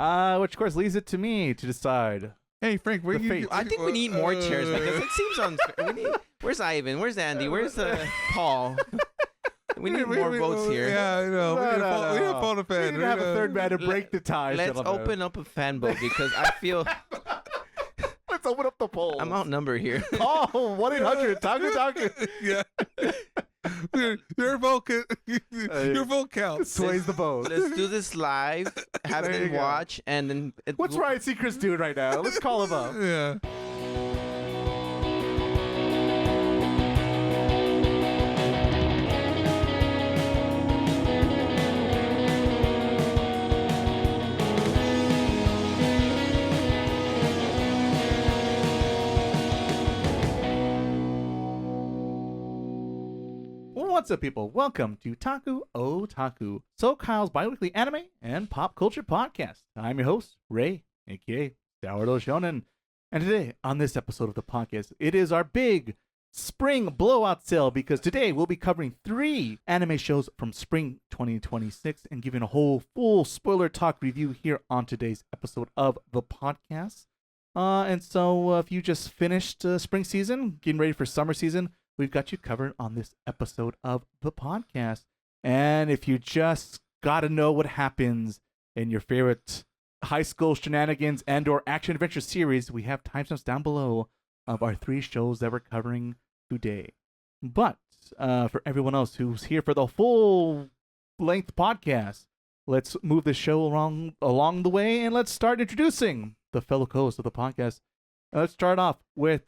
Which of course leaves it to me to decide. Hey Frank, where The you? fate. I think we need more chairs because it seems unfair. Where's Ivan? Where's Andy? Where's Paul? We need more votes here. Yeah, I know. We need a phone a We fan. need to have a third man to break the ties. Let's gentlemen. open up a fan vote because I feel Let's open up the poll. I'm outnumbered here. Oh, 1-800-TAKU-TAKU. Yeah. Your vote counts. Sways the vote. Let's do this live. Have There you them go. watch and then. What's Ryan Seacrest doing right now? Let's call him up. Yeah. What's up, people? Welcome to Taku Otaku, SoCal's bi-weekly anime and pop culture podcast. I'm your host, Ray, aka Sourdough Shonen. And today, on this episode of the podcast, it is our big spring blowout sale because today we'll be covering 3 anime shows from spring 2026 and giving a whole full spoiler talk review here on today's episode of the podcast. And so if you just finished spring season, getting ready for summer season, we've got you covered on this episode of the podcast. And if you just got to know what happens in your favorite high school shenanigans and or action adventure series, we have timestamps down below of our 3 shows that we're covering today. But for everyone else who's here for the full length podcast, let's move the show along the way and let's start introducing the fellow co-hosts of the podcast. Let's start off with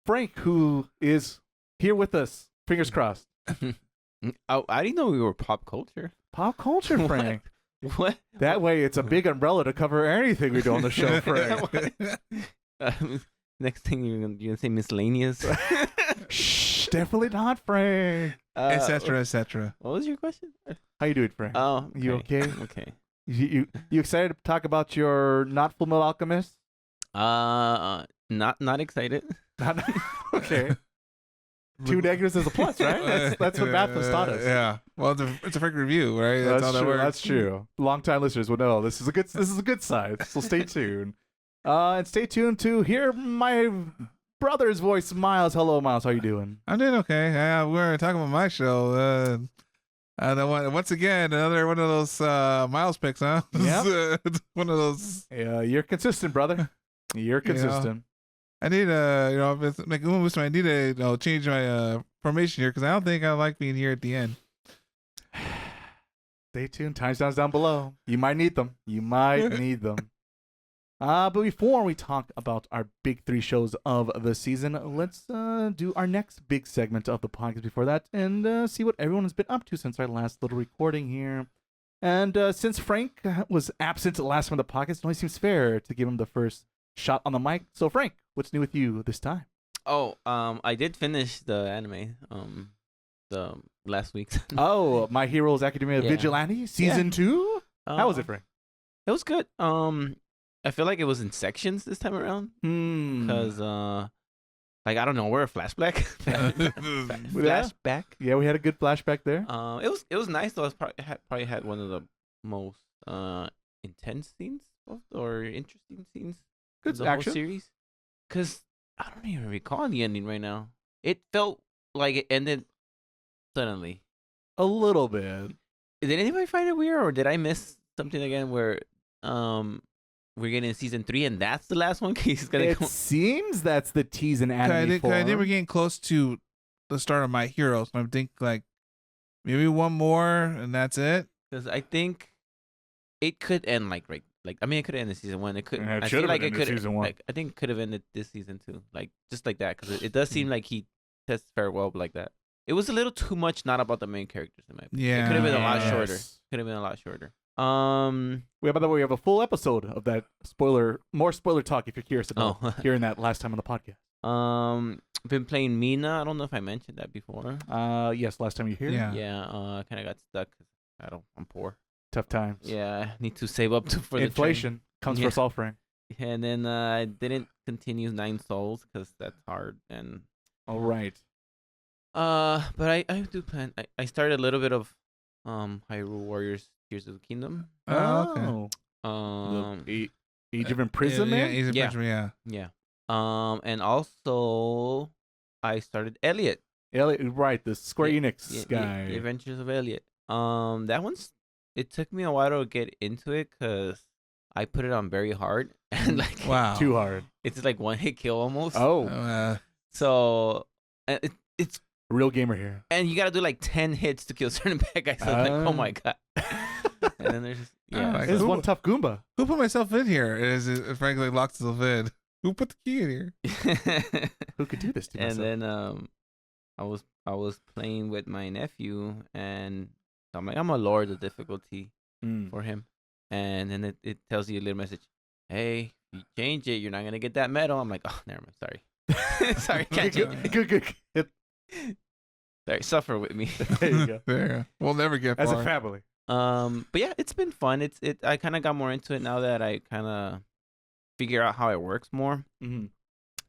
Frank, who is here with us. Fingers crossed. Oh, I didn't know we were pop culture. Pop culture, Frank. What? That way, it's a big umbrella to cover anything we do on the show, Frank. Next thing you're gonna say miscellaneous. Shh, definitely not, Frank. Etc. Etc. What was your question? How you doing, Frank? Oh, You okay? Okay. You excited to talk about your not Full Metal Alchemist? Not excited. Okay. 2 negatives is a plus, right? That's what math has taught us. Yeah. Well, it's a Frank review, right? That's how that true. works. That's true. Long-time listeners will know this is a good sign. So stay tuned. And stay tuned to hear my brother's voice, Miles. Hello, Miles. How you doing? I'm doing okay. We're talking about my show. Once again, another one of those Miles picks, huh? Yeah. It's one of those. Yeah, you're consistent, brother. You're consistent. I need like Umamusume, I need to change my formation here because I don't think I like being here at the end. Stay tuned. Timestamps down below. You might need them. But before we talk about our big 3 shows of the season, let's do our next big segment of the podcast before that and see what everyone has been up to since our last little recording here. And since Frank was absent the last time of the podcast, it only seems fair to give him the first shot on the mic. So Frank, what's new with you this time? Oh, I did finish the anime. The last week. Oh, My Hero's Academia Yeah. Vigilante season 2. How was it, Frank? It was good. I feel like it was in sections this time around because like I don't know, we're a flashback. Flashback. Yeah, we had a good flashback there. It was nice though. It probably had one of the most intense scenes or interesting scenes. Good the action whole series. Cause I don't even recall the ending right now. It felt like it ended suddenly. A little bit. Did anybody find it weird, or did I miss something again where we're getting season 3 and that's the last one? It seems that's the tease in anime I think form. we're getting close to the start of My Hero, so I think like maybe one more and that's it. Because I think it could end like I mean it could end in season 1. It could. Yeah, it I should feel have like ended it could. season 1. Like I think it could have ended this season too. Like just like that because it does seem like he says farewell like that. It was a little too much not about the main characters in my opinion. Yeah. It could have been a lot Yes. shorter. Could have been a lot shorter. By the way, we have a full episode of that more spoiler talk if you're curious about hearing that last time on the podcast. Been playing Mina. I don't know if I mentioned that before. Yes, last time you here. Yeah. Yeah. Kind of got stuck. I'm poor. Tough times. Yeah. I need to save up for the Inflation comes for us all, Frank. And then I didn't continue 9 Souls because that's hard. And all right. but I do plan. I started a little bit of Hyrule Warriors Tears of the Kingdom. Oh, okay. The Age of Imprisonment. Yeah, Age of Yeah. Imprisonment. Yeah. And also I started Elliot. Elliot, right? The Square Yeah, Enix guy. The Adventures of Elliot. That one's. It took me a while to get into it because I put it on very hard and like Wow. Too hard. it's like one hit kill almost. Oh, So it's real gamer here. and you gotta do like 10 hits to kill certain bad guys. So like, oh my god. And then there's just Like, There's who- one tough Goomba. Who put myself in here? It frankly locked himself in. Who put the key in here? Who could do this to and myself? then I was playing with my nephew and I'm like I'm gonna lower the difficulty for him, and then it tells you a little message. Hey, if you change it, you're not gonna get that medal. I'm like, oh, never mind. Sorry, sorry, can't you? Good. Sorry, suffer with me. There you go. There. We'll never get As far. a family. But yeah, it's been fun. I kind of got more into it now that I kind of figure out how it works more. Mm-hmm.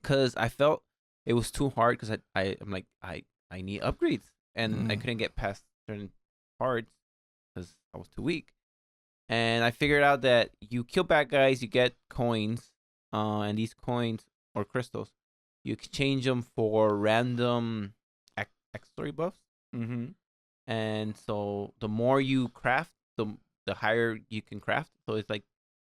Cause I felt it was too hard. Cause I'm like I need upgrades, and I couldn't get past certain parts because I was too weak. And I figured out that you kill bad guys, you get coins, and these coins or crystals, you exchange them for random accessory buffs. Mm-hmm. And so the more you craft, the higher you can craft. So it's like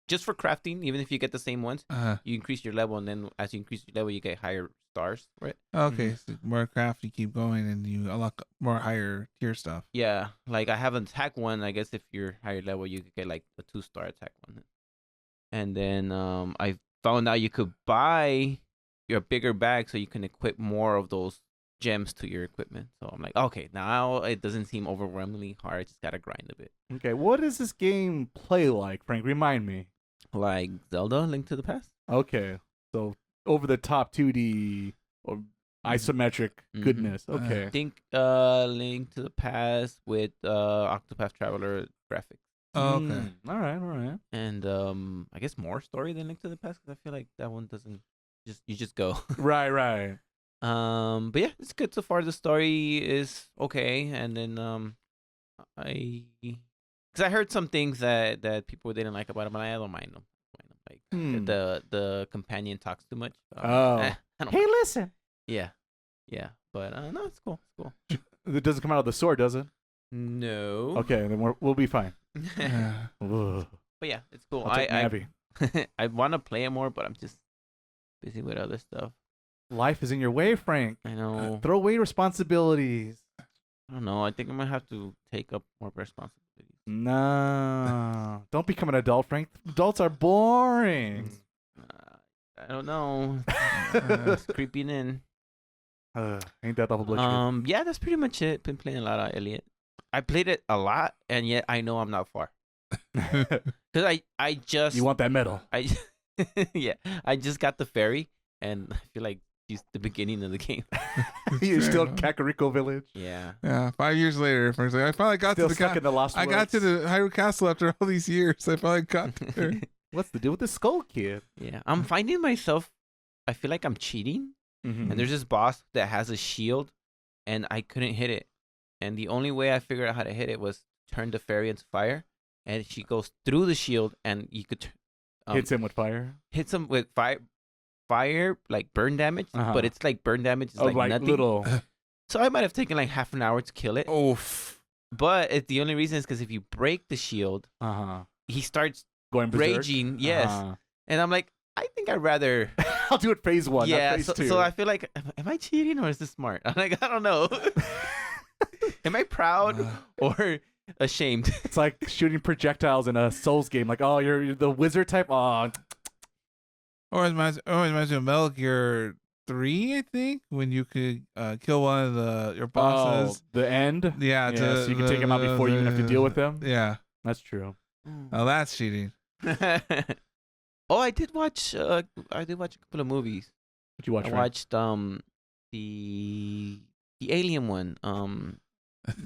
just for crafting, even if you get the same ones, you increase your level, and then as you increase your level, you get higher stars, right? Okay, so more craft, you keep going, and you unlock more higher tier stuff. Yeah, like I have an attack one. I guess if you're higher level, you could get like a 2-star attack one. And then I found out you could buy your bigger bag so you can equip more of those gems to your equipment. So I'm like, okay, now it doesn't seem overwhelmingly hard. I just gotta grind a bit. Okay, what does this game play like, Frank? Remind me. Like Zelda: Link to the Past. Okay, so over the top 2D or isometric goodness. Okay. I think Link to the Past with Octopath Traveler graphics. Oh, okay. All right. And I guess more story than Link to the Past because I feel like that one doesn't you just go. Right. But yeah, it's good so far. The story is okay, and then because I heard some things that people didn't like about it, but I don't mind them. Like the companion talks too much. I don't Hey, mind. listen. Yeah, but no, it's cool. It doesn't come out of the sword, does it? No. Okay, then we'll be fine. But yeah, it's cool. I'll take Navi. I want to play it more, but I'm just busy with other stuff. Life is in your way, Frank. I know. Throw away responsibilities. I don't know. I think I might have to take up more responsibilities. No. Don't become an adult, Frank. Adults are boring. I don't know. It's creeping in. Ain't that the whole truth? Yeah, that's pretty much it. Been playing a lot of Elliot. I played it a lot, and yet I know I'm not far. Because I just... You want that medal. Yeah. I just got the ferry, and I feel like it's the beginning of the game. You're still enough. Kakariko Village. Yeah. Yeah, 5 years later, Frank's like, I finally got Still to the stuck in the Lost I got to Woods. the Hyrule Castle after all these years. I finally got there. What's the deal with the Skull Kid? Yeah. I'm finding myself... I feel like I'm cheating. Mm-hmm. And there's this boss that has a shield, and I couldn't hit it. And the only way I figured out how to hit it was turn the fairy into fire, and she goes through the shield, and you could Hits him with fire. hits him with fire like burn damage, but it's like burn damage is like nothing. little. So I might have taken like half an hour to kill it. Oof. But the only reason is because if you break the shield, he starts Going berserk. raging. Yes, and I'm like, I think I'd rather. I'll do it phase 1. Yeah, not phase 2. so I feel like, am I cheating or is this smart? I'm like, I don't know. Am I proud or ashamed? It's like shooting projectiles in a Souls game. Like, oh, you're the wizard type. Oh, Or it reminds me of Metal Gear 3, I think, when you could kill one of your bosses. the end. Yeah, So you can take him out before you even have to deal with them. Yeah. That's true. Oh, that's cheating. Oh, I did watch a couple of movies. What you watch? I Frank? watched the Alien one.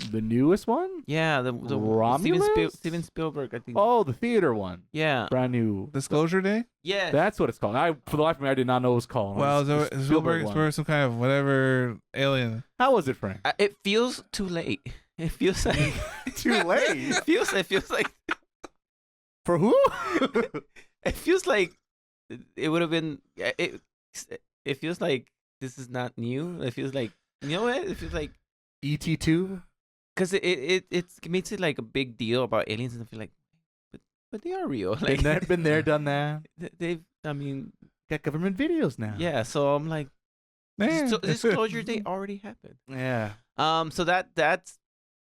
The newest one. Yeah, the Romulus? Steven Spielberg, I think. Oh, the theater one. Yeah. Brand new. Disclosure Day? Yeah. That's what it's called. For the life of me, I did not know what it was called. Well, It's the Spielberg Spielberg's one. for some kind of whatever alien. How was it, Frank? It feels too late. It feels like Too late. it feels like For who? It feels like it would have been. It feels like this is not new. It feels like what? It feels like ET2. because it makes it like a big deal about aliens, and I feel like, but they are real. Like Been there, done that. they've. I mean, Got government videos now. yeah. So I'm like, disclosure date already happened. Yeah. So that's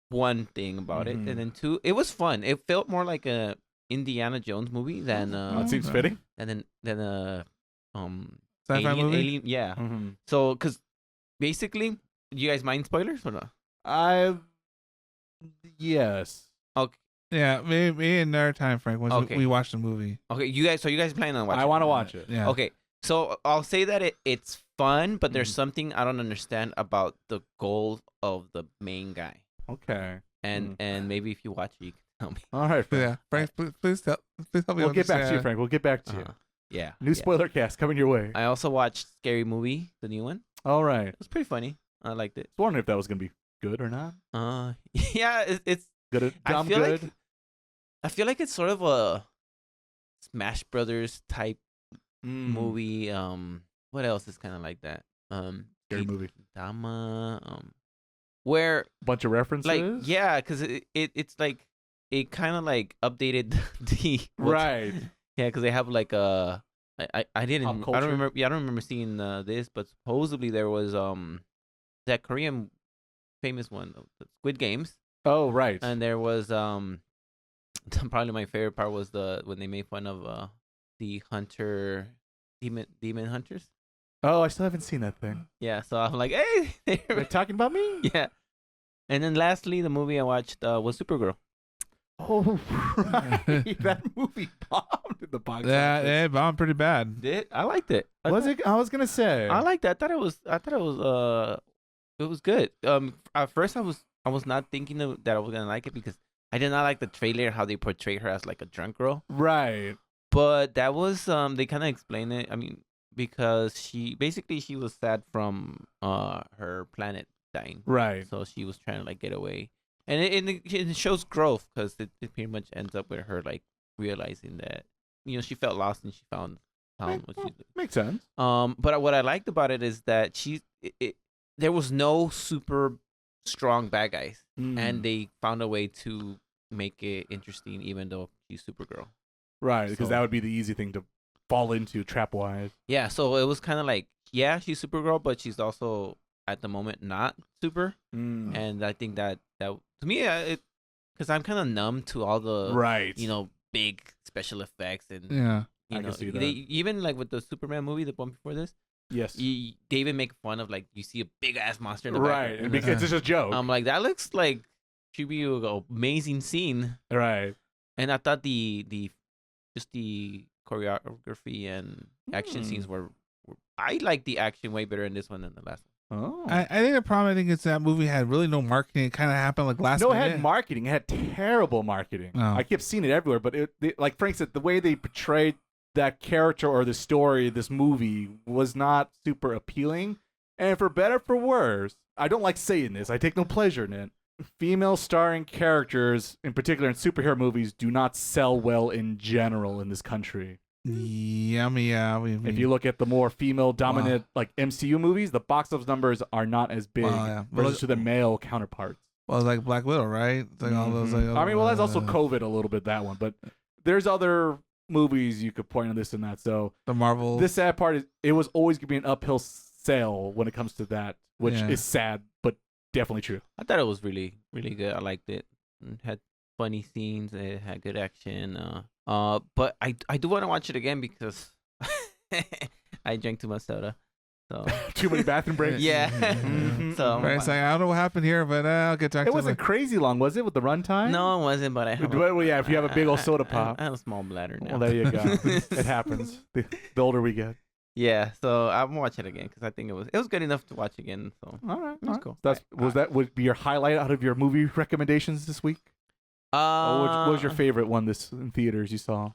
one thing about it, and then two, it was fun. It felt more like a Indiana Jones movie than That seems fitting. and then Sci-fi movie? Alien, yeah. Mm-hmm. So, because basically, you guys mind spoilers or not? Yes. Okay, Yeah, me and our time, Frank, once Okay. we watched the movie. okay. You guys planning on watching? I want to it? watch it. Yeah. Okay, so I'll say that it's fun, but there's Mhm. something I don't understand about the goal of the main guy, Okay. and maybe if you watch it, you can tell me. All right, Frank. Yeah, Frank, please help me. We'll get back to you, understand. Frank. We'll get back to you. Yeah. New yeah. spoiler cast coming your way. I also watched Scary Movie, the new one. All right. It was pretty funny. I liked it. I was wondering if that was gonna be good or not. Yeah, it's. Good. I Dumb feel good. like I feel like it's sort of a Smash Brothers type movie. What else is kind of like that? Scary movie. Dama. Where Bunch of references. like yeah, because it's like it kind of like updated the Right. Yeah, because they have like I didn't Pop I culture? don't remember I don't remember seeing this, but supposedly there was that Korean famous one, the Squid Games, Oh, right. and there was probably my favorite part was when they made fun of the demon hunters. Oh, I still haven't seen that thing. Yeah, so I'm like, hey, They're talking about me. yeah. And then lastly, the movie I watched was Supergirl. Oh, right. That movie bombed in the box Yeah, office. it bombed pretty bad. Did I liked it? Was it? I was gonna say. I liked it. I thought it was good. At first I was not thinking that I was gonna like it because I did not like the trailer how they portrayed her as like a drunk girl. Right. But that was they kind of explained it. I mean, because she was sad from her planet dying, Right. so she was trying to like get away, and it shows growth because it pretty much ends up with her like realizing that she felt lost and she found what she did. Makes sense. But what I liked about it is that there was no super strong bad guys, and they found a way to make it interesting, even though she's Supergirl. Right, because So- that would be the easy thing to fall into trap wise. Yeah, so it was kind of like, yeah, she's Supergirl, but she's also at the moment not super, and I think that to me, because I'm kind of numb to all the Right. big special effects and Yeah. I can see that. They even like with the Superman movie, the one before this. Yes. They even make fun of like you see a big ass monster in the Right. background. Because it's just a joke. I'm like, that looks like should be an amazing scene. Right. And I thought the choreography and action scenes were I like the action way better in this one than the last one. Oh. I think the problem is that movie had really no marketing. It kind of happened like last No, it minute. had marketing. It had terrible marketing. Oh. I kept seeing it everywhere, but like Frank said, the way they portrayed that character or the story, this movie, was not super appealing. And for better or for worse, I don't like saying this. I take no pleasure in it. Female starring characters, in particular in superhero movies, do not sell well in general in this country. Yeah. If you look at the more female-dominant like MCU movies, the box office numbers are not as big versus to the male counterparts. Well, it's like Black Widow, right? It's like all those. Like, I mean, well, that's also COVID a little bit, that one, but there's other movies you could point on this and that. So the Marvel. this sad part is it was always going to be an uphill sale when it comes to that, which is sad, but definitely true. I thought it was really, really good. I liked it. It had funny scenes. It had good action. But I do want to watch it again because I drank too much soda. So Too many bathroom breaks. yeah. Mhm, So Right, it's like, I don't know what happened here, but I'll get back It to wasn't crazy long, was it, with the runtime? no, it wasn't. But I have. Well, yeah, if you have a big old soda pop. I have a small bladder now. Well, there you go. It happens. The older we get. Yeah, so I'm gonna watch it again because I think it was good enough to watch again. So All right. That's cool. That would be your highlight out of your movie recommendations this week? Or what was your favorite one this in theaters you saw?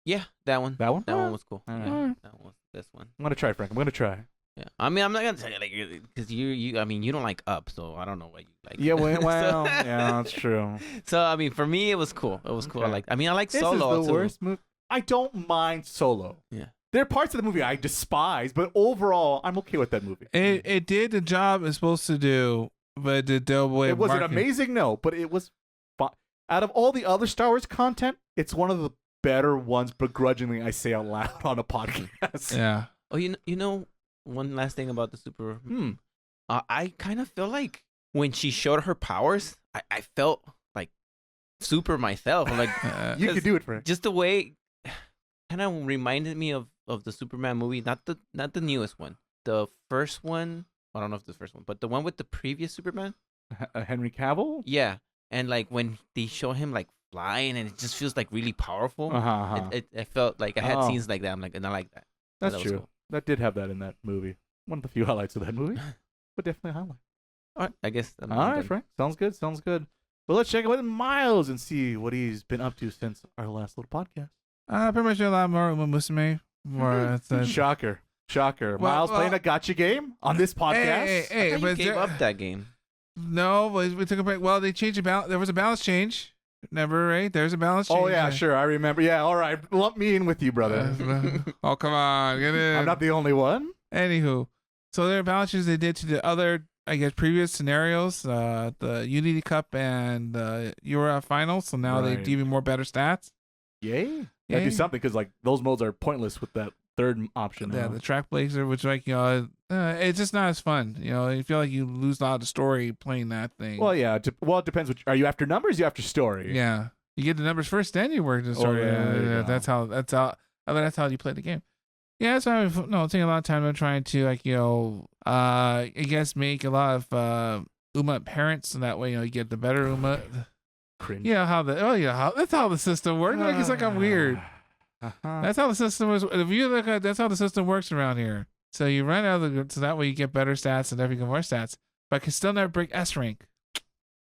Yeah, that one. That one? That All one right. was cool. All right. Yeah, that one was this one. I'm gonna try, Frank. I'm gonna try. Yeah, I mean, I'm not gonna tell you like because I mean, you don't like Up, so I don't know what you like. Yeah, well, So- yeah, that's true. So I mean, for me, it was cool. It was cool. Okay. I mean, I like This Solo is the too. worst movie. I don't mind Solo. Yeah. There are parts of the movie I despise, but overall, I'm okay with that movie. It did the job it's supposed to do, but it did the way It of wasn't marketing. amazing, no, but it was fun. Out of all the other Star Wars content, it's one of the better ones, begrudgingly, I say out loud on a podcast. Yeah. Oh, you know, one last thing about the Super. I kind of feel like when she showed her powers, I felt like Super myself. I'm like, You could do it, Frank. just the way, kind of reminded me of the Superman movie, not the newest one, the first one. I don't know if the first one, but the one with the previous Superman. Henry Cavill? Yeah, and like when they show him like flying, and it just feels like really powerful. Uh-huh. It felt like I had Oh. scenes like that. I'm like, and I like that. That's that was true. cool. That did have that in that movie. One of the few highlights of that movie, but definitely a highlight. All right, I guess. I'm All right, done. Frank. Sounds good. Sounds good. Well, let's check in with Miles and see what he's been up to since our last little podcast. Pretty much a lot more Umamusume. More. Shocker. Shocker. Well, Miles playing a gotcha game on this podcast. I Hey, thought you but gave up that game. no, but we took a break. Well, they changed the balance. There was a balance change. Never, right? There's a balance change. Oh, yeah, sure. I remember. Yeah, all right. Lump me in with you, brother. Oh, come on, get in. I'm not the only one. Anywho, so there are balances they did to the other, I guess, previous scenarios, the Unity Cup and the Euro Finals. So now they Right. give you more better stats. Yay. That'd Yay. do something because, like, those modes are pointless with that third option. Yeah, now. the track blazer, which like it's just not as fun. You know, you feel like you lose a lot of the story playing that thing. Well, yeah. It depends. Are you after numbers? Or you after story? Yeah, you get the numbers first, then you work the story. yeah, there you go. That's how you play the game. Yeah, so I've taking a lot of time on trying to I guess make a lot of Uma parents, and that way you get the better Uma. Cringe. Yeah, that's how the system works. Like it's like I'm weird. Uh-huh. That's how the system is. If you look at, that's how the system works around here. So you run out of so that way you get better stats and everything more stats, but I can still never break S rank.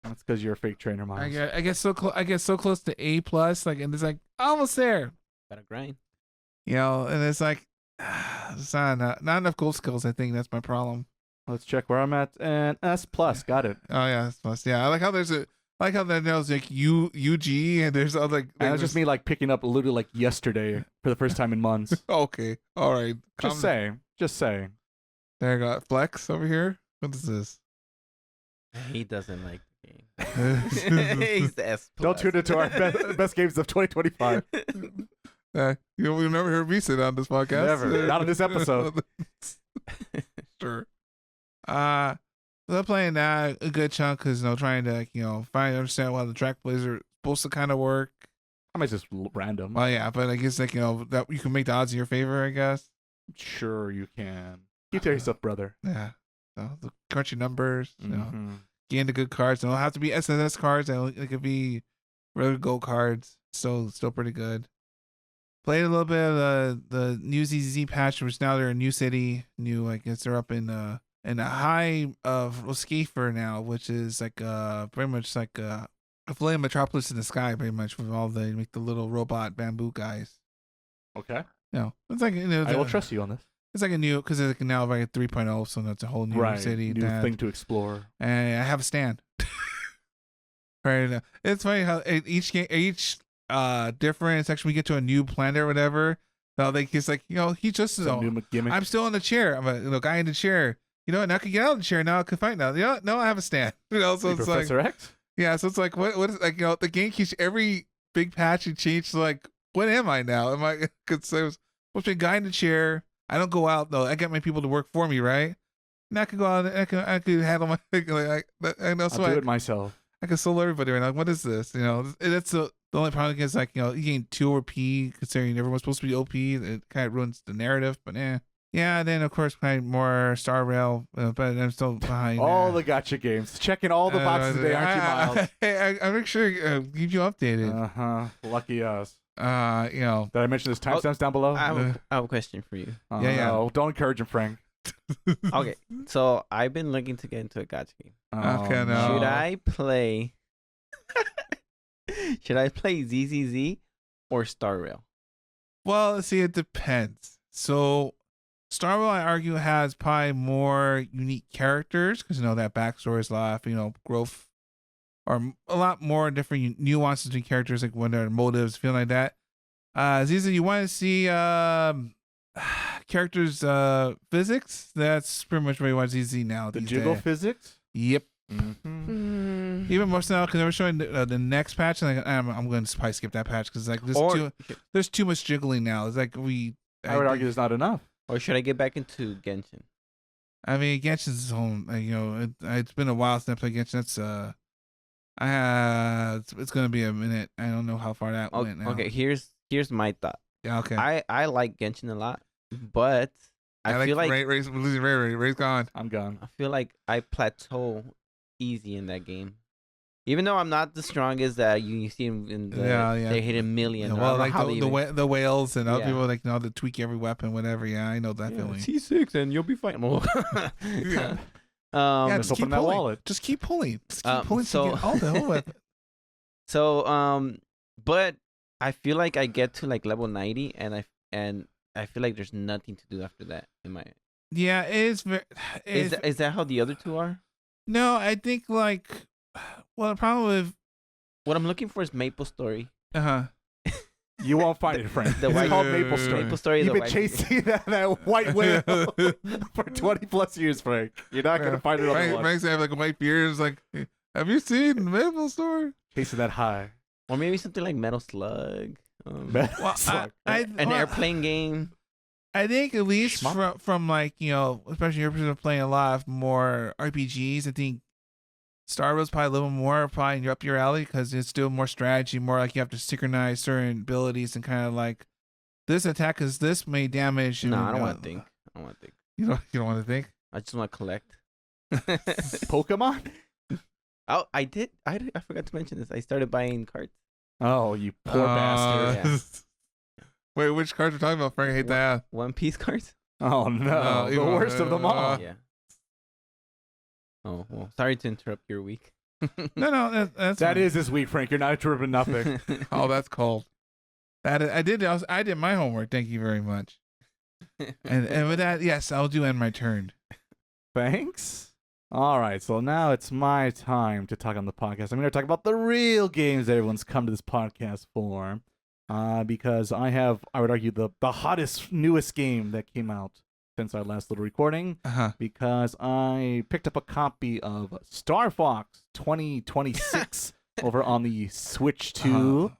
That's because you're a fake trainer, Miles. I get so close. I get so close to A plus, and it's like almost there. Gotta grind. And it's like it's not enough gold skills. I think that's my problem. Let's check where I'm at. And S plus. Got it. Oh yeah, S plus. Yeah, I like how there's like UG and there's other. And that's just me like picking up literally like yesterday for the first time in months. Okay, all right. Just saying. Just saying. There I got Flex over here. What is this? He doesn't like the game. He's the S+. Don't tune into our best games of 2025. You'll never hear me sit on this podcast. Never. Not on this episode. Sure. So playing that a good chunk because trying to finally understand how the track plays are supposed to kind of work. I might just random. Well, yeah, but I guess that you can make the odds in your favor. I guess. Sure, you can. You tell yourself, brother. Yeah. So the crunchy numbers. Mhm. Getting the good cards. They don't have to be SNS cards. It could be regular gold cards. Still pretty good. Played a little bit of the new ZZZ patch, which now they're in New City. I guess they're up in a high of Skifer now, which is like pretty much like a flame metropolis in the sky, pretty much with all the little robot bamboo guys. Okay. It's like I will trust you on this. It's like a new because it's like now like a 3.0, so that's a whole new Right. city. New thing to explore. And I have a stand. Right. It's funny how each different section we get to a new planet or whatever. So he's like, he just Some new gimmick. I'm still in the chair. I'm a guy in the chair. Now I can get out of the chair. Now I can fight now. No, I have a stand. So Hey, it's Professor like, X. yeah. So it's like, what is like, the game keeps every big patch it changed. Like, what am I now? Am I? Because I was supposed to be a guy in the chair. I don't go out though. I got my people to work for me, right? And I can go out. I can handle my thing. I'll do it myself. I can solo everybody right now. What is this? That's the only problem is you gain 2 OP considering everyone's supposed to be OP. It kind of ruins the narrative, but yeah. And then of course more Star Rail, but I'm still behind. All the gotcha games. Checking all the boxes today, aren't you, Miles? I make sure keep you updated. Uh-huh. Lucky us. Did Did I mention this timestamps down below? I have a question for you. Yeah. No, don't encourage him, Frank. Okay, so I've been looking to get into a gacha game. Okay, no. Should I play? Should I play ZZZ or Star Rail? Well, see, it depends. So Star Wars, I argue, has probably more unique characters because that backstory is a lot of, growth or a lot more different nuances between characters, like when their motives, feeling like that. Ziza, you want to see characters physics? That's pretty much what you want to see now. The jiggle physics? Yep. Mm-hmm. Even more so because they were showing the next patch, and I'm going to probably skip that patch because like there's too much jiggling now. It's like I would argue there's not enough. Or should I get back into Genshin? I mean, Genshin's home. It's been a while since I played Genshin. It's gonna be a minute. I don't know how far that went now. Okay, here's my thought. Yeah. Okay. I like Genshin a lot, but I feel like Ray's losing Ray. Ray's gone. I'm gone. I feel like I plateau easy in that game. Even though I'm not the strongest that you see in the, they hit 1 million. Yeah, well, like the whales and other people like they tweak every weapon, whatever. Yeah, I know that feeling. T6 and you'll be fine. Just keep pulling. Just keep pulling. Just keep pulling to get all the whole weapon. So but I feel like I get to like level 90 and I feel like there's nothing to do after that in my. Yeah, it is very. Is that how the other two are? No, I think like. Well, the problem with what I'm looking for is Maple Story. You won't find it, Frank. It's called Maple Story. Maple Story. You've been chasing that white whale for 20 plus years, Frank. You're not gonna find it on the Frank's have like a white beard. It's like, have you seen Maple Story? Chasing that high, or maybe something like Metal Slug. Slug. An airplane game. I think at least from like especially you're playing a lot of more RPGs. I think Star Wars probably a little more probably up your alley because it's still more strategy, more like you have to synchronize certain abilities and kind of like this attack is this may damage. No, I don't want to think. You don't want to think. I just want to collect. Pokemon. Oh, I did. I forgot to mention this. I started buying cards. Oh, you poor bastard! Yeah. Wait, which cards are talking about, Frank? I hate that. One Piece cards. Oh no, the worst of them all. Yeah. Oh, well, sorry to interrupt your week. No, that is this week, Frank. You're not interrupting nothing. Oh, that's cold. I did my homework. Thank you very much. and with that, yes, I'll end my turn. Thanks. All right, so now it's my time to talk on the podcast. I'm going to talk about the real games that everyone's come to this podcast for, because I would argue, the hottest, newest game that came out since our last little recording, because I picked up a copy of Star Fox 2026 over on the Switch 2.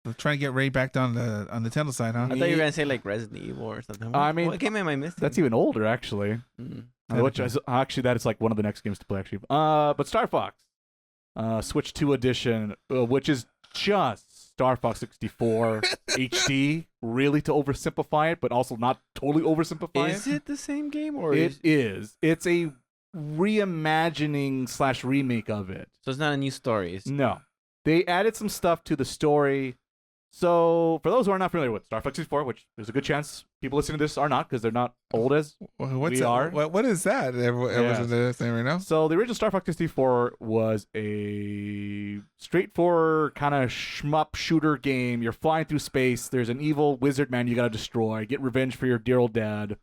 I'm trying to get Ray back on the Nintendo side, huh? I thought you were going to say like Resident Evil or something. I mean, what game am I missing? That's even older, actually. Which is actually, that is like one of the next games to play, actually. But Star Fox, Switch 2 edition, which is just Star Fox 64 HD, really to oversimplify it, but also not totally oversimplify it. Is it the same game or it is? It's a reimagining / remake of it. So it's not a new story. No, they added some stuff to the story. So for those who are not familiar with Star Fox 64, which there's a good chance people listening to this are not because they're not old as we are. What is that? Everyone's saying right now. So the original Star Fox 64 was a straightforward kind of shmup shooter game. You're flying through space. There's an evil wizard man you got to destroy, get revenge for your dear old dad,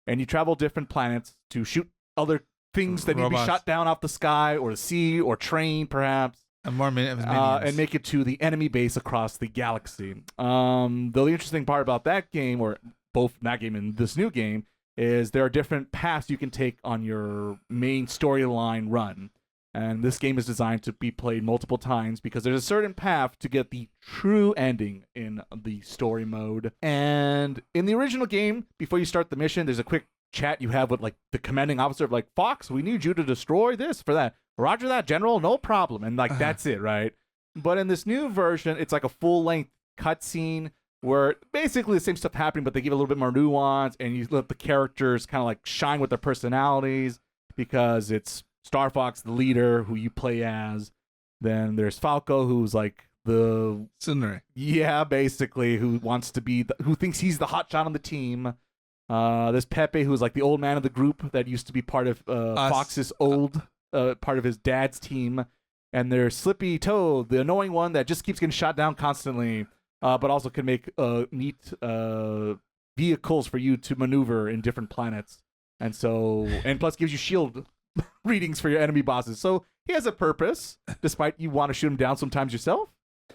and you travel different planets to shoot other things that need to be shot down off the sky or the sea or train, perhaps. And more minions. And make it to the enemy base across the galaxy. Though the interesting part about that game, or both that game and this new game, is there are different paths you can take on your main storyline run. And this game is designed to be played multiple times because there's a certain path to get the true ending in the story mode. And in the original game, before you start the mission, there's a quick chat you have with like the commanding officer of like, Fox, we need you to destroy this for that. Roger that, General, no problem. And like that's it, right? But in this new version, it's like a full-length cutscene where basically the same stuff happening, but they give a little bit more nuance, and you let the characters kind of like shine with their personalities because it's Star Fox, the leader, who you play as. Then there's Falco, who's like the Tsundere. Yeah, basically, who wants to be, who thinks he's the hotshot on the team. There's Pepe, who's like the old man of the group that used to be part of Fox's old. Part of his dad's team, and there's Slippy Toad, the annoying one that just keeps getting shot down constantly, but also can make neat vehicles for you to maneuver in different planets. And plus gives you shield readings for your enemy bosses. So he has a purpose, despite you want to shoot him down sometimes yourself.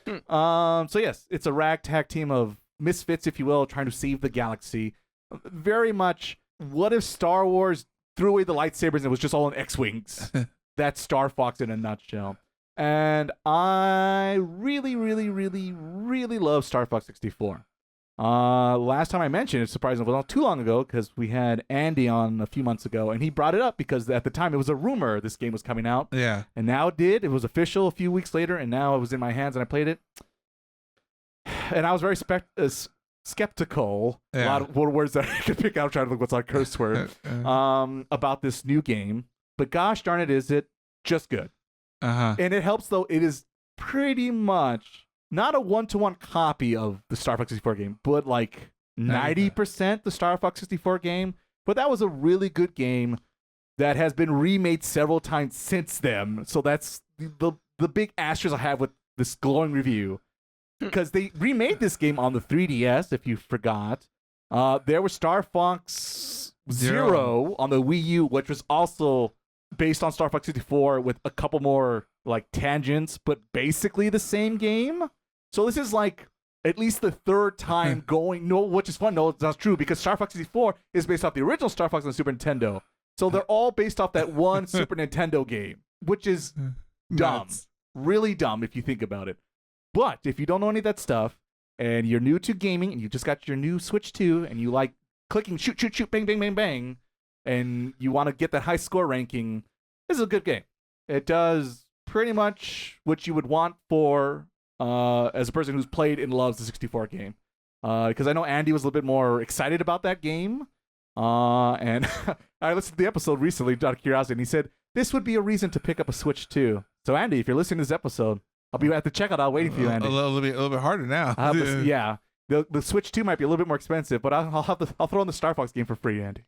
So yes, it's a ragtag team of misfits, if you will, trying to save the galaxy. Very much, what if Star Wars threw away the lightsabers and it was just all in X-Wings? That's Star Fox in a nutshell. And I really, really, really, really love Star Fox 64. Last time I mentioned it, surprisingly, was not too long ago, because we had Andy on a few months ago, and he brought it up because at the time it was a rumor this game was coming out. Yeah. And now it was official a few weeks later, and now it was in my hands and I played it. And I was very skeptical. Yeah. A lot of words that I could pick out, trying to look what's on curse word, about this new game. But gosh darn it, is it just good. And it helps, though, it is pretty much not a one-to-one copy of the Star Fox 64 game, but like 90% the Star Fox 64 game. But that was a really good game that has been remade several times since then. So that's the big asterisk I have with this glowing review. Because they remade this game on the 3DS, if you forgot. There was Star Fox Zero on the Wii U, which was also based on Star Fox 64 with a couple more like tangents, but basically the same game. So this is like at least the third time going, which is fun. No, it's not true, because Star Fox 64 is based off the original Star Fox on Super Nintendo. So they're all based off that one Super Nintendo game, which is dumb. Really dumb if you think about it. But if you don't know any of that stuff and you're new to gaming and you just got your new Switch 2 and you like clicking shoot, shoot, shoot, bang, bang, bang, bang, and you want to get that high score ranking, this is a good game. It does pretty much what you would want for as a person who's played and loves the 64 game. Because I know Andy was a little bit more excited about that game. And I listened to the episode recently out of curiosity, and he said, this would be a reason to pick up a Switch 2. So Andy, if you're listening to this episode, I'll be at the checkout aisle waiting for you, Andy. A little bit harder now. Yeah. The Switch 2 might be a little bit more expensive, but I'll throw in the Star Fox game for free, Andy.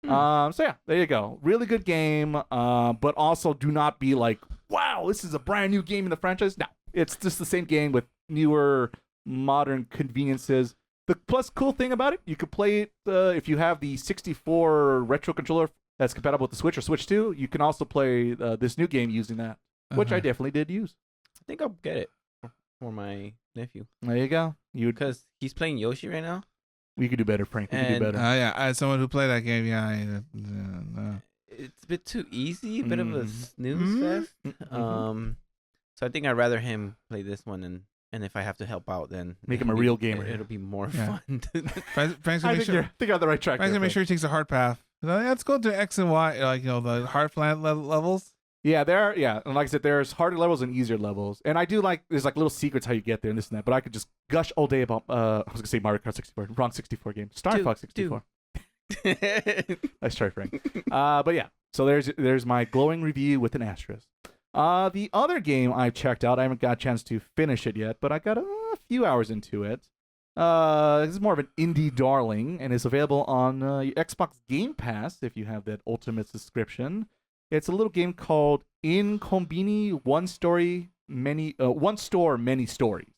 So yeah, there you go. Really good game, but also do not be like, wow, this is a brand new game in the franchise. No, it's just the same game with newer, modern conveniences. The plus cool thing about it, you could play it if you have the 64 retro controller that's compatible with the Switch or Switch 2. You can also play this new game using that, which I definitely did use. I think I'll get it for my nephew. There you go. Because he's playing Yoshi right now. We could do better, Frank. We could do better. Yeah, as someone who played that game, It's a bit too easy, a bit of a snooze fest. So I think I'd rather him play this one, and if I have to help out, then make him a real gamer. It'll be more fun. Frank's I think you're on the right track. Frank's gonna make sure he takes the hard path. Let's go to X and Y, like the hard planet levels. Yeah, and like I said, there's harder levels and easier levels, and I do like there's like little secrets how you get there and this and that. But I could just gush all day about I was gonna say Mario Kart 64, wrong 64 game, Star Fox 64. Nice try, Frank. But yeah, so there's my glowing review with an asterisk. The other game I've checked out, I haven't got a chance to finish it yet, but I got a few hours into it. This is more of an indie darling, and it's available on your Xbox Game Pass if you have that Ultimate subscription. It's a little game called inKONBINI, One Store, Many Stories.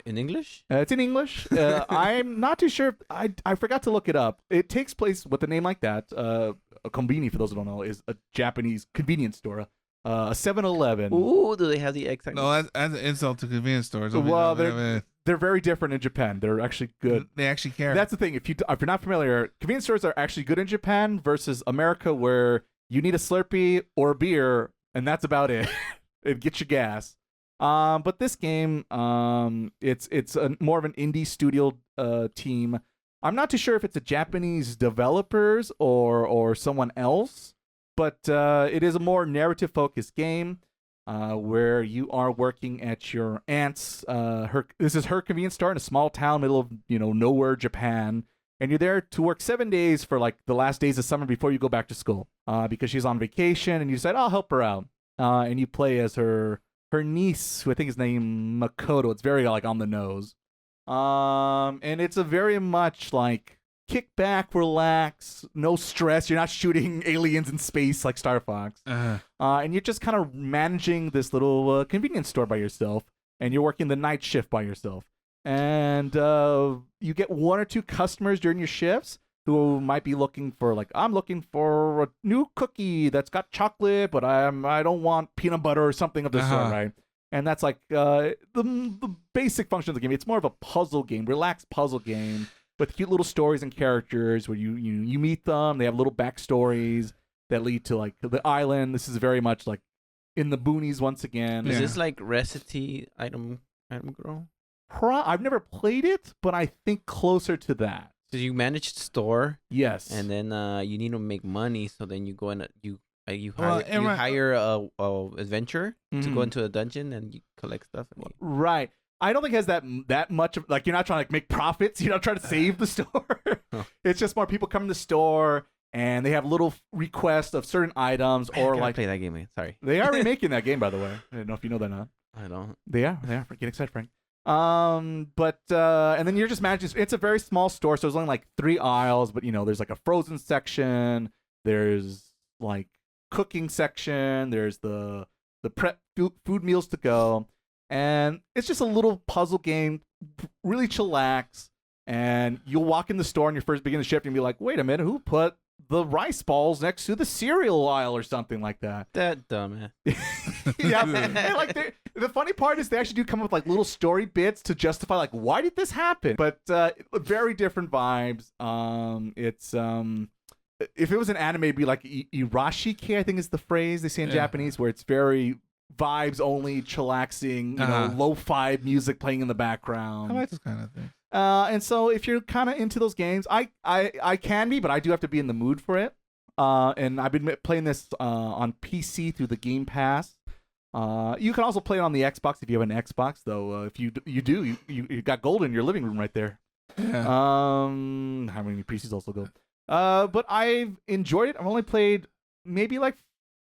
In English? It's in English. I'm not too sure. I forgot to look it up. It takes place with a name like that. A konbini, for those who don't know, is a Japanese convenience store. A 7-Eleven. Ooh, do they have the exact? No, that's an insult to convenience stores. Well, they're very different in Japan. They're actually good. They actually care. That's the thing. If you're not familiar, convenience stores are actually good in Japan versus America, where you need a Slurpee or a beer, and that's about it. It gets you gas. But this game, it's more of an indie studio team. I'm not too sure if it's a Japanese developers or someone else, but it is a more narrative-focused game where you are working at your aunt's. This is her convenience store in a small town, middle of nowhere, Japan. And you're there to work 7 days for like the last days of summer before you go back to school, because she's on vacation, and you decide, I'll help her out. And you play as her niece, who I think is named Makoto. It's very like on the nose. And it's a very much like kick back, relax, no stress. You're not shooting aliens in space like Star Fox. And you're just kind of managing this little convenience store by yourself, and you're working the night shift by yourself. and you get one or two customers during your shifts who might be looking for, like, I'm looking for a new cookie that's got chocolate, but I don't want peanut butter or something of this sort, right? And that's like the basic function of the game. It's more of a puzzle game, relaxed puzzle game with cute little stories and characters where you meet them. They have little backstories that lead to like the island. This is very much like in the boonies once again. Is this like recipe item girl? I've never played it, but I think closer to that. So you manage the store, Yes, and then you need to make money. So then you go in, you Well, hire a adventurer to Mhm. go into a dungeon and you collect stuff. And right. I don't think it has that much of, like, you're not trying to like make profits. You're not trying to save the store. It's just more people come to the store and they have little requests of certain items I or gotta like play that game. Man. Sorry, they are remaking that game, by the way. I don't know if you know that or not. I don't. They are. Get excited, Frank. But and then you're just managing. It's a very small store, so there's only like 3 aisles. But there's like a frozen section. There's like cooking section. There's the prep food meals to go, and it's just a little puzzle game, really chillax. And you'll walk in the store on your first beginning shift and be like, wait a minute, who put the rice balls next to the cereal aisle or something like that? That dumb man. Yeah, and like the funny part is they actually do come up with like little story bits to justify like why did this happen. But very different vibes. It's if it was an anime, it'd be like irashiki, I think is the phrase they say in Japanese, where it's very vibes only, chillaxing, lo-fi music playing in the background. I like this kind of thing. And so if you're kind of into those games, I can be, but I do have to be in the mood for it. And I've been playing this on PC through the Game Pass. You can also play it on the Xbox if you have an Xbox, though. If you got gold in your living room right there. Yeah. How many PCs also go? But I've enjoyed it. I've only played maybe like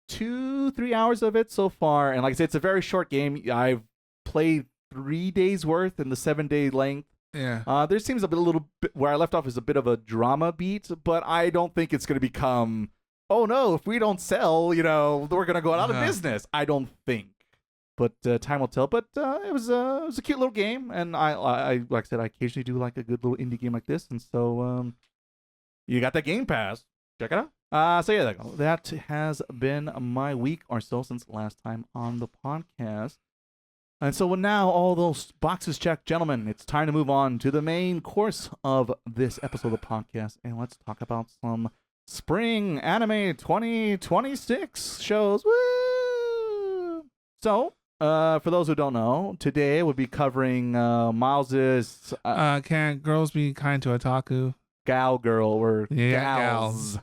2-3 hours of it so far, and like I said, it's a very short game. I've played 3 days worth in the 7-day length. Yeah. There seems a little bit where I left off is a bit of a drama beat, but I don't think it's going to become, oh no, if we don't sell, we're going to go out of business. I don't think, but time will tell. But it was a cute little game, and I like I said, I occasionally do like a good little indie game like this, and so you got that Game Pass, check it out. So yeah, that has been my week or so since last time on the podcast. And so now all those boxes checked, gentlemen, it's time to move on to the main course of this episode of the podcast. And let's talk about some spring anime 2026 shows. Woo! So, for those who don't know, today we'll be covering Miles's Can't girls be kind to Otaku? Gal Girl or Gals.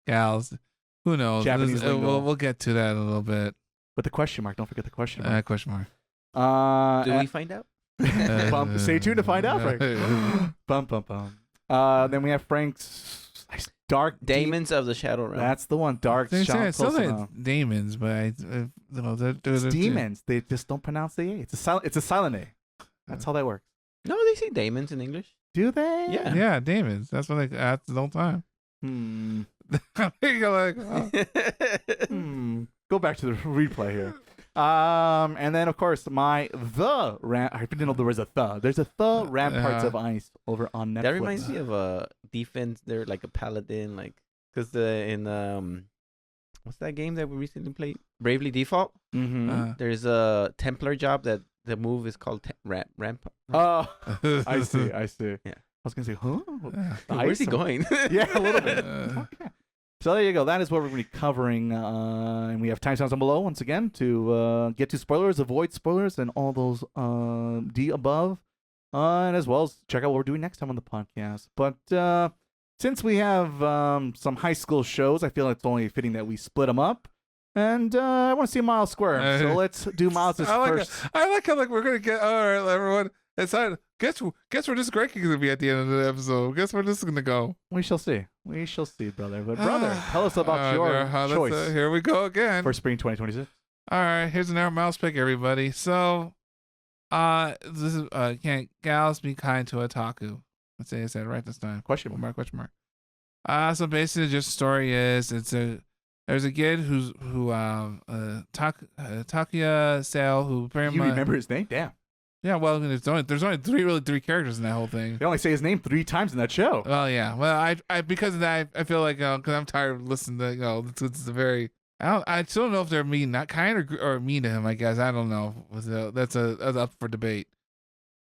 Who knows? Japanese lingo. We'll get to that in a little bit. But the question mark, don't forget the question mark. Question mark. Do we find out? Stay tuned to find out, Frank. Bum, bum, bum. Then we have Frank's Dark Daemons of the Shadow Realm. That's the one. Dark They Shadow. say it's still like Daemons, but It's demons. They just don't pronounce the A. It's a silent A. That's how that works. No, they say Daemons in English. Do they? Yeah. Yeah, Daemons. That's what they ask the whole time. You're like, oh. Go back to the replay here. And then of course I didn't know there was a the. There's a the Ramparts of Ice over on Netflix. That reminds me of a defense. They're like a paladin, like because in what's that game that we recently played? Bravely Default. Mm-hmm. There's a Templar job that the move is called Ramp. Oh, I see. Yeah. I was gonna say, huh? Where's he going? Yeah, a little bit. Okay. So there you go. That is what we're going to be covering. And we have timestamps down below, once again, to get to spoilers, avoid spoilers, and all those above. And as well as check out what we're doing next time on the podcast. But since we have some high school shows, I feel it's only fitting that we split them up. And I want to see Miles squirm. So let's do Miles' first. I like how we're going to get, all right, everyone. It's not, guess where this Greg is going to be at the end of the episode. Guess where this is going to go. We shall see. We shall see, brother. But brother, tell us about your choice. Here we go again. For spring 2026. All right, here's an mouse pick, everybody. So, this is can't gals be kind to Otaku? Let's say I said it right this time. Question mark. So basically, just the story is there's a kid who Takuya Sale who very You much remember his name? Damn. Yeah, well, there's only three characters in that whole thing. They only say his name 3 times in that show. Well, yeah. Well, I because of that, I feel like because I'm tired of listening to it's a very. I still don't know if they're mean, not kind or mean to him. I guess I don't know. That's up for debate.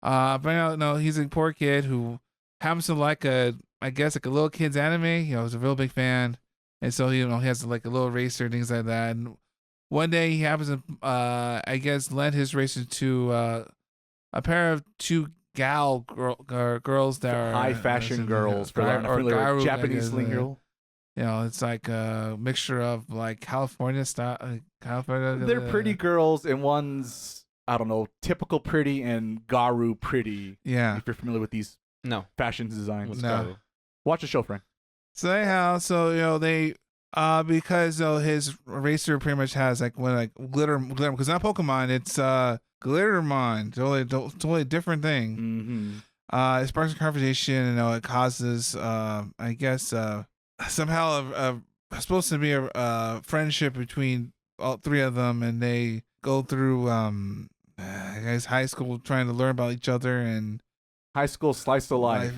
But no, he's a poor kid who happens to like a little kid's anime. He's a real big fan, and so he has like a little racer and things like that. And one day he happens to lend his racer to a pair of two girls that are high fashion girls for garu, Japanese sling girl. It's like a mixture of like California style. They're pretty girls, and one's, I don't know, typical pretty and garu pretty. Yeah. If you're familiar with these fashion designs. No. Watch the show, Frank. So anyhow, they because his racer pretty much has like glitter because not Pokemon, it's Glittermon. Totally different thing. Mm-hmm. It sparks a conversation, and it causes somehow supposed to be a friendship between all three of them, and they go through high school trying to learn about each other, and high school slice of life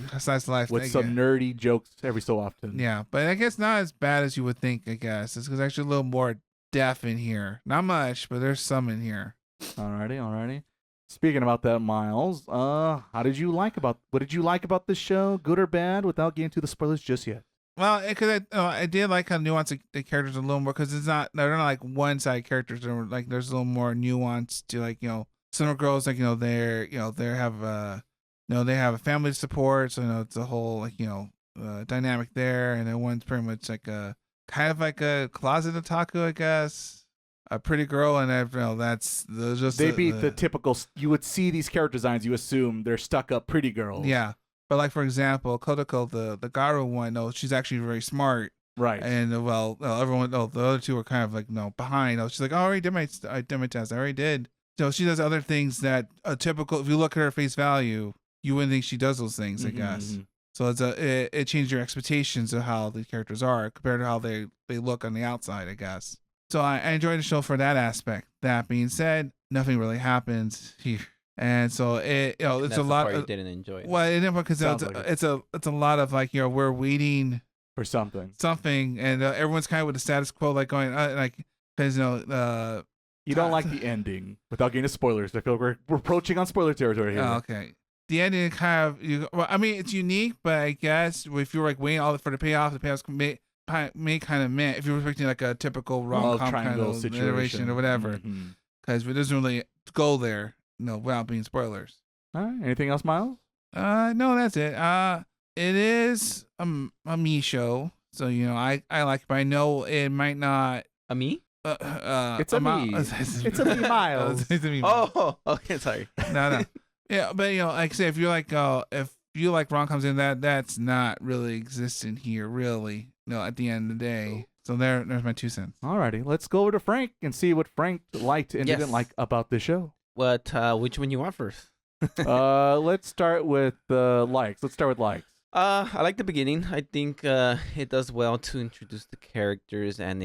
with some nerdy jokes every so often. Yeah, but I guess not as bad as you would think. I guess it's actually a little more depth in here. Not much, but there's some in here. Alrighty. Speaking about that, Miles, what did you like about this show, good or bad, without getting to the spoilers just yet? Well, because I did like how nuanced the characters are a little more, because they're not like one side characters. They're like there's a little more nuance to, like, some girls, like, they have a family support, so it's a whole like dynamic there, and then one's pretty much like a kind of like a closet otaku, I guess. A pretty girl, and that's just the typical. You would see these character designs, you assume they're stuck up pretty girls. Yeah, but like for example, Kodako, the Garu one, she's actually very smart, right? And everyone, the other two are kind of like behind. She's like, oh, I already did my test. I already did. So she does other things that a typical. If you look at her face value, you wouldn't think she does those things. Mm-hmm. I guess. So it changed your expectations of how the characters are compared to how they look on the outside, I guess. So I enjoyed the show for that aspect. That being said, nothing really happens here, and so it's a lot. You didn't enjoy it. Well, because it's a lot of like we're waiting for something, and everyone's kind of with the status quo, like going because you don't like the ending without getting to spoilers. I feel we're approaching on spoiler territory here. Oh, okay. The ending kind of it's unique, but I guess if you're like waiting all for the payoff, the payoffs may kind of meant if you're expecting like a typical rom-com kind of situation or whatever, because it doesn't really go there, without being spoilers. All right. Anything else, Miles? No, that's it. It is a me show, so I like it, but I know it might not. A me? It's a me. It's a me, Miles. It's a me. Oh, okay, sorry. No. Yeah, but like I say, if you like rom-coms, in that's not really existent here, really. At the end of the day. So there's my 2 cents. Alrighty, let's go over to Frank and see what Frank liked and didn't like about the show. Which one you want first? Let's start with likes. I like the beginning. I think it does well to introduce the characters, and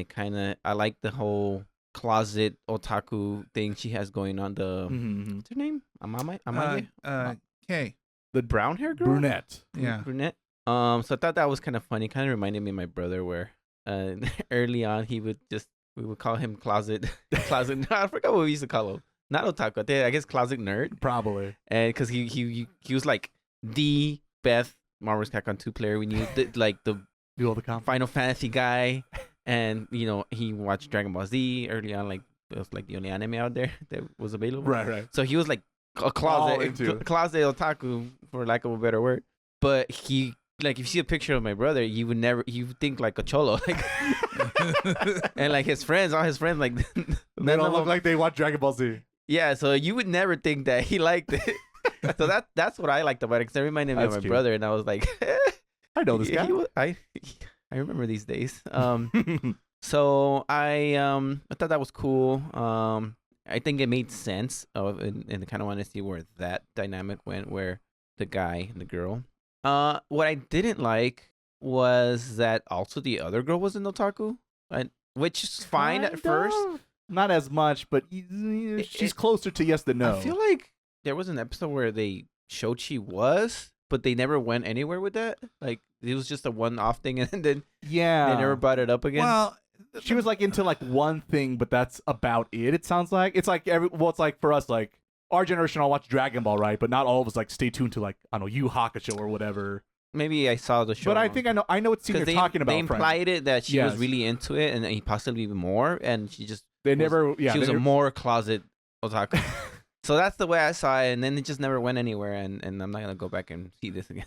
I like the whole closet otaku thing she has going on. What's her name? Amame? Kay. The brown hair girl? Brunette. Yeah. Brunette. So I thought that was kind of funny. Kind of reminded me of my brother, where early on we would call him closet. No, I forgot what we used to call him. Not otaku. I guess closet nerd. Probably. And because he was like the best Marvel vs. Capcom 2 player we knew, the Final Fantasy guy, and he watched Dragon Ball Z early on. Like it was like the only anime out there that was available. Right. So he was like a closet otaku, for lack of a better word. But he. Like, if you see a picture of my brother, you would think like a cholo, like, and like all his friends, like, they don't look like they watch Dragon Ball Z. Yeah, so you would never think that he liked it. So that's what I liked about it, because it reminded me of my brother, and I was like, I know this guy. I remember these days. So I thought that was cool. I think it made sense and I kind of want to see where that dynamic went, where the guy and the girl. What I didn't like was that also the other girl was an otaku, which is fine at first. Not as much, but she's closer to yes than no. I feel like there was an episode where they showed she was, but they never went anywhere with that. Like it was just a one-off thing, and then Yeah. they never brought it up again. Well, She was like into like one thing, but that's about it. It sounds like it's like it's like for us, like our generation all watch Dragon Ball, right? But not all of us like stay tuned to like I don't know Yu Hakusho or whatever. Maybe I saw the show. But I wrong. think I know what scene you're Because talking about. they Frank. implied it that she Yes. was really into it, and he possibly even more, and she just They never. Yeah. she was they a never- more closet otaku. So that's the way I saw it, and then it just never went anywhere, and I'm not gonna go back and see this again.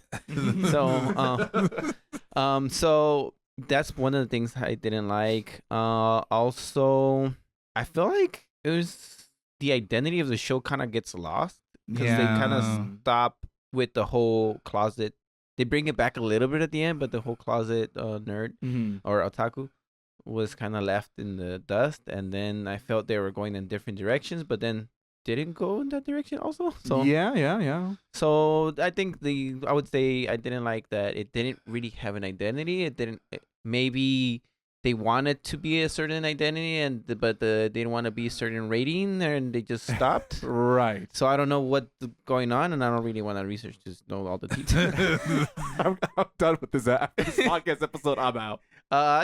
So that's one of the things I didn't like. Also, I feel like it was the identity of the show kind of gets lost because they kind of stop with the whole closet. They bring it back a little bit at the end, but the whole closet nerd Mhm. or otaku was kind of left in the dust, and then I felt they were going in different directions, but then didn't go in that direction also. So Yeah. so I think I would say I didn't like that it didn't really have an identity. Maybe they wanted to be a certain identity but they didn't want to be a certain rating and they just stopped. Right. So I don't know what's going on, and I don't really want to research to know all the details. I'm done with this podcast episode. I'm out.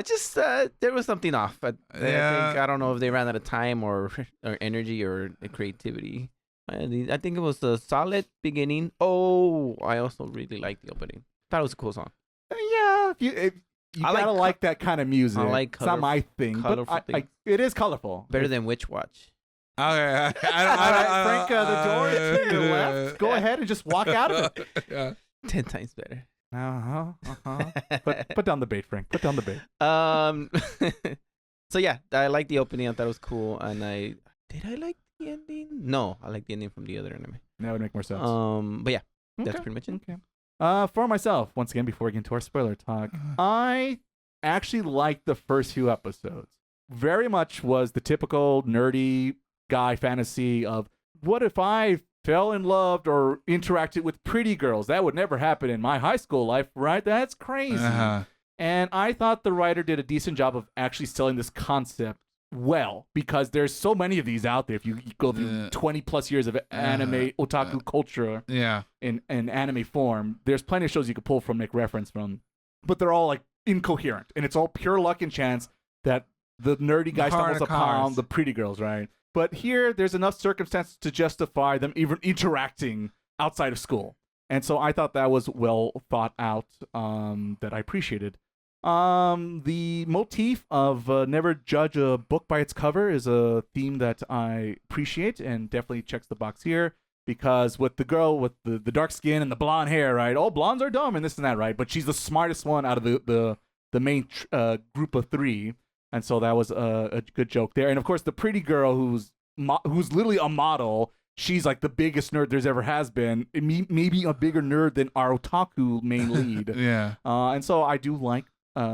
Just there was something off. I think I don't know if they ran out of time or energy or creativity. I think it was a solid beginning. Oh, I also really liked the opening. Thought it was a cool song. Yeah. If you I like gotta like that kind of music. I like it's not my thing, but colorful things. it is colorful. Better than Witch Watch. Okay, All right, Frank, the door is to your left. Go ahead and just walk out of it. Yeah. 10 times better. Put down the bait, Frank. Put down the bait. So yeah, I liked the opening. I thought it was cool, and did I like the ending? No, I like the ending from the other anime. That would make more sense. But yeah, that's Okay. pretty much it. Okay. For myself, once again, before we get into our spoiler talk, I actually liked the first few episodes. Very much was the typical nerdy guy fantasy of what if I fell in love or interacted with pretty girls? That would never happen in my high school life, right? That's crazy. And I thought the writer did a decent job of actually selling this concept well, because there's so many of these out there. If you go through 20 plus years of anime otaku culture in anime form, there's plenty of shows you could pull from, make reference from, but they're all like incoherent, and it's all pure luck and chance that the nerdy guy stumbles upon the pretty girls, right? But here, there's enough circumstances to justify them even interacting outside of school. And so I thought that was well thought out, that I appreciated. The motif of never judge a book by its cover is a theme that I appreciate and definitely checks the box here, because with the girl with the dark skin and the blonde hair, right? All blondes are dumb and this and that, right? But she's the smartest one out of the main group of three. And so that was a good joke there. And of course, the pretty girl who's literally a model, she's like the biggest nerd there's ever has been. Maybe a bigger nerd than our otaku main lead. And so I do like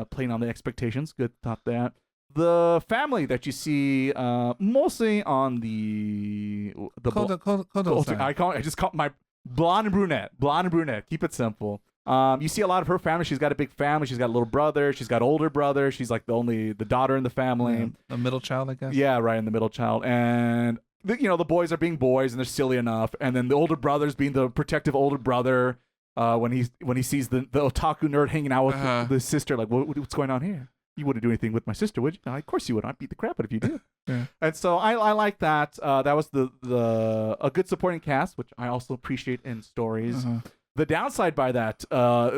playing on the expectations. Good thought that. The family that you see mostly on the I just call my blonde and brunette. Keep it simple. You see a lot of her family. She's got a big family. She's got a little brother. She's got older brother. She's like the daughter in the family. A middle child, I guess. Yeah, right, in the middle child. And the boys are being boys and they're silly enough. And then the older brother's being the protective older brother. When he sees the otaku nerd hanging out with the sister, like what's going on here? You wouldn't do anything with my sister, would you? No, of course you would. I'd beat the crap out if you did. Yeah. And so I like that. That was a good supporting cast, which I also appreciate in stories. The downside by that,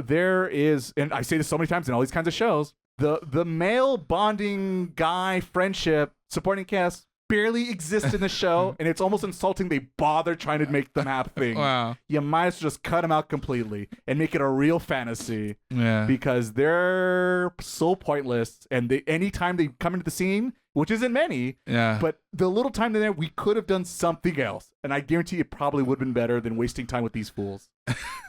there is, and I say this so many times in all these kinds of shows, the male bonding guy friendship supporting cast barely exists in the show, and it's almost insulting they bother trying to make them have things. Wow. You might as well just cut them out completely and make it a real fantasy. Yeah. Because they're so pointless, and anytime they come into the scene, which isn't many, but the little time they're there, we could have done something else, and I guarantee it probably would have been better than wasting time with these fools.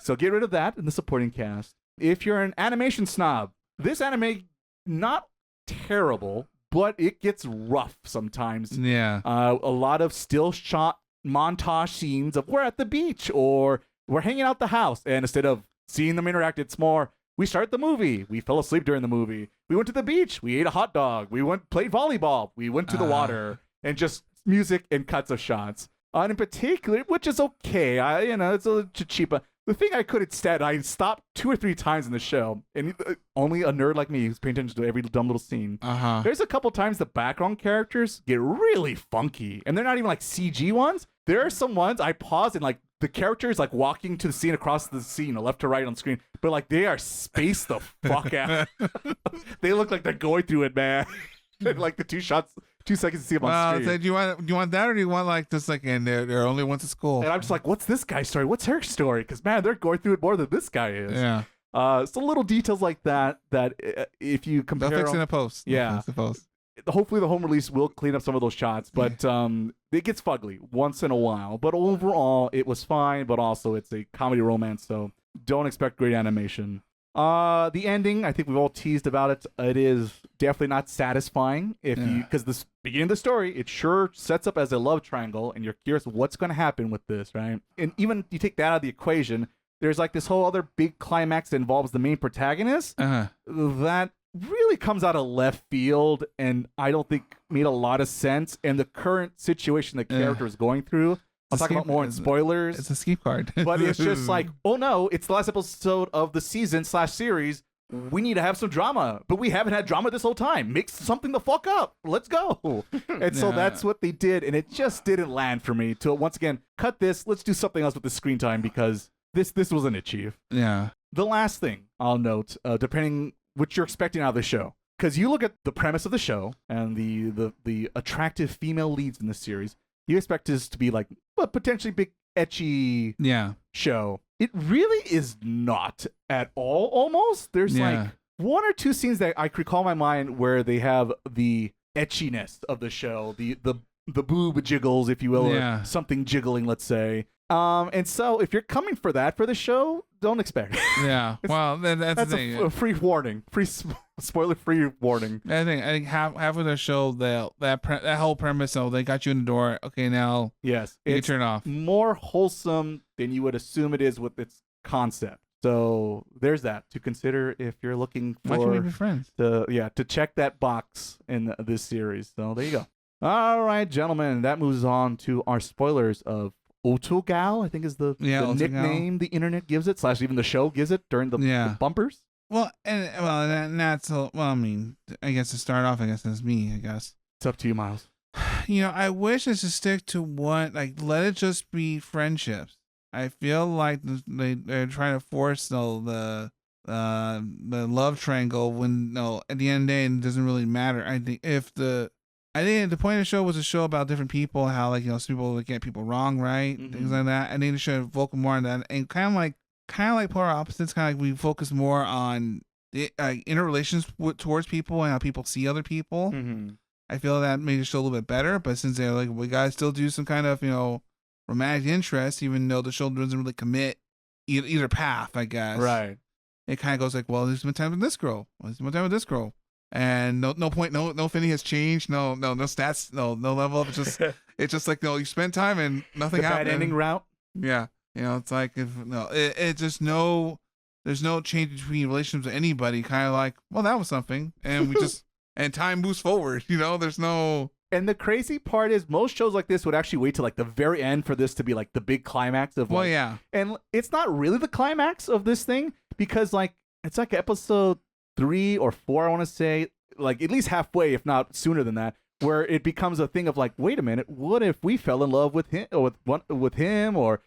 So get rid of that in the supporting cast. If you're an animation snob, this anime, not terrible, but it gets rough sometimes. Yeah. A lot of still shot montage scenes of we're at the beach or we're hanging out the house, and instead of seeing them interact, it's more we start the movie, we fell asleep during the movie, we went to the beach, we ate a hot dog, we played volleyball, we went to the water, and just music and cuts of shots. in particular, which is okay. It's a little cheap. The thing I could instead, I stopped 2 or 3 times in the show, and only a nerd like me who's paying attention to every dumb little scene. There's a couple times the background characters get really funky, and they're not even like CG ones. There are some ones I pause and like the characters like walking to the scene across the scene, left to right on screen, but like they are spaced the fuck out. They look like they're going through it, man. Like the 2 seconds to see them on screen. So do you want that, or do you want like just like and they're only once at school? And I'm just like, what's this guy's story? What's her story? Because man, they're going through it more than this guy is. Yeah. So little details like that if you compare, they'll fix in a post. Yeah. Hopefully the home release will clean up some of those shots, but it gets fugly once in a while. But overall, it was fine. But also, it's a comedy romance, so don't expect great animation. The ending, I think we've all teased about it. It is definitely not satisfying because the beginning of the story, it sure sets up as a love triangle, and you're curious what's going to happen with this, right? And even you take that out of the equation, there's like this whole other big climax that involves the main protagonist that really comes out of left field, and I don't think made a lot of sense. And the current situation the character is going through, I'll talk about more in spoilers. It's a skip card. But it's just like, oh no, it's the last episode of the season/series. We need to have some drama, but we haven't had drama this whole time. Make something the fuck up. Let's go. And so that's what they did, and it just didn't land for me. To once again, cut this. Let's do something else with the screen time because this wasn't achieved. Yeah. The last thing I'll note, depending what you're expecting out of the show, because you look at the premise of the show and the attractive female leads in the series. You expect this to be like a potentially big ecchi show. It really is not at all, almost. There's like 1 or 2 scenes that I recall in my mind where they have the etchiness of the show, the boob jiggles, if you will, or something jiggling, let's say. And so if you're coming for that for the show, don't expect it. Yeah. Well, that's the thing. A free warning. Spoiler-free warning. I think half of the show, that whole premise, they got you in the door. Okay, now you can turn off. More wholesome than you would assume it is with its concept. So there's that to consider if you're looking for friends. To check that box in this series. So there you go. All right, gentlemen, that moves on to our spoilers of OtaGal, I think is the nickname the internet gives it, / even the show gives it during the bumpers. Well, and that's I mean, I guess to start off, I guess that's me. I guess it's up to you, Miles. I wish it should stick to one. Like, let it just be friendships. I feel like they're trying to force the love triangle when at the end of the day it doesn't really matter. I think the point of the show was a show about different people, how some people get people wrong, right? Things like that. I think they should focus more on that, and kind of like polar opposites. Kind of like we focus more on the interrelations towards people and how people see other people. I feel that made the show a little bit better. But since they're like, we gotta still do some kind of romantic interest, even though the show doesn't really commit either path, I guess. Right. It kind of goes like, well, there's been time with this girl. There's been time with this girl. And no point, no Finney has changed, no stats, no level up. It's just like you spend time and nothing happened. Bad ending route. Yeah, it's like there's no change between relationships with anybody. Kind of like, well, that was something, and we just and time moves forward. There's no. And the crazy part is most shows like this would actually wait till like the very end for this to be like the big climax of. Well, yeah, and it's not really the climax of this thing because like it's like episode 3 or 4, I want to say, like at least halfway, if not sooner than that, where it becomes a thing of like, wait a minute, what if we fell in love with him or with him or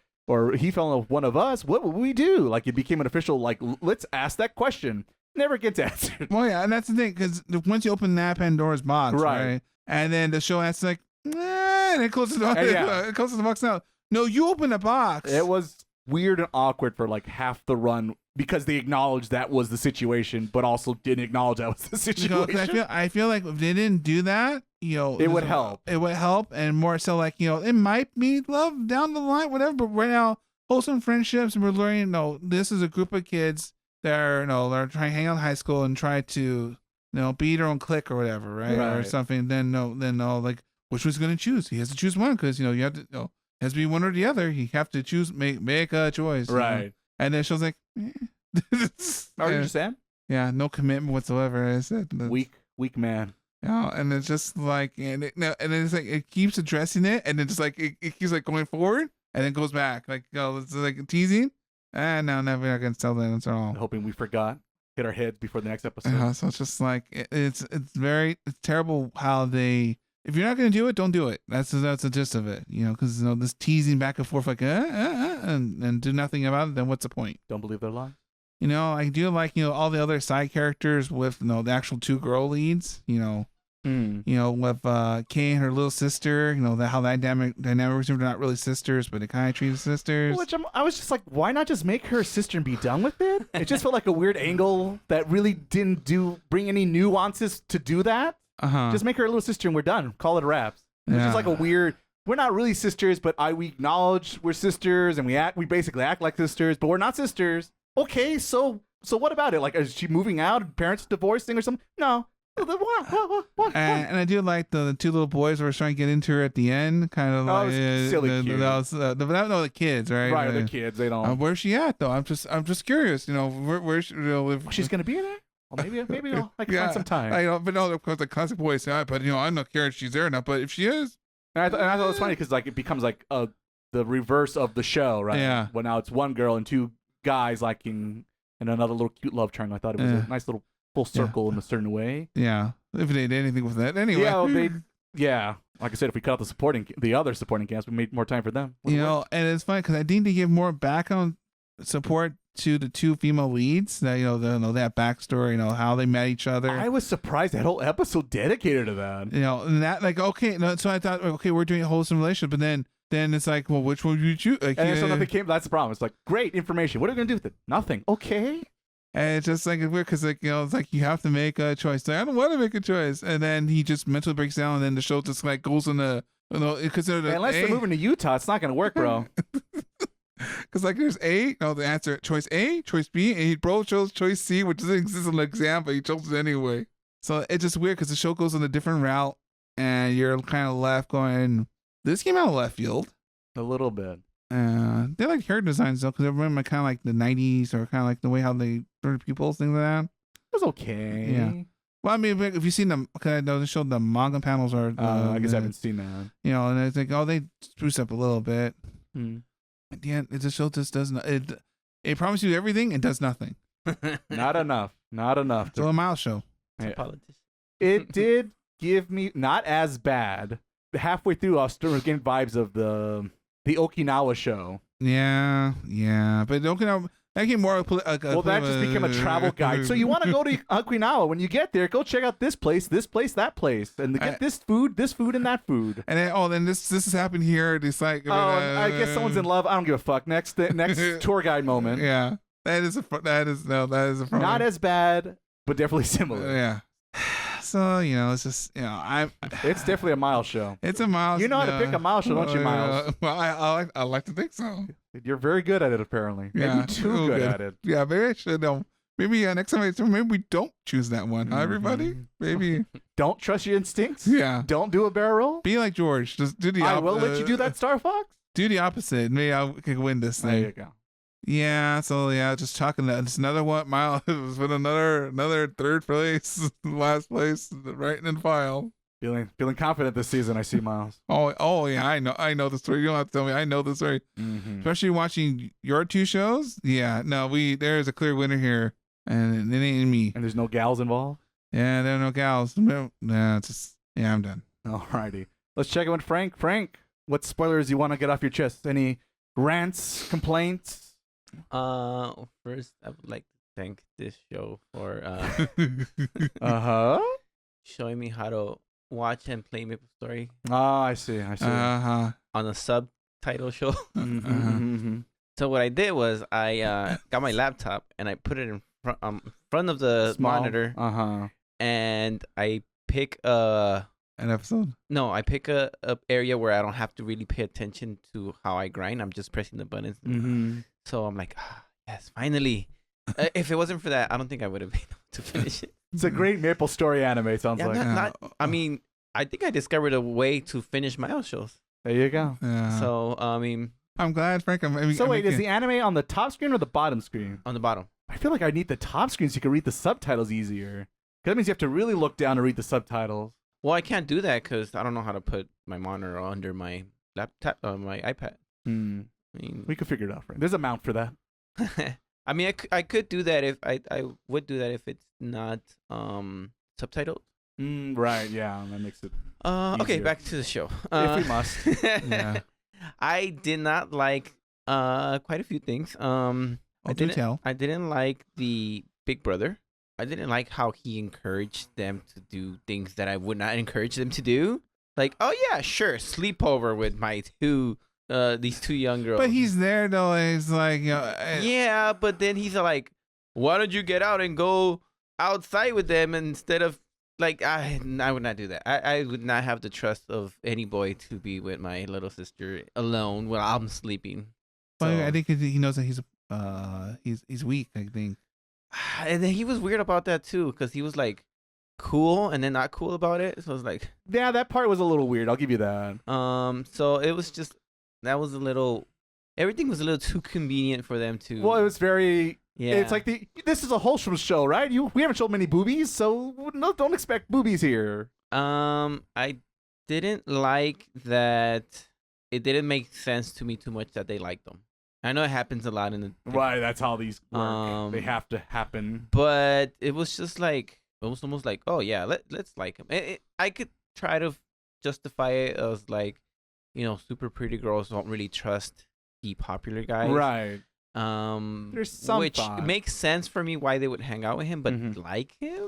he fell in love with one of us? What would we do? Like it became an official like, let's ask that question. Never gets answered. Well, yeah, and that's the thing because once you open that Pandora's box, right, and then the show asks like, and it closes the box. It closes the box now. No, you open the box. It was weird and awkward for like half the run. Because they acknowledged that was the situation, but also didn't acknowledge that was the situation. I feel like if they didn't do that, it would help. It would help, and more so like it might be love down the line, whatever. But right now, wholesome friendships, and we're learning. This is a group of kids that are they're trying to hang out in high school and try to be their own clique or whatever, right? Or something. Then like which one's going to choose? He has to choose one because you have to it has to be one or the other. You have to choose, make a choice, right? And then she was like, Are you Sam? Yeah, no commitment whatsoever. I said weak man. You know, and it's just like, and then it's like it keeps addressing it, and then just like it keeps like going forward, and then goes back, like it's like teasing. No, never not gonna tell that at all. Hoping we forgot, hit our heads before the next episode. So it's just like it's terrible how they. If you're not gonna do it, don't do it. That's the gist of it, you know, because this teasing back and forth like and do nothing about it. Then what's the point? Don't believe their lies. You know, I do like all the other side characters with the actual 2 girl leads. You know, with Kay and her little sister. You know how that dynamic was. They're not really sisters, but they kind of treat as sisters. Which I was just like, why not just make her a sister and be done with it? It just felt like a weird angle that really didn't bring any nuances to do that. Just make her a little sister and we're done. Call it wraps. It's just like a weird. We're not really sisters, but we acknowledge we're sisters and we basically act like sisters, but we're not sisters. Okay, so what about it? Like, is she moving out? Parents divorcing or something? No. What? And I do like the 2 little boys who were trying to get into her at the end, kind of like silly cute. The kids, right? Right, the kids. They don't. Where's she at though? I'm just curious. Where's she? If she's gonna be there. Well, maybe I can find some time. I know, but no, of course, the classic boys say, but I'm not caring if she's there or not. But if she is, and I thought it was funny because like it becomes like the reverse of the show, right? Yeah. Well, now it's 1 girl and 2 guys liking and another little cute love triangle. I thought it was a nice little full circle in a certain way. Yeah, if they did anything with that, anyway. Yeah, like I said, if we cut out the other supporting cast, we made more time for them. And it's funny because I think they give more background support to the 2 female leads. That that backstory, how they met each other. I was surprised that whole episode dedicated to that. And that like okay, so I thought we're doing a wholesome relationship, but then it's like, well, which one would you choose? Like, and so nothing came. That's the problem. It's like great information. What are we gonna do with it? Nothing. Okay. And it's just like it's weird because it's like you have to make a choice. Like, I don't want to make a choice, and then he just mentally breaks down, and then the show just like goes in the because unless they're moving to Utah, it's not gonna work, bro. Because like there's the answer choice A, choice B, and he chose choice C, which doesn't exist in the exam, but he chose it anyway. So it's just weird because the show goes in a different route, and you're kind of left going, this came out of left field. A little bit. They like hair designs though, because I remember kind of like the 90s or kind of like the way how they drew pupils, things like that. It was okay. Yeah. Well, I mean, if you've seen them, because I know they showed the manga panels are. I guess I haven't seen that. And it's like, they spruce up a little bit. At the end, the show just doesn't. It promises you everything and does nothing. Not enough. Not enough. It's a mild show. It did give me not as bad. Halfway through, I was still getting vibes of the Okinawa show. Yeah, but Okinawa. That came more that just became a travel guide. So you want to go to Okinawa? When you get there, go check out this place, that place, and get this food, and that food. And then this has happened here. It's like I guess someone's in love. I don't give a fuck. Next tour guide moment. Yeah, that is a problem. Not as bad, but definitely similar. Yeah. So it's just it's definitely a Miles show. It's a Miles. You know how to pick a Miles show, don't you, Miles? Well, I like to think so. You're very good at it, apparently. Yeah, maybe too good at it. Yeah, maybe I should. Maybe next time, maybe we don't choose that one, huh, everybody? Maybe don't trust your instincts. Yeah, don't do a barrel roll. Be like George. Just do the. I will let you do that, Star Fox. Do the opposite. Maybe I can win this thing. There you go. Yeah, so just chalking that. It's another one. Miles was with another 3rd place, last place, right in the file. Feeling confident this season. I see Miles. Oh yeah, I know the story. You don't have to tell me. I know the story. Especially watching your 2 shows. Yeah, no, there's a clear winner here, and it ain't me. And there's no gals involved. Yeah, there are no gals. Nah, I'm done. Alrighty, let's check in with Frank. Frank, what spoilers you want to get off your chest? Any rants, complaints? First, I would like to thank this show for showing me how to watch and play Maple Story. Oh, I see. On a subtitle show. So what I did was I got my laptop and I put it in front of the monitor. And I pick an episode. No, I pick a area where I don't have to really pay attention to how I grind. I'm just pressing the buttons. So I'm like, yes, finally. If it wasn't for that, I don't think I would have been able to finish it. It's a great Maple Story anime, sounds like. I mean, I think I discovered a way to finish my own shows. There you go. Yeah. So, I mean... I'm glad, Frank. Is the anime on the top screen or the bottom screen? On the bottom. I feel like I need the top screen so you can read the subtitles easier. That means you have to really look down to read the subtitles. Well, I can't do that because I don't know how to put my monitor under my laptop, my iPad. I mean, We could figure it out, friend. There's a mount for that. I mean, I could do that if I would do that if it's not subtitled. Right, yeah, that makes it Okay, easier. back to the show. if we must. Yeah. I did not like quite a few things. Oh, do tell. I didn't like the big brother. I didn't like how he encouraged them to do things that I would not encourage them to do. Like, oh yeah, sure, sleepover with my these two young girls. But he's there though. And he's like, yeah, but then he's like, why don't you get out and go outside with them instead of like I would not do that. I would not have the trust of any boy to be with my little sister alone while I'm sleeping. But So- I think he knows that he's weak. I think. And then he was weird about that too, because he was like cool and then not cool about it. So it's like, Yeah, that part was a little weird. I'll give you that. so it was just everything was a little too convenient for them to. Well, it was very. yeah. It's like this is a wholesome show, right? We haven't shown many boobies, so no, don't expect boobies here. I didn't like that. It didn't make sense to me too much that they liked them. I know it happens a lot in the Right, that's how these work. They have to happen. but it was just like it was almost like, oh yeah, let's like him. I could try to justify it as like, super pretty girls don't really trust the popular guys, Right. There's some which thought. makes sense for me why they would hang out with him, but Mhm. like him.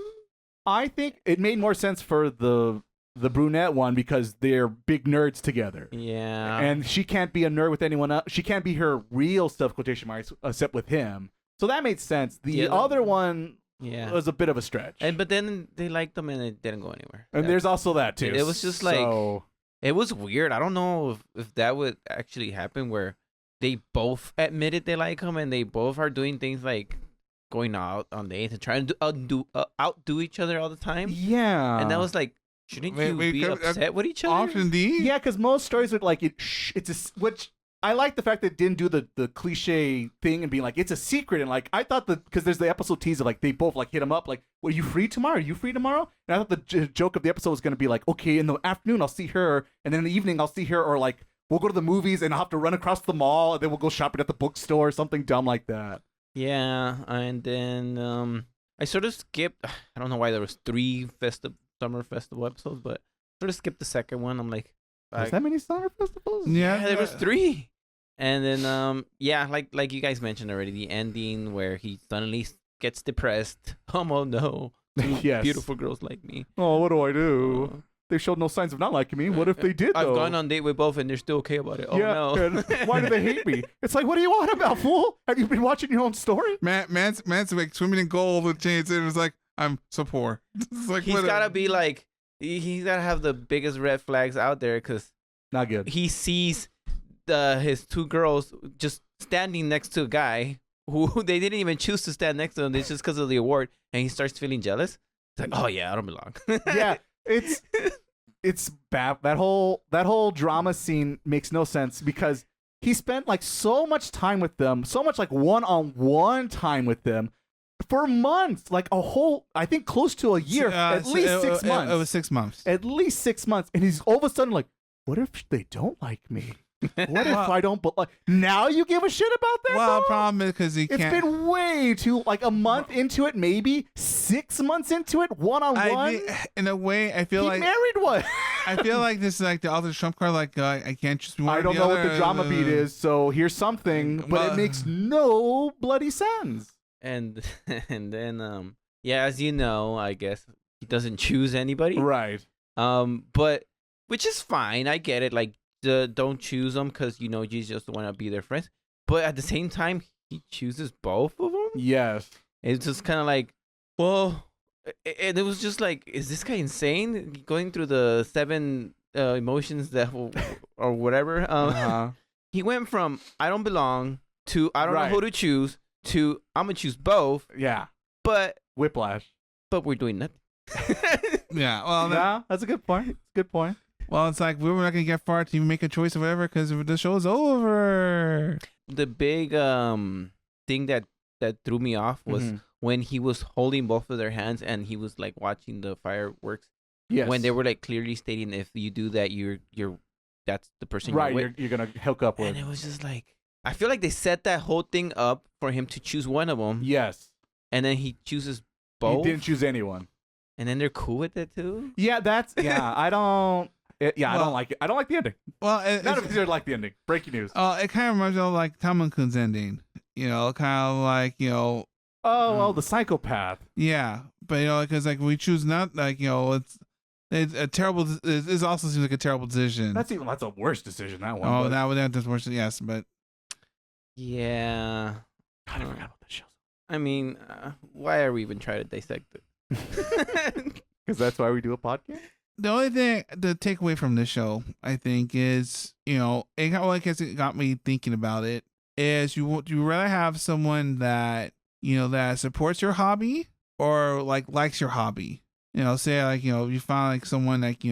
I think it made more sense for the brunette one because they're big nerds together. Yeah, And she can't be a nerd with anyone else. She can't be her real self quotation marks except with him. So that made sense. The Yeah. other one yeah. was a bit of a stretch. But then they liked them and it didn't go anywhere. And there's also that too. It was just like- So, It was weird. I don't know if that would actually happen where they both admitted they like him and they both are doing things like going out on dates and trying to outdo each other all the time. yeah. And that was like, shouldn't Wait, you wait, be could- upset with each other? Option D. Yeah, because most stories would like which I like the fact that it didn't do the cliche thing and being like it's a secret and like I thought because there's the episode teaser like they both like hit him up like, well, you free tomorrow? Are you free tomorrow? And I thought the joke of the episode was gonna be like, okay, in the afternoon I'll see her, and then in the evening I'll see her, or like we'll go to the movies and I'll have to run across the mall and then we'll go shopping at the bookstore or something dumb like that. Yeah, and then I sort of skipped. I don't know why there was 3 summer festival episodes, but sort of skipped the second one. I'm like, There's that many summer festivals? Yeah, there was 3. And then yeah, like you guys mentioned already, the ending where he suddenly gets depressed. Oh no, Yes. beautiful girls like me. Oh, what do I do? Uh, They showed no signs of not liking me. What if they did, I've though? gone on date with both and they're still okay about it. Oh yeah, no. and why do they hate me? It's like, what do you want about, fool? Have you been watching your own story? Man's like swimming in gold with chains. It was like, I'm so poor. It's like, He's gotta be like, he's gotta have the biggest red flags out there because Not good. he sees his 2 girls just standing next to a guy who they didn't even choose to stand next to him. It's just because of the award, and he starts feeling jealous. It's like, oh yeah, I don't belong. Yeah, it's bad. That whole drama scene makes no sense because he spent like so much time with them, so much like one-on-one time with them for months, like a whole, I think close to a year, at least 6 months. It was 6 months. At least 6 months, and he's all of a sudden like, what if they don't like me? What if I don't? But like now you give a shit about that? Well, the though? problem is because he It's can't. been way too like a month into it, maybe 6 months into it, one-on-one. In a way, I feel He like married one. I feel like this is like the other trump card. Like I can't just. Be one I or don't the know what other. the drama beat is, so here's something, but Well- it makes no bloody sense. and then yeah, as you know, I guess he doesn't choose anybody. Right. But which is fine. I get it. Like, don't choose them because you just want to be their friends. But at the same time, he chooses both of them. Yes. It's just kind of like, well, and it was just like, is this guy insane? Going through the 7 emotions or whatever. Uh-huh. He went from I don't belong to I don't Right. know who to choose to I'm gonna choose both. Yeah. But Whiplash. we're doing nothing. Yeah. Well, Yeah, that's a good point. Good point. well, it's like we were not gonna get far to even make a choice or whatever because the show's over. The big thing that that threw me off was Mhm. when he was holding both of their hands and he was like watching the fireworks. Yes. When they were like clearly stating if you do that, you're that's the person right, you're with. you're gonna hook up with. And it was just like I feel like they set that whole thing up for him to choose one of them. Yes. And then he chooses both. He didn't choose anyone. And then they're cool with it too. Yeah, I don't. I Well- don't like it. I don't like the ending. Well, None of us here like the ending. Breaking news. it kind of reminds me of like Taman-kun's ending. Kind of like Oh, the psychopath. yeah, but because like we choose not like it's a terrible. It also seems like a terrible decision. That's a worse decision. That one. Oh, but- that's worse. Yes, but Yeah. God, I forgot about the show. I mean, why are we even trying to dissect it? Because that's why we do a podcast. the only thing to take away from this show, I think, is it got me thinking about it. Is you rather have someone that that supports your hobby or like likes your hobby? Say like you find like someone like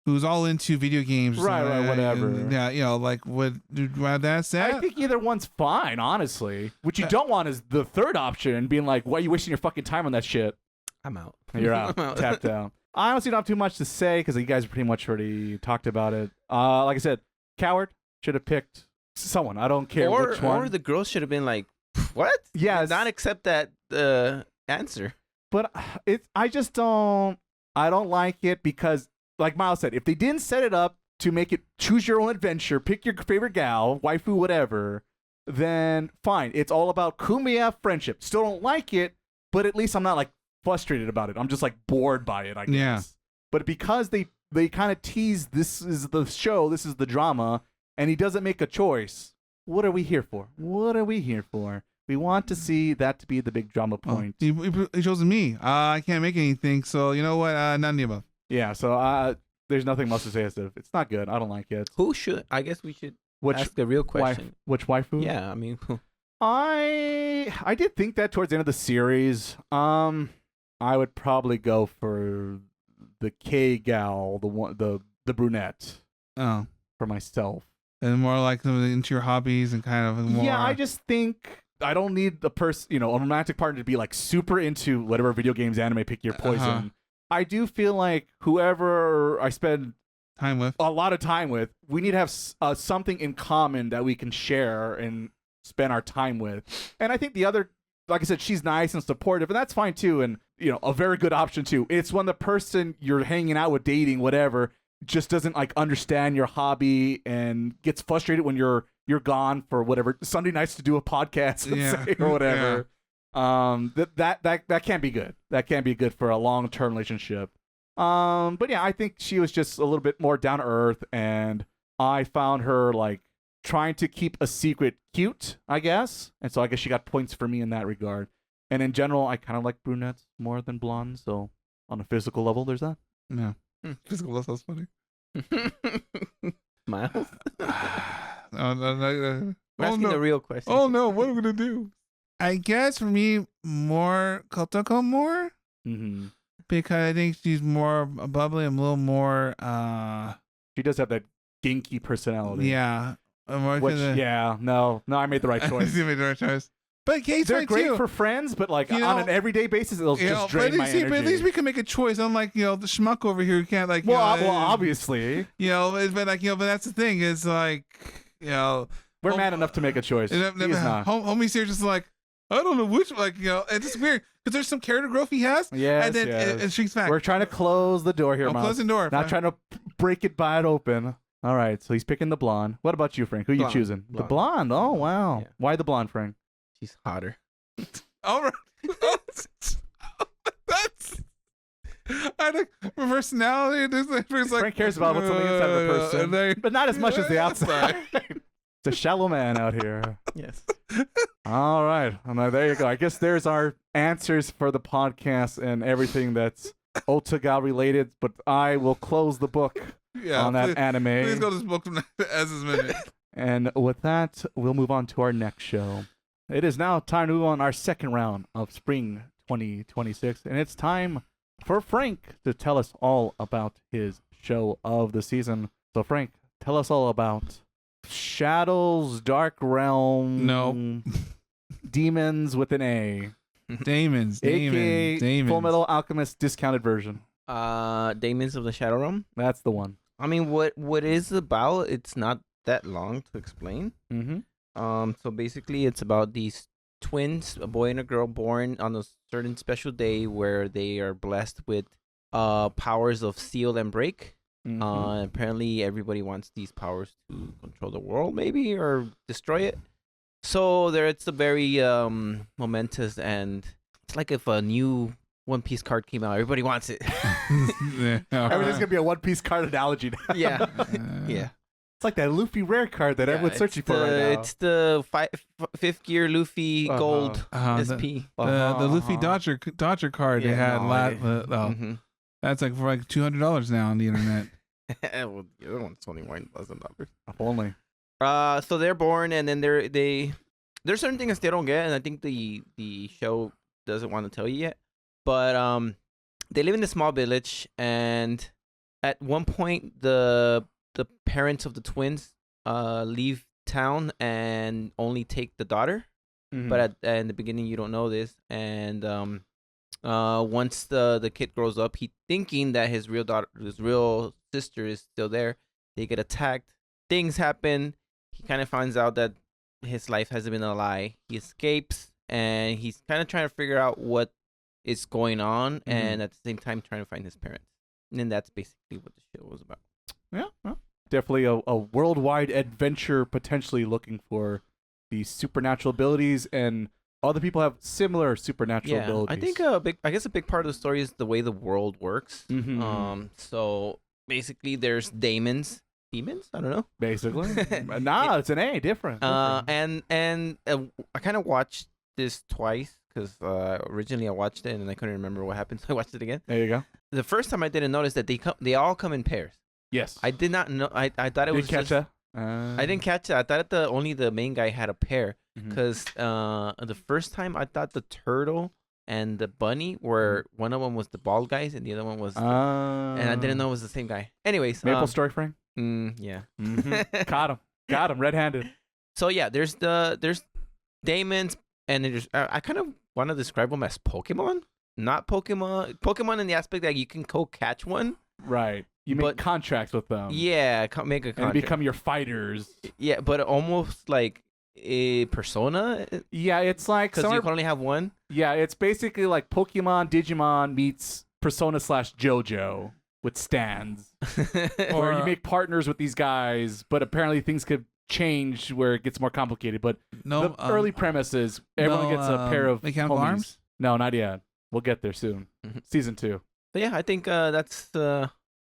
who's all into video games, Right, whatever. Yeah, like would that sad? I think either one's fine, honestly. What you don't want is the third option, being like, "Why are you wasting your fucking time on that shit?" I'm out. You're out. I'm out. Tapped out. I honestly don't have too much to say because you guys pretty much already talked about it. Like I said, coward should have picked someone. I don't care which one. Or the girl should have been like, "What? Yeah, Did not accept that answer." But I just don't. I don't like it because, like Miles said, if they didn't set it up to make it choose your own adventure, pick your favorite gal, waifu, whatever, then fine. It's all about kumbaya friendship. Still don't like it, but at least I'm not like frustrated about it. I'm just like bored by it, I guess. Yeah. But because they kind of tease this is the show, this is the drama, and he doesn't make a choice, what are we here for? What are we here for? We want to see that to be the big drama point. He chose me. I can't make anything, so you know what? None of the above. Yeah, so there's nothing else to say as if it's not good. I don't like it. Who should? I guess we should Which ask the real question. which waifu? Yeah, I mean, I did think that towards the end of the series. I would probably go for the K gal, the brunette Oh, for myself. and more like into your hobbies and kind of more. Yeah, I just think I don't need the person, a romantic partner to be like super into whatever video games, anime, pick your poison. Uh-huh. I do feel like whoever I spend time with. a lot of time with, we need to have something in common that we can share and spend our time with. And I think the other, like I said, she's nice and supportive, and that's fine too. And a very good option too. It's when the person you're hanging out with, dating, whatever, just doesn't like understand your hobby and gets frustrated when you're gone for whatever Sunday nights to do a podcast, let's say, or whatever. That can't be good. That can't be good for a long-term relationship. But yeah, I think she was just a little bit more down to earth, and I found her like trying to keep a secret cute, I guess. And so I guess she got points for me in that regard. And in general, I kind of like brunettes more than blondes. So on a physical level, there's that. No. Physical, that sounds funny. Miles. Oh Asking no. the real question. Oh no, what am I gonna do? I guess for me, more Kotoko more. Mm-hmm. Because I think she's more bubbly and a little more She does have that ginky personality. yeah. More Which, kinda, no, I made the right choice. You made the right choice. But Kate's They're fine great too. for friends, but like You on know- an everyday basis, it'll just drain my energy. But at least we can make a choice. Unlike the schmuck over here who can't like. well, obviously, but but that's the thing. Is like we're Hom- man enough to make a choice. He's not. Homie's here just like I don't know which it's just weird because there's some character growth he has. Yes, and then yes. and she's back. We're trying to close the door here, I'm Miles. closing the door. Not trying to break it by it open. All right, so he's picking the blonde. What about you, Frank? Who are you Blonde. choosing? The Blonde. blonde. Oh wow. Yeah. Why the blonde, Frank? She's hotter. All right. That's. I think personality. Like, Frank cares about what's on the inside of the person, but not as much as the outside. It's a shallow man out here. Yes. All right. There you go. I guess there's our answers for the podcast and everything that's OtaGal related, but I will close the book on that anime. Please go to this book as his minute. And with that, we'll move on to our next show. It is now time to move on our second round of spring 2026, and it's time for Frank to tell us all about his show of the season. So, Frank, tell us all about Shadow's Dark Realm. No. Demons with an A. Daemons. AKA Full Metal Alchemist discounted version. Daemons of the Shadow Realm. That's the one. I mean, what is about? It's not that long to explain. Mm-hmm. So basically, it's about these twins, a boy and a girl, born on a certain special day where they are blessed with powers of seal and break. Mm-hmm. Apparently, everybody wants these powers to control the world, maybe, or destroy it. So it's a very momentous, and it's like if a new One Piece card came out, everybody wants it. Everything's gonna be a One Piece card analogy now. Yeah, yeah. It's like that Luffy rare card that everyone's searching for right now. It's the fifth gear Luffy gold SP. The Luffy Dodger card they had. Mm-hmm. That's like for like $200 now on the internet. Well, the other one's only $1,000. If only. So they're born, and then there's certain things they don't get, and I think the show doesn't want to tell you yet. But they live in a small village, and at one point the parents of the twins leave town and only take the daughter. Mm-hmm. But in the beginning you don't know this, and once the kid grows up, he thinking that his real sister is still there. They get attacked. Things happen. He kind of finds out that his life has been a lie. He escapes, and he's kind of trying to figure out what is going on, and at the same time trying to find his parents. And then that's basically what the show was about. Yeah, well, definitely a worldwide adventure, potentially looking for these supernatural abilities, and other people have similar supernatural abilities. I think a big part of the story is the way the world works. Mm-hmm. So basically, there's demons. I don't know. Basically, it's an A, different. And I kind of watched this twice because originally I watched it and I couldn't remember what happened, so I watched it again. There you go. The first time I didn't notice that they all come in pairs. Yes. I did not know. I thought it was catch that? I didn't catch it. I thought only the main guy had a pair because the first time I thought the turtle and the bunny were one of them was the bald guys and the other one was and I didn't know it was the same guy. Anyways, Maple story frame. Yeah. Mm-hmm. Got him red-handed. So yeah, there's Daemons, and there's I kind of want to describe them as Pokemon, not Pokemon. Pokemon in the aspect that you can catch one. Right. You make contracts with them. Yeah, make a contract. And become your fighters. Yeah, but almost like a Persona. Yeah, it's like because you can only have one. Yeah, it's basically like Pokemon Digimon meets Persona / JoJo with stands. Or you make partners with these guys, but apparently things could change where it gets more complicated. But the early premise is everyone gets a pair of Mechanical homies. Arms? No, not yet. We'll get there soon. Season 2. But yeah, I think that's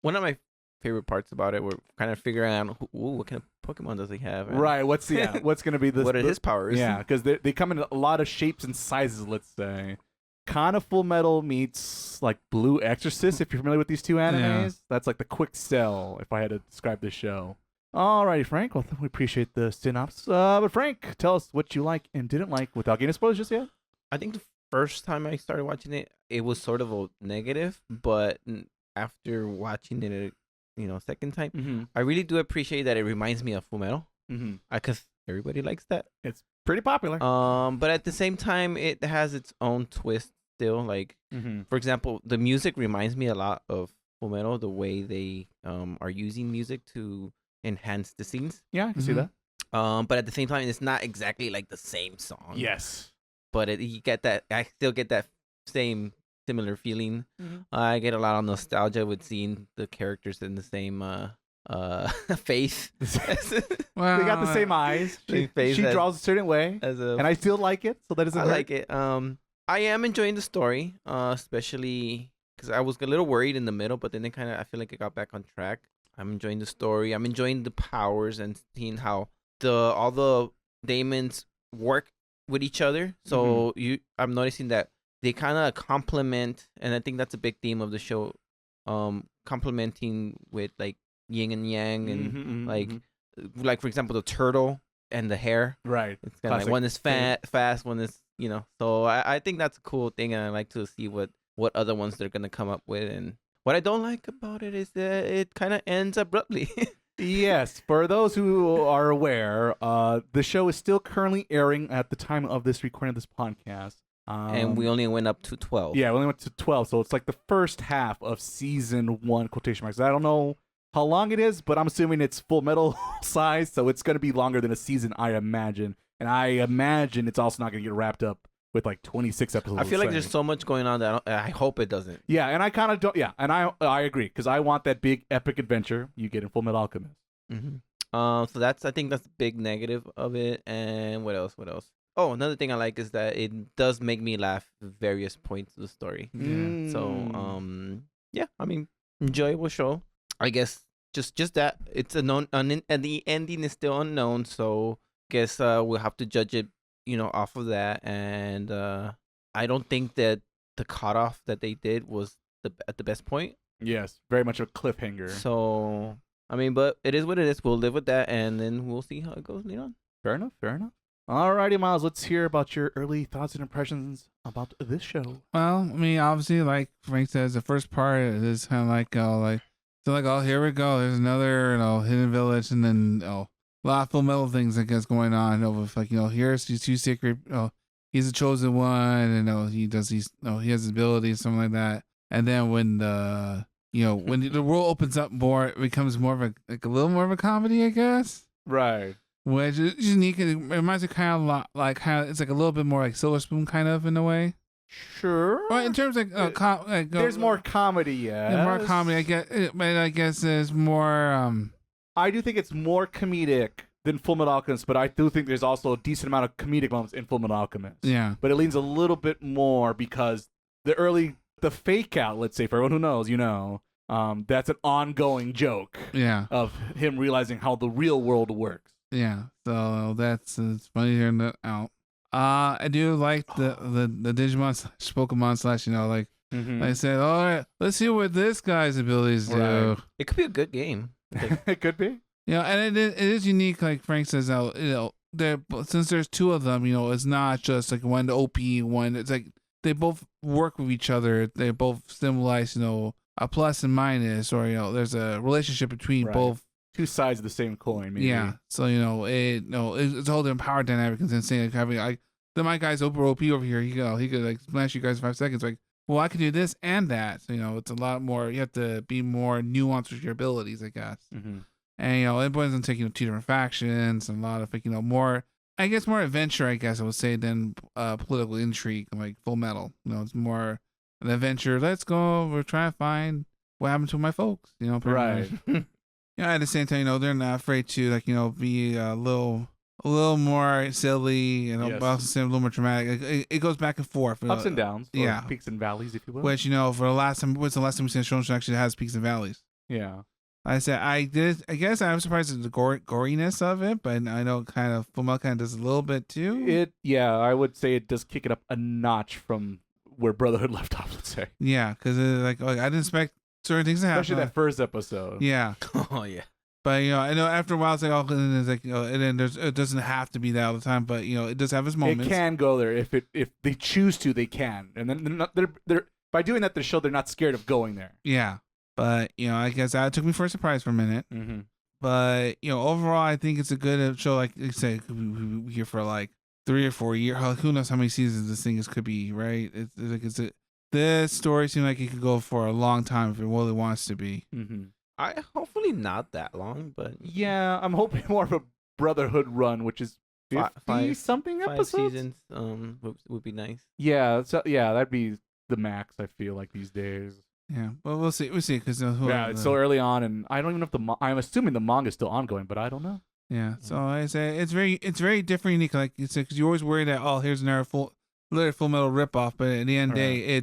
one of my favorite parts about it. We're kind of figuring out what kind of Pokemon does he have. Right. What's going to be what are his powers? Yeah, because they come in a lot of shapes and sizes, let's say. Kind of Full Metal meets like Blue Exorcist, if you're familiar with these two animes. Yeah. That's like the quick sell, if I had to describe this show. Alrighty, Frank. Well, we appreciate the synopsis. But Frank, tell us what you like and didn't like without getting spoilers just yet. I think the first time I started watching it, it was sort of a negative, but after watching it, second time, I really do appreciate that it reminds me of Full Metal. Because everybody likes that. It's pretty popular. But at the same time, it has its own twist still. Like, for example, the music reminds me a lot of Full Metal, the way they are using music to enhance the scenes. Yeah, I can see that. But at the same time, it's not exactly like the same song. Yes. But you get that. I still get that same similar feeling. I get a lot of nostalgia with seeing the characters in the same face. Well, they got the same eyes. She draws a certain way, and I still like it. So that doesn't hurt. I like it. I am enjoying the story, especially because I was a little worried in the middle, but then I feel like it got back on track. I'm enjoying the story. I'm enjoying the powers and seeing how all the Daemons work with each other. So I'm noticing that they kind of complement, and I think that's a big theme of the show, complementing with like yin and yang, and like for example the turtle and the hare. Right. It's kind of like one is fast, one is So I think that's a cool thing, and I like to see what other ones they're gonna come up with. And what I don't like about it is that it kind of ends abruptly. Yes, for those who are aware, the show is still currently airing at the time of this recording of this podcast. And we only went up to 12. Yeah, we only went to 12, so it's like the first half of season 1, quotation marks. I don't know how long it is, but I'm assuming it's Full Metal size, so it's going to be longer than a season, I imagine. And I imagine it's also not going to get wrapped up with like 26 episodes. I feel like there's so much going on that I hope it doesn't. Yeah, and I kind of don't. Yeah, and I agree because I want that big epic adventure you get in Full Metal Alchemist. Mm-hmm. So I think that's the big negative of it. And what else? Oh, another thing I like is that it does make me laugh at various points of the story. Mm. So yeah, I mean, enjoyable show. I guess just that it's unknown, and the ending is still unknown. So guess we'll have to judge it, off of that. And I don't think that the cutoff that they did was at the best point. Yes, very much a cliffhanger. So I mean, but it is what it is. We'll live with that, and then we'll see how it goes later on. Fair enough. Alrighty, Miles, let's hear about your early thoughts and impressions about this show. Well, I mean, obviously, like Frank says, the first part is kind of like, here we go. There's another, hidden village, and then, a lot of Full Metal things, I guess, going on. With like, here's these two secret, he's the chosen one, and, he does these, he has his abilities, something like that. And then when when the world opens up more, it becomes more of a little more of a comedy, I guess. Right. Which is unique. It reminds me kind of a lot, like it's like a little bit more like Silver Spoon, kind of in a way. Sure. Well, in terms of there's more comedy, yeah. More comedy. I guess there's more. I do think it's more comedic than Full Metal Alchemist, but I do think there's also a decent amount of comedic moments in Full Metal Alchemist. Yeah. But it leans a little bit more because the fake out, let's say, for everyone who knows, that's an ongoing joke. Yeah. Of him realizing how the real world works. Yeah, so it's funny hearing that out. I do like the Digimon / Pokemon / like I said, all right, let's see what this guy's abilities do. Right. It could be a good game. It could be. And it is unique, like Frank says. Since there's two of them, it's not just like one OP, one. It's like they both work with each other. They both symbolize, a plus and minus, or there's a relationship between both. Two sides of the same coin, maybe. Yeah. So it's a whole different power dynamic. It's insane. Like having my guy's OP over here. He could like smash you guys in 5 seconds. Like, well, I could do this and that. So it's a lot more. You have to be more nuanced with your abilities, I guess. Mm-hmm. And it boils into two different factions and a lot of like more. I guess more adventure. I guess I would say than political intrigue like Full Metal. It's more an adventure. Let's go. We're trying to find what happened to my folks. Right. At the same time, they're not afraid to be a little more silly and Yes. also a little more dramatic. It goes back and forth, Ups and downs, or yeah, peaks and valleys, if you will. Which for the last time, what's the last time we seen a show that actually has peaks and valleys? Yeah. I said I guess I'm surprised at the goriness of it, but I know kind of Full Metal kind of does a little bit too. I would say it does kick it up a notch from where Brotherhood left off. Let's say. Yeah, because I didn't expect certain things to happen. Especially that first episode. Yeah. Oh yeah. But I know after a while it's like and it's like and then it doesn't have to be that all the time, but it does have its moments. It can go there if they choose to. They can, and then they're by doing that, they're not scared of going there. Yeah, but I guess that took me for a surprise for a minute. Mm-hmm. But overall, I think it's a good show. Like you say, we here for like 3 or 4 years. Who knows how many seasons this thing could be? Right? This story seems like it could go for a long time if it really wants to be. Mm-hmm. Hopefully not that long, but yeah, I'm hoping more of a Brotherhood run, which is 50 something 5 episodes. seasons would be nice. Yeah, so that'd be the max. I feel like these days. Yeah, but we'll see because it's so early on, and I don't even know if I'm assuming the manga is still ongoing, but I don't know. Yeah, so I say it's very different, unique. Like you said, because you're always worried that here's another Full Metal ripoff, but at the end of the day,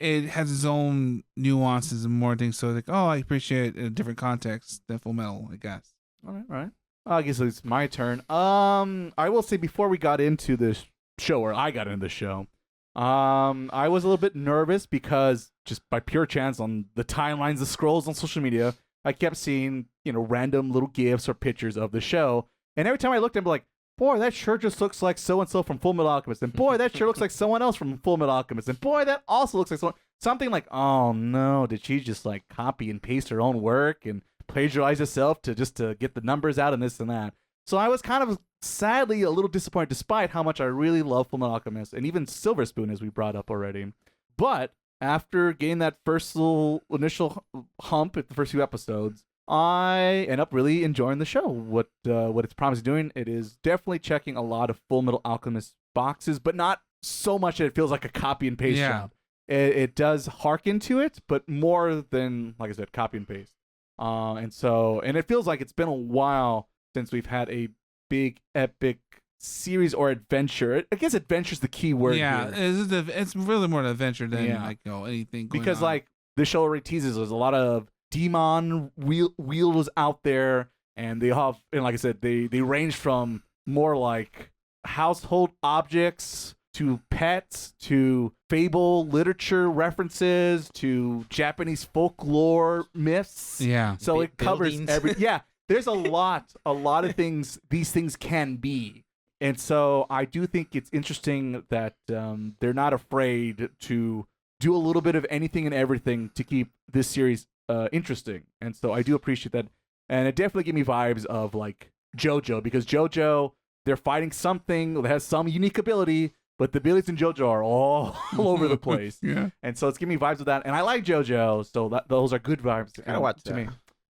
it has its own nuances and more things. So like, I appreciate it in a different context than Full Metal, I guess. All right. I guess it's my turn. I will say before we got into this show, or I got into the show, I was a little bit nervous because just by pure chance on the timelines, the scrolls on social media, I kept seeing, random little gifs or pictures of the show. And every time I looked, I'd be like, boy, that sure just looks like so-and-so from Full Metal Alchemist. And boy, that sure looks like someone else from Full Metal Alchemist. And boy, that also looks like something like, oh no, did she just like copy and paste her own work and plagiarize yourself to get the numbers out and this and that. So I was kind of sadly a little disappointed, despite how much I really love Fullmetal Alchemist and even Silver Spoon, as we brought up already. But after getting that first little initial hump at the first few episodes, I end up really enjoying the show. What it's promised doing, it is definitely checking a lot of Fullmetal Alchemist boxes, but not so much that it feels like a copy and paste job. It does hearken to it, but more than, like I said, copy and paste. And it feels like it's been a while since we've had a big epic series or adventure. I guess adventure's the key word here. It's really more an adventure than anything going because on. like the show already teases, there's a lot of demon wielders out there, and they have, and like I said, they range from more like household objects to pets to fable literature references to Japanese folklore myths. Yeah. So it covers buildings. there's a lot of things these things can be. And so I do think it's interesting that they're not afraid to do a little bit of anything and everything to keep this series interesting. And so I do appreciate that. And it definitely gave me vibes of like JoJo, because JoJo, they're fighting something that has some unique ability, but the abilities in JoJo are all over the place. Yeah. And so it's giving me vibes of that. And I like JoJo, so those are good vibes Gotta watch to that. me.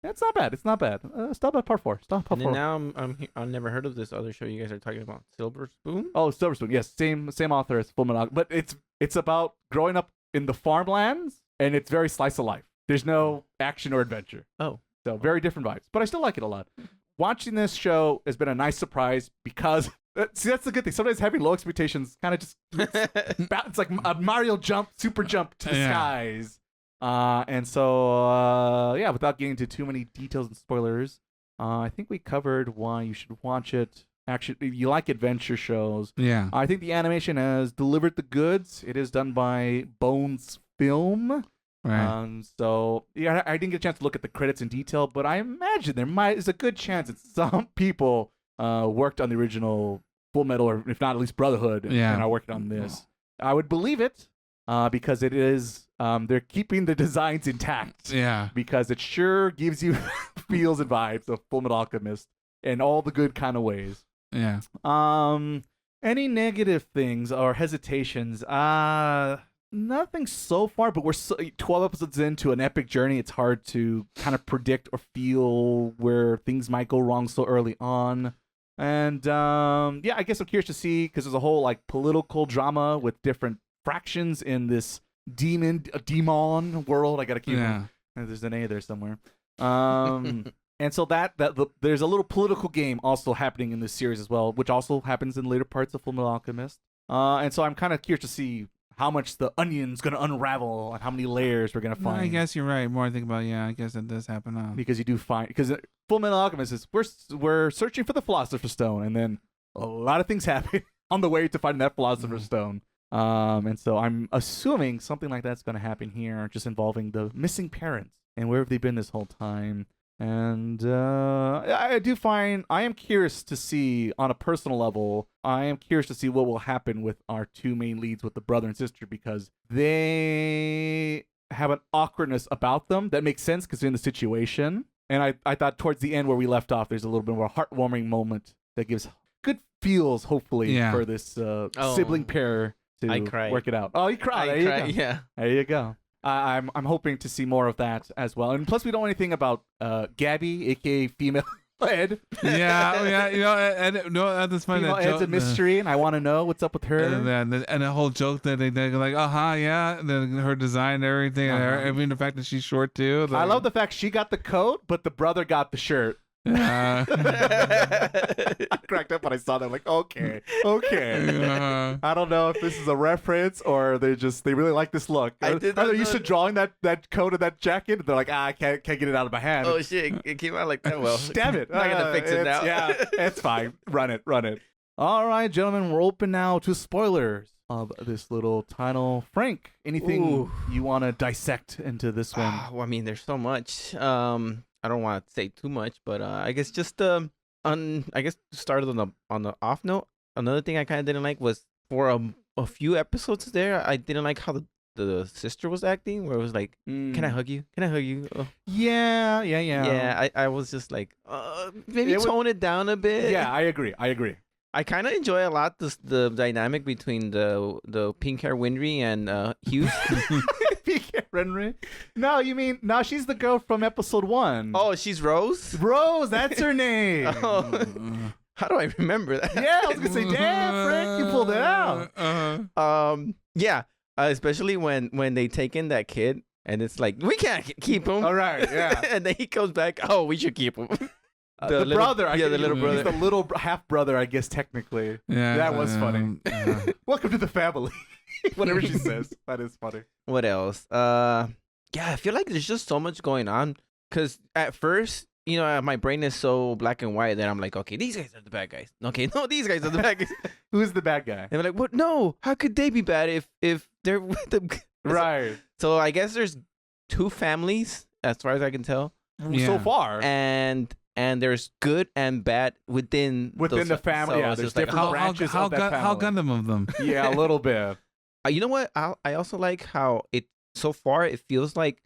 It's not bad. It's not bad. Stop at part 4. Stop part And 4. then now I've never heard of this other show you guys are talking about, Silver Spoon. Oh, Silver Spoon. Yes, same author as Fullmetal, but it's about growing up in the farmlands, and it's very slice of life. There's no action or adventure. Oh. So very different vibes, but I still like it a lot. Watching this show has been a nice surprise because see, that's the good thing. Sometimes having low expectations kind of just it's like a Mario super jump to the skies. And so without getting into too many details and spoilers, I think we covered why you should watch it. Actually, if you like adventure shows, I think the animation has delivered the goods. It is done by Bones Film. Right. So I didn't get a chance to look at the credits in detail, but I imagine there's a good chance that some people worked on the original Full Metal, or if not at least Brotherhood, and are working on this. I would believe it because it is they're keeping the designs intact. Yeah. Because it sure gives you feels and vibes of Full Metal Alchemist in all the good kind of ways. Yeah. Any negative things or hesitations? Nothing so far, but we're 12 episodes into an epic journey. It's hard to kind of predict or feel where things might go wrong so early on. And I guess I'm curious to see, because there's a whole like political drama with different fractions in this demon world. I gotta keep there's an A there somewhere. And so there's a little political game also happening in this series as well, which also happens in later parts of Fullmetal Alchemist. And so I'm kind of curious to see how much the onion's going to unravel and how many layers we're going to find. I guess you're right. More I think about I guess that does happen. Because you do find, because Fullmetal Alchemist is we're searching for the Philosopher's Stone, and then a lot of things happen on the way to finding that Philosopher's Stone. And so I'm assuming something like that's going to happen here, just involving the missing parents and where have they been this whole time. And I am curious to see, on a personal level, what will happen with our two main leads, with the brother and sister, because they have an awkwardness about them that makes sense because they're in the situation. And I thought towards the end where we left off, there's a little bit more heartwarming moment that gives good feels, hopefully, for this sibling pair to work it out. Oh, you cried. There you go. Yeah. There you go. I'm hoping to see more of that as well, and plus we don't know anything about Gabby, aka female Ed. That's funny. Female Ed's a mystery, and I want to know what's up with her. And a whole joke that they're like, and then her design and everything, and even the fact that she's short too. I love the fact she got the coat, but the brother got the shirt. I cracked up when I saw that. I'm like, okay. I don't know if this is a reference or they really like this look. They're used to drawing that coat and that jacket, and they're like, I can't get it out of my hand. Oh shit, it came out like that. Well, damn it! I'm not gonna fix it now. Yeah, it's fine. Run it. All right, gentlemen, we're open now to spoilers of this little title. Frank, anything you want to dissect into this one? Well, I mean, there's so much. I don't want to say too much, but I guess just to start on the off note. Another thing I kind of didn't like was for a few episodes there, I didn't like how the sister was acting, where it was like, "Can I hug you? Can I hug you?" Oh. Yeah. Yeah, I was just like, maybe It was- tone it down a bit. Yeah, I agree. I kind of enjoy a lot the dynamic between the pink hair Winry and Hughes. Renry. No, you mean no? She's the girl from episode 1. Oh, she's Rose. Rose, that's her name. Oh. How do I remember that? Yeah, I was gonna say, damn, Frank, you pulled it out. Yeah, especially when they take in that kid and it's like, we can't keep him. All right, yeah. And then he comes back. Oh, we should keep him. The little- brother, yeah, the little brother. He's the little half brother, I guess technically. Yeah, That was funny. Welcome to the family. Whatever she says, that is funny. What else? Yeah, I feel like there's just so much going on. Cause at first, my brain is so black and white that I'm like, okay, these guys are the bad guys. Okay, no, these guys are the bad guys. Who's the bad guy? And I'm like, what? No, how could they be bad if they're with them? Right. So I guess there's 2 families as far as I can tell, So far. and there's good and bad within those, the family. so Yeah, it's there's just like, different branches of that how family. Gundam of them? Yeah, a little bit. You know what? I also like how it so far it feels like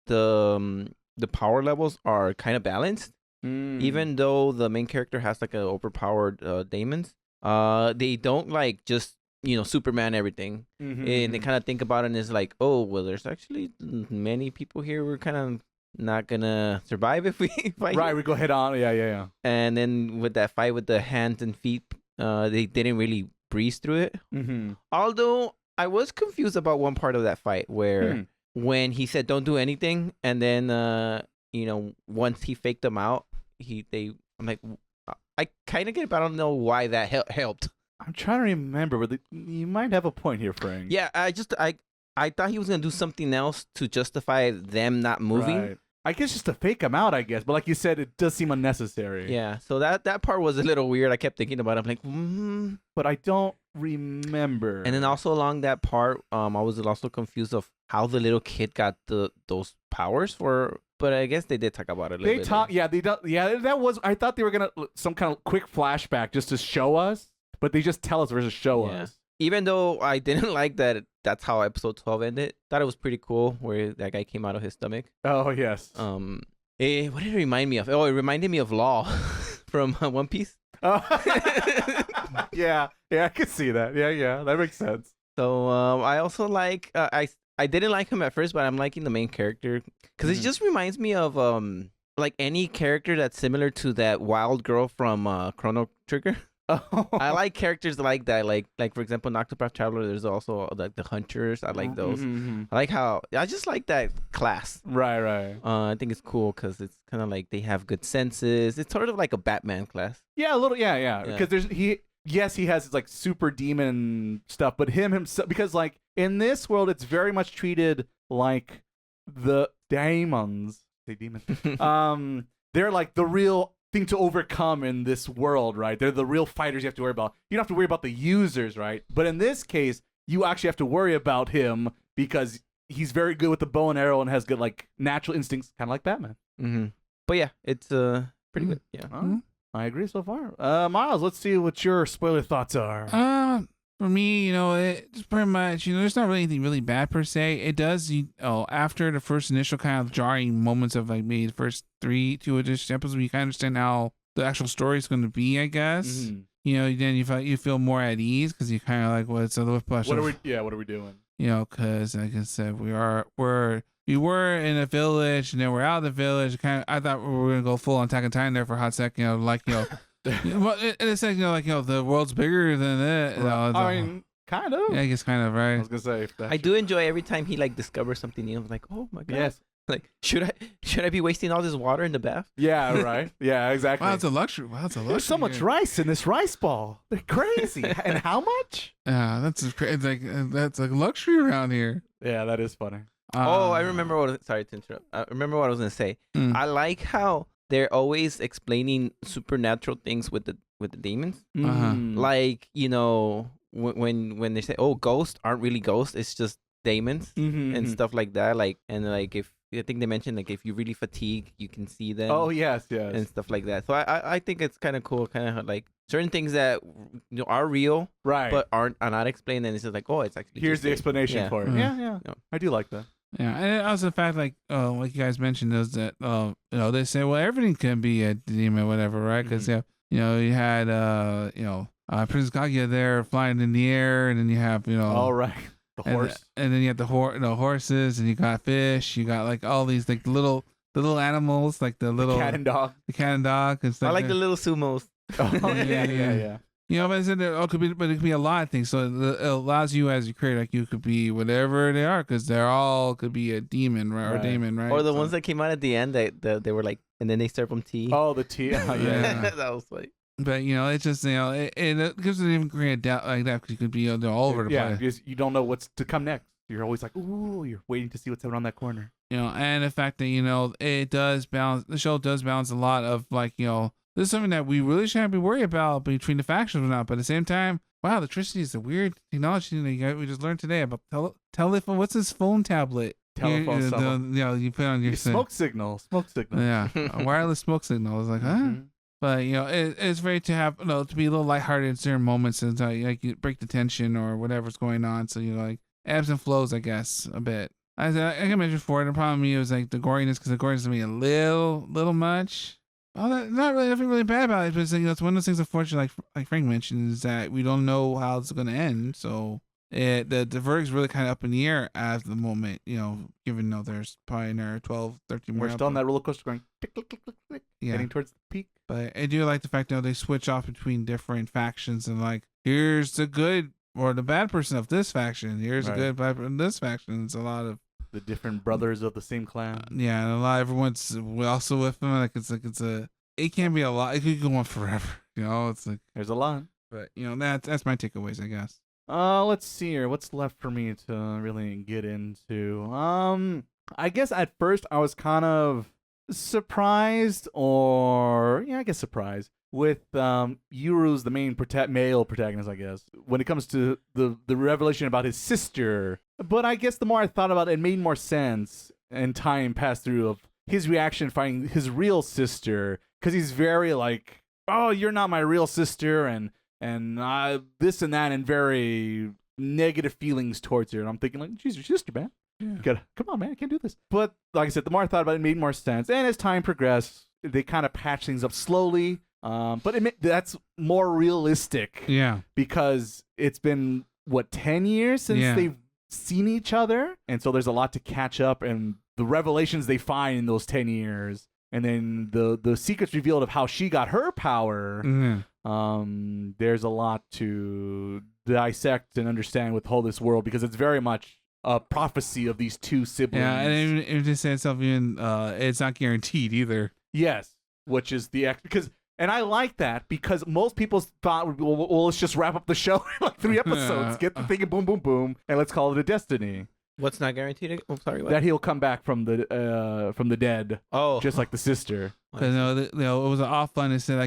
the power levels are kind of balanced. Even though the main character has like an overpowered Daemons, they don't like just Superman everything, and they kind of think about it and it's like, oh well, there's actually many people here who are kind of not gonna survive if we fight. Right, we go head on. Yeah. And then with that fight with the hands and feet, they didn't really breeze through it. Although I was confused about one part of that fight where when he said don't do anything, and then once he faked them out, I'm like, I kind of get it, but I don't know why that helped. I'm trying to remember, but you might have a point here, Frank. Yeah, I thought he was gonna do something else to justify them not moving. Right. I guess just to fake them out, I guess. But like you said, it does seem unnecessary. Yeah, so that part was a little weird. I kept thinking about it. I'm like, But I don't remember. And then also along that part, I was also confused of how the little kid got those powers for. But I guess they did talk about it a little bit. They talk. Yeah, they don't. Yeah, that was. I thought they were gonna some kind of quick flashback just to show us, but they just tell us versus show us. Even though I didn't like that, that's how episode 12 ended. Thought it was pretty cool where that guy came out of his stomach. Oh yes. What did it remind me of? Oh, it reminded me of Law from One Piece. Oh. yeah, I could see that. Yeah, that makes sense. So I also like I didn't like him at first, but I'm liking the main character because it just reminds me of like any character that's similar to that wild girl from Chrono Trigger. Oh. I like characters like that, like for example, Octopath Traveler. There's also like the Hunters. I like those. I like how I just like that class. Right. I think it's cool because it's kind of like they have good senses. It's sort of like a Batman class. Yeah, a little. Yeah. Because he has his like super demon stuff, but himself, because like in this world, it's very much treated like the Daemons. Say demons. They're like the real thing to overcome in this world, right? They're the real fighters you have to worry about. You don't have to worry about the users, right? But in this case, you actually have to worry about him because he's very good with the bow and arrow and has good like natural instincts, kind of like Batman. But yeah, it's pretty good. Yeah. I agree so far. Miles, let's see what your spoiler thoughts are. For me, it's pretty much, there's not really anything really bad per se. It does, after the first initial kind of jarring moments of like maybe the first 2 additional episodes, you kind of understand how the actual story is going to be, I guess. Then you feel more at ease because you kind of like, what's the whiplash? What are we doing? Because like I said, we were in a village and then we're out of the village. I thought we were gonna go full on Attack on Titan there for a hot second. Well, it's like the world's bigger than it. I mean, kind of. Yeah, I guess kind of, right. I was gonna say. I do enjoy every time he like discovers something new. I'm like, oh my god. Yes. Like, should I be wasting all this water in the bath? Yeah. Right. Yeah. Exactly. Wow, it's a luxury. There's so much rice in this rice ball. They're crazy. And how much? Yeah, that's like luxury around here. Yeah, that is funny. I remember sorry to interrupt. I remember what I was gonna say. I like how they're always explaining supernatural things with the demons. Like, when they say, oh, ghosts aren't really ghosts, it's just demons and stuff like that. Like, and like I think they mentioned like if you really fatigue, you can see them. Oh yes. And stuff like that. So I think it's kind of cool, kind of like certain things that are real Right. but are not explained, and it's just like, oh, it's actually here's just the a- explanation yeah. for it. Mhm. Yeah. Yeah. I do like that. Yeah, and also the fact, like you guys mentioned, is that they say, well, everything can be a demon, whatever, right? Because you had Princess Kaguya there flying in the air, and then you have All right. The horse. and then you have the horses, and you got fish, you got like all these like the little animals, like the little cat and dog. the cat and dog. It's I like the little sumos. Oh, yeah. But I said it could be a lot of things. So it allows you as a creator, like you could be whatever they are, because they're all could be a demon, right? Or Right. demon, right? Or the So- ones that came out at the end that they were like, and then they serve them tea. Oh, the tea. Oh, yeah. That was like, But it's just it gives it even create a doubt like that, because you could be all over the Yeah, place. because you don't know what's to come next. You're always like, ooh, you're waiting to see what's around that corner. And the fact that it does balance. The show does balance a lot of like this is something that we really shouldn't be worried about between the factions or not. But at the same time, wow, electricity is a weird technology that we just learned today about telephone. What's this phone tablet? Telephone signal. You put on your Smoke signal. Yeah, a wireless smoke signal. I was like, huh? Mhm. But it's great to have to be a little lighthearted in certain moments, and like you break the tension or whatever's going on. So like ebbs and flows, I guess, a bit. As I mentioned before, the problem with me was like the goriness, because the goriness to me a little much. Not really nothing really bad about it, but it's one of those things. Unfortunately, like Frank mentioned, is that we don't know how it's going to end. So the verdict's really kind of up in the air at the moment. Given there's probably another 12, 13 more. We're still on that roller coaster going click, click, click, click, click, Yeah. heading towards the peak. But I do like the fact they switch off between different factions, and like here's the good or the bad person of this faction. Here's the Right. good bad person of this faction. It's a lot of The different brothers of the same clan. yeah, and a lot everyone's also with them. It can be a lot. It could go on forever. It's like, There's a lot. but that's my takeaways, I guess. Let's see here. What's left for me to really get into? I guess at first I was kind of surprised, or I guess surprised with Yuru's the main male protagonist, I guess, when it comes to the revelation about his sister. But I guess the more I thought about it, it made more sense, and time passed through of his reaction finding his real sister, because he's very like, oh, you're not my real sister, and this and that, and very negative feelings towards her. And I'm thinking like, geez, your sister, man. Yeah. You gotta, come on, man, I can't do this. But like I said, the more I thought about it, it made more sense. And as time progressed, they kind of patch things up slowly. But that's more realistic. Yeah. Because it's been 10 years since they've seen each other, and so there's a lot to catch up, and the revelations they find in those 10 years, and then the secrets revealed of how she got her power. Mm-hmm. There's a lot to dissect and understand with all this world, because it's very much a prophecy of these two siblings. Yeah, and it just said itself, even it's not guaranteed either. Yes, which is and I like that, because most people thought, well, let's just wrap up the show in like 3 episodes, get the thing and boom, boom, boom, and let's call it a destiny. what's not guaranteed? I'm sorry. What? That he'll come back from the dead, Oh, just like the sister. Because it was an offline. It said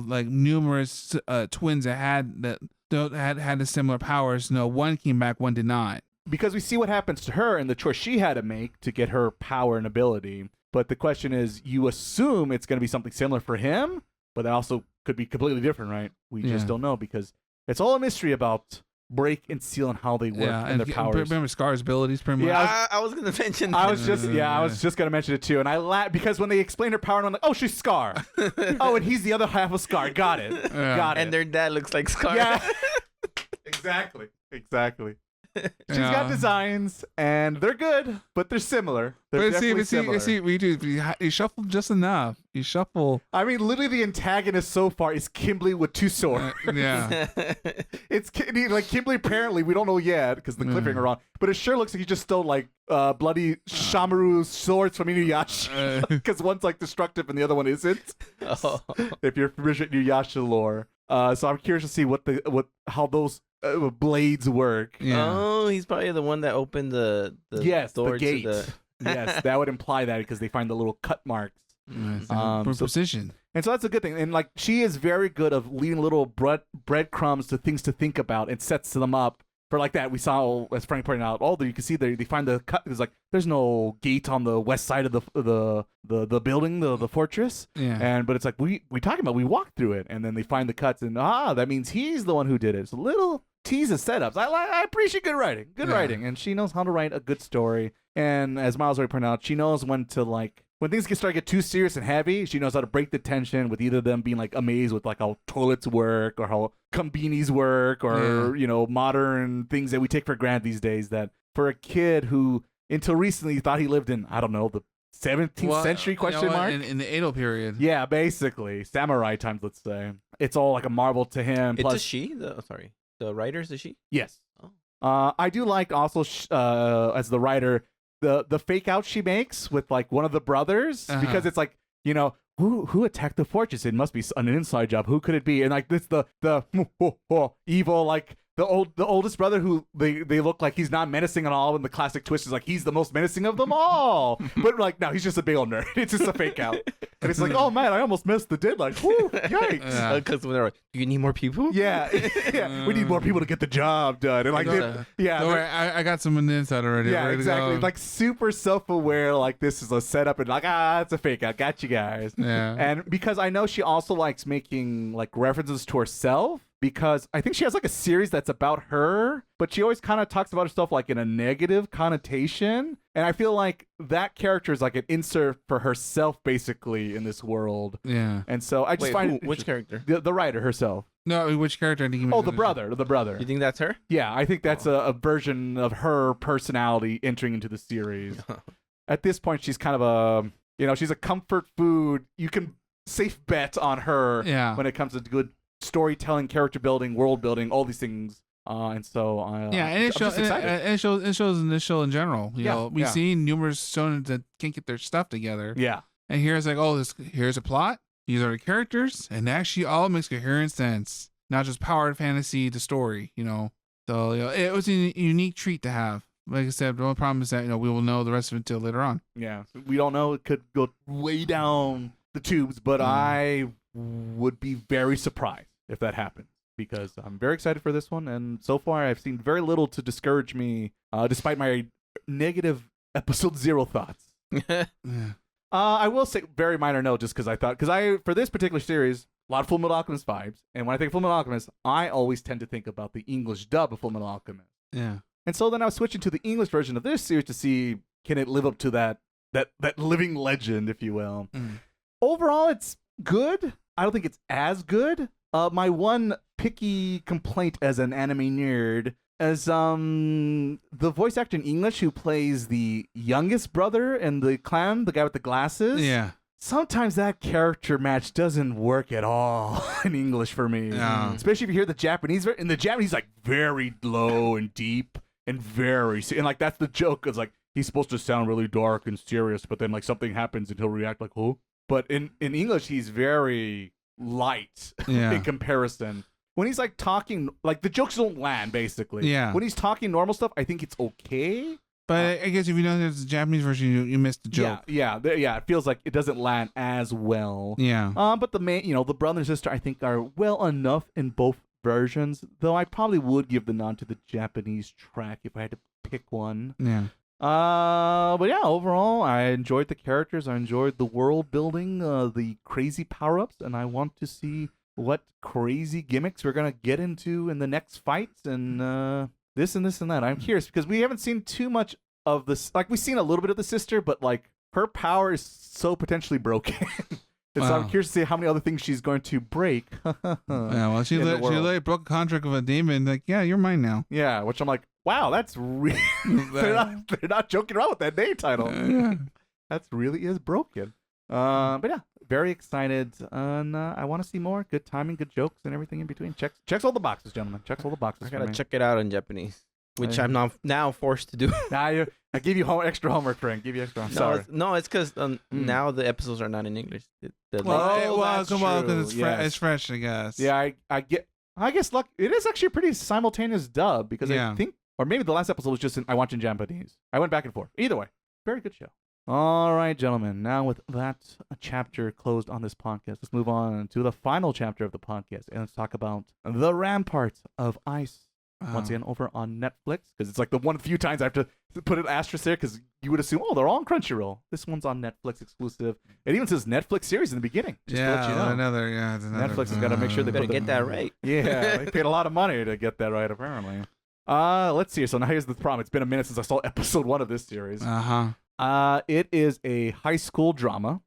like numerous twins that had the similar powers. One came back, one did not. Because we see what happens to her and the choice she had to make to get her power and ability. But the question is, you assume it's going to be something similar for him, but that also could be completely different, right? We just don't know, because it's all a mystery about Break and Seal and how they work and their powers. Remember Scar's abilities, pretty much. Yeah, I was gonna mention. I was just gonna mention it too, and I laughed because when they explained her power, I'm like, oh, she's Scar. Oh, and he's the other half of Scar. Got it. Got it. And their dad looks like Scar. Yeah. Exactly. She's got designs, and they're good, but they're similar. They're definitely similar. You shuffle just enough. You shuffle. I mean, literally, the antagonist so far is Kimberly with 2 swords. Yeah. It's like Kimberly. Apparently, we don't know yet because the cliffhanger on. But it sure looks like he just stole like bloody Shamaru swords from Inuyasha, because one's like destructive and the other one isn't. Oh. If you're familiar with Inuyasha lore, so I'm curious to see how those blades work. Yeah. Oh, he's probably the one that opened the door the gate. to the. Yes, that would imply that, because they find the little cut marks. For precision. And so that's a good thing. And like, she is very good of leaving little breadcrumbs to things to think about, and sets them up for like that, we saw, as Frank pointed out, you can see they find the cut. There's no gate on the west side of the building, the fortress. Yeah. But it's like we talking about, we walked through it, and then they find the cuts, and that means he's the one who did it. It's a little tease of setups. I appreciate good writing. Good writing, and she knows how to write a good story. And as Miles already pointed out, she knows when to when things start to get too serious and heavy, she knows how to break the tension with either them being like amazed with like how toilets work or how konbinis work or modern things that we take for granted these days, that for a kid who until recently thought he lived in, I don't know, the 17th century question mark in the Edo period. Yeah, basically samurai times, let's say. It's all like a marvel to him. It's Plus, a she. The writer's a she. Yes. Oh. I do like also as the writer the fake out she makes with like one of the brothers, because it's like, who attacked the fortress? It must be an inside job. Who could it be? And like this the evil, like the oldest brother, who they look like he's not menacing at all, and the classic twist is like he's the most menacing of them all. But like no, he's just a big old nerd. It's just a fake out. And it's like, oh man, I almost missed the deadline. Whew, yikes. Because when they're like, do you need more people? Yeah. We need more people to get the job done. And like Don't worry, I got some on the inside already. Yeah, exactly. Like super self-aware, like this is a setup, and like, it's a fake out. Got you guys. Yeah. And because I know she also likes making like references to herself, because I think she has like a series that's about her, but she always kind of talks about herself like in a negative connotation. And I feel like that character is like an insert for herself basically in this world. Yeah. And so I just find which character? The writer herself. No, which character? I think you The brother. You think that's her? Yeah, I think that's a version of her personality entering into the series. At this point, she's kind of she's a comfort food. You can safe bet on her when it comes to good storytelling, character building, world building, all these things. And so and it shows in this show in general. You know, we've seen numerous shonen that can't get their stuff together. Yeah. And here's like, here's a plot. These are the characters, and actually all makes coherent sense. Not just power fantasy, the story, So it was a unique treat to have. Like I said, the only problem is that we will know the rest of it until later on. Yeah, we don't know. It could go way down the tubes, but I would be very surprised if that happens, because I'm very excited for this one, and so far I've seen very little to discourage me, despite my negative episode 0 thoughts. I will say, very minor note, just because for this particular series, a lot of Full Metal Alchemist vibes, and when I think of Full Metal Alchemist, I always tend to think about the English dub of Full Metal Alchemist. Yeah. And so then I was switching to the English version of this series to see, can it live up to that living legend, if you will. Overall, it's good. I don't think it's as good. My one picky complaint as an anime nerd is the voice actor in English who plays the youngest brother in the clan, the guy with the glasses. Yeah. Sometimes that character match doesn't work at all in English for me. Yeah. Especially if you hear the Japanese. In the Japanese, like very low and deep and like that's the joke. It's like he's supposed to sound really dark and serious, but then like something happens and he'll react like, oh. But in English, he's very light in comparison. When he's like talking, like the jokes don't land basically. Yeah. When he's talking normal stuff, I think it's okay. But I guess if you know there's a Japanese version, you missed the joke. Yeah. It feels like it doesn't land as well. Yeah. But the main, the brother and sister, I think are well enough in both versions. Though I probably would give the nod to the Japanese track if I had to pick one. Yeah. But yeah, overall, I enjoyed the characters. I enjoyed the world building, the crazy power-ups, and I want to see what crazy gimmicks we're gonna get into in the next fights, and this and this and that. I'm curious because we haven't seen too much of this. Like we've seen a little bit of the sister, but like her power is so potentially broken. So I'm curious to see how many other things she's going to break. Well, she broke a contract with a demon. Like, yeah, you're mine now. Yeah, which I'm like, wow, that's really they're not joking around with that name title. That really is broken. But yeah, very excited, and I want to see more. Good timing, good jokes, and everything in between. Checks all the boxes, gentlemen. Checks all the boxes. I gotta check it out in Japanese, which I'm now forced to do. I give you extra homework, Frank. Give you extra. I'm sorry. It's because now the episodes are not in English. Come on, because it's fresh, I guess. Yeah, I guess it is actually a pretty simultaneous dub because I think, or maybe the last episode was just I watched in Japanese. I went back and forth. Either way, very good show. All right, gentlemen. Now with that chapter closed on this podcast, let's move on to the final chapter of the podcast, and let's talk about the Ramparts of Ice. Once again, over on Netflix, because it's like the one few times I have to put an asterisk there, because you would assume, they're all on Crunchyroll. This one's on Netflix exclusive. It even says Netflix series in the beginning. Just to let you know. It's another. Netflix has got to make sure they Better put get that right. Yeah, they paid a lot of money to get that right, apparently. Let's see. So now here's the problem. It's been a minute since I saw episode 1 of this series. It is a high school drama.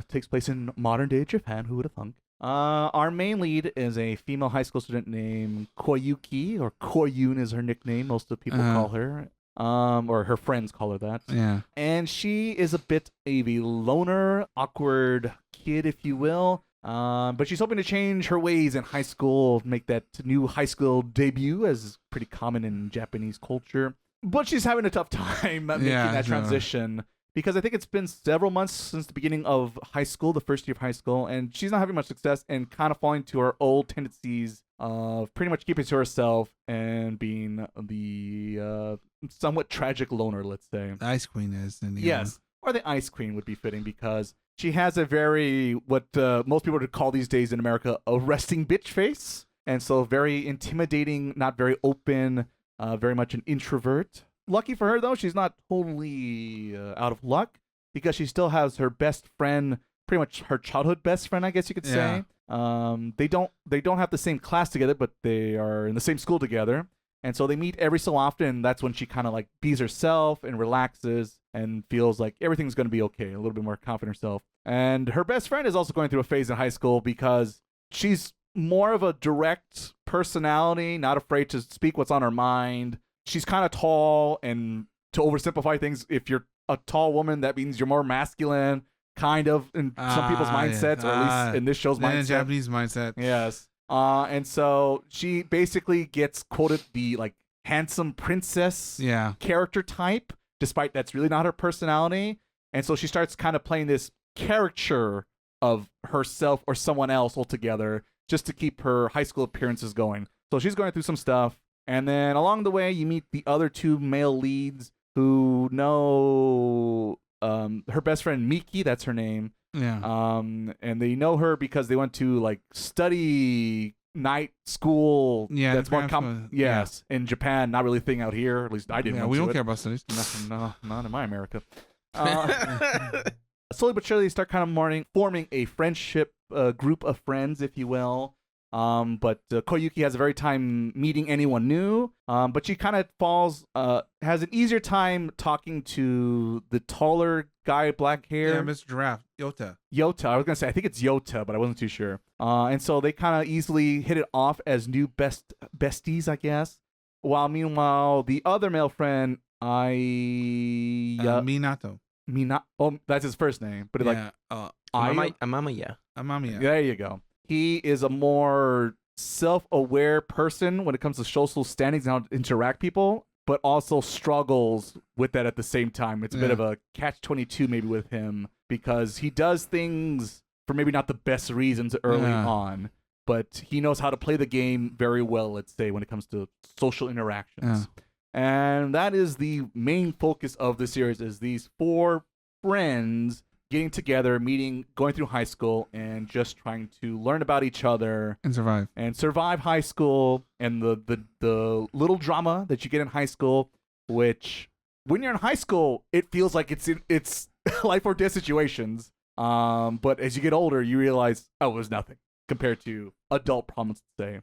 Takes place in modern day Japan. Who would have thunk? Our main lead is a female high school student named Koyuki, or Koyun is her nickname. Most of the people call her, or her friends call her that. Yeah. And she is a bit of a loner, awkward kid, if you will. But she's hoping to change her ways in high school, make that new high school debut, as is pretty common in Japanese culture. But she's having a tough time making that transition. Because I think it's been several months since the beginning of high school, the first year of high school, and she's not having much success and kind of falling to her old tendencies of pretty much keeping to herself and being the somewhat tragic loner, let's say. The Ice Queen is. Yes, or the Ice Queen would be fitting, because she has a very, what most people would call these days in America, a resting bitch face. And so very intimidating, not very open, very much an introvert. Lucky for her, though, she's not totally out of luck, because she still has her best friend, pretty much her childhood best friend, I guess you could say. They don't have the same class together, but they are in the same school together. And so they meet every so often, and that's when she kind of like bees herself and relaxes and feels like everything's going to be okay, a little bit more confident in herself. And her best friend is also going through a phase in high school, because she's more of a direct personality, not afraid to speak what's on her mind. She's kind of tall, and to oversimplify things, if you're a tall woman, that means you're more masculine, kind of, in some people's mindsets, or at least in this show's mindset. In Japanese mindset. Yes. And so she basically gets quoted the like handsome princess character type, despite that's really not her personality. And so she starts kind of playing this caricature of herself or someone else altogether, just to keep her high school appearances going. So she's going through some stuff. And then along the way, you meet the other two male leads who know her best friend Miki, that's her name. Yeah. And they know her because they went to like study night school. Yeah. That's more in Japan, not really a thing out here. At least I didn't. Yeah, we don't care about studies. No, not in my America. Slowly but surely, they start kind of forming a friendship group of friends, if you will. But Koyuki has a very time meeting anyone new. But she kind of has an easier time talking to the taller guy, black hair. Yeah, Mr. Giraffe, Yota. I was gonna say, I think it's Yota, but I wasn't too sure. And so they kind of easily hit it off as new besties, I guess. While meanwhile, the other male friend, Minato. That's his first name, but Amamiya. There you go. He is a more self-aware person when it comes to social standings and how to interact people, but also struggles with that at the same time. It's a bit of a catch-22 maybe with him, because he does things for maybe not the best reasons early on, but he knows how to play the game very well, let's say, when it comes to social interactions. And that is the main focus of the series, is these 4 friends getting together, meeting, going through high school, and just trying to learn about each other and survive high school, and the little drama that you get in high school, which when you're in high school, it feels like it's life or death situations. But as you get older, you realize, it was nothing compared to adult problems, to say.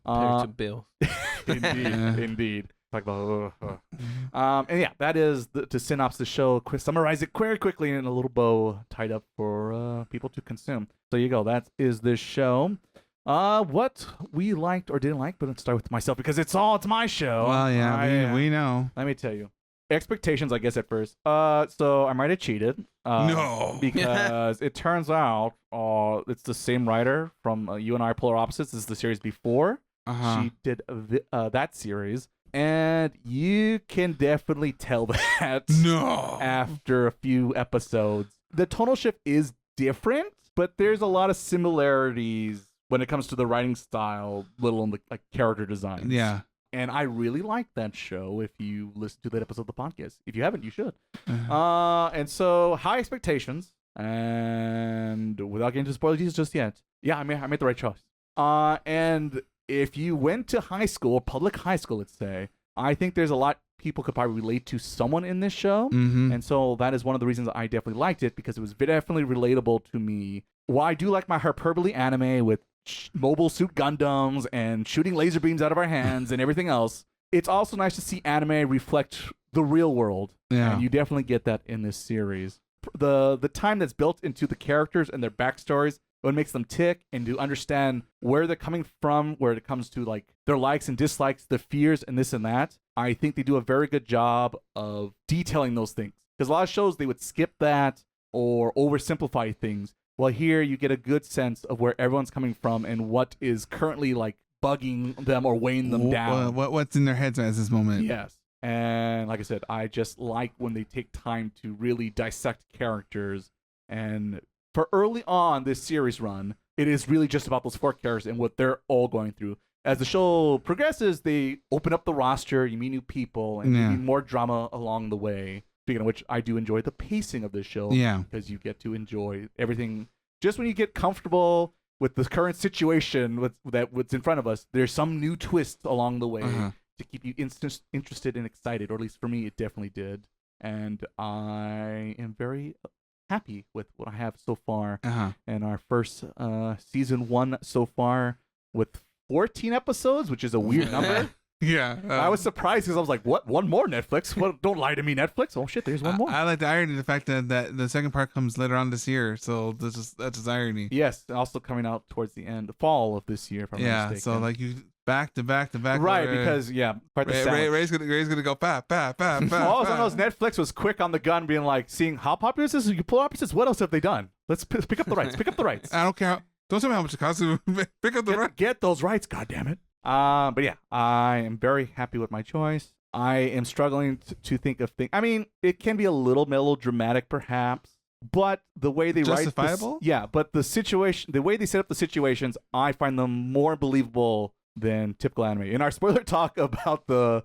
Compared to Bill. Indeed. Talk about and that is to synopsis the show. Summarize it very quickly in a little bow tied up for people to consume. So you go. That is this show. What we liked or didn't like, but let's start with myself, because it's my show. Well, we know. Let me tell you. Expectations, I guess, at first. So I might have cheated. No. Because it turns out it's the same writer from You and I Are Polar Opposites. This is the series before. She did that series. And you can definitely tell that after a few episodes. The tonal shift is different, but there's a lot of similarities when it comes to the writing style, little on the character designs. Yeah. And I really like that show. If you listen to that episode of the podcast, if you haven't, you should. And so high expectations, and without getting into spoilers just yet, I made the right choice. And if you went to high school, public high school, let's say, I think there's a lot people could probably relate to someone in this show. Mm-hmm. And so that is one of the reasons I definitely liked it, because it was definitely relatable to me. While I do like my hyperbole anime with mobile suit Gundams and shooting laser beams out of our hands and everything else, it's also nice to see anime reflect the real world. Yeah. And you definitely get that in this series. The time that's built into the characters and their backstories, what makes them tick, and to understand where they're coming from, where it comes to like their likes and dislikes, the fears and this and that. I think they do a very good job of detailing those things. Because a lot of shows, they would skip that or oversimplify things. Well, here you get a good sense of where everyone's coming from and what is currently like bugging them or weighing them down. What's in their heads at this moment? Yes. And like I said, I just like when they take time to really dissect characters. And for early on this series run, it is really just about those 4 characters and what they're all going through. As the show progresses, they open up the roster, you meet new people, and you meet more drama along the way. Speaking of which, I do enjoy the pacing of this show. Yeah. Because you get to enjoy everything. Just when you get comfortable with the current situation what's in front of us, there's some new twist along the way to keep you interested and excited, or at least for me, it definitely did. And I am very happy with what I have so far. And our first season 1 so far with 14 episodes, which is a weird number. Yeah. I was surprised because I was like, what? One more Netflix? What? Don't lie to me, Netflix. Oh, shit, there's one more. I like the irony of the fact that the second part comes later on this year. So that's just irony. Yes, also coming out towards the end, the fall of this year, if I'm not mistaken. So like you back to back. Right, because, quite the Ray's gonna go pa. All I know is Netflix was quick on the gun, being like, seeing how popular this is, you pull opposites, what else have they done? Let's pick up the rights. Pick up the rights. I don't care. Don't tell me how much it costs to pick up the rights. Get those rights, goddammit. But yeah, I am very happy with my choice. I am struggling to think of things. I mean, it can be a little melodramatic, perhaps, but the way they justifiable? But the way they set up the situations, I find them more believable than typical anime. In our spoiler talk about the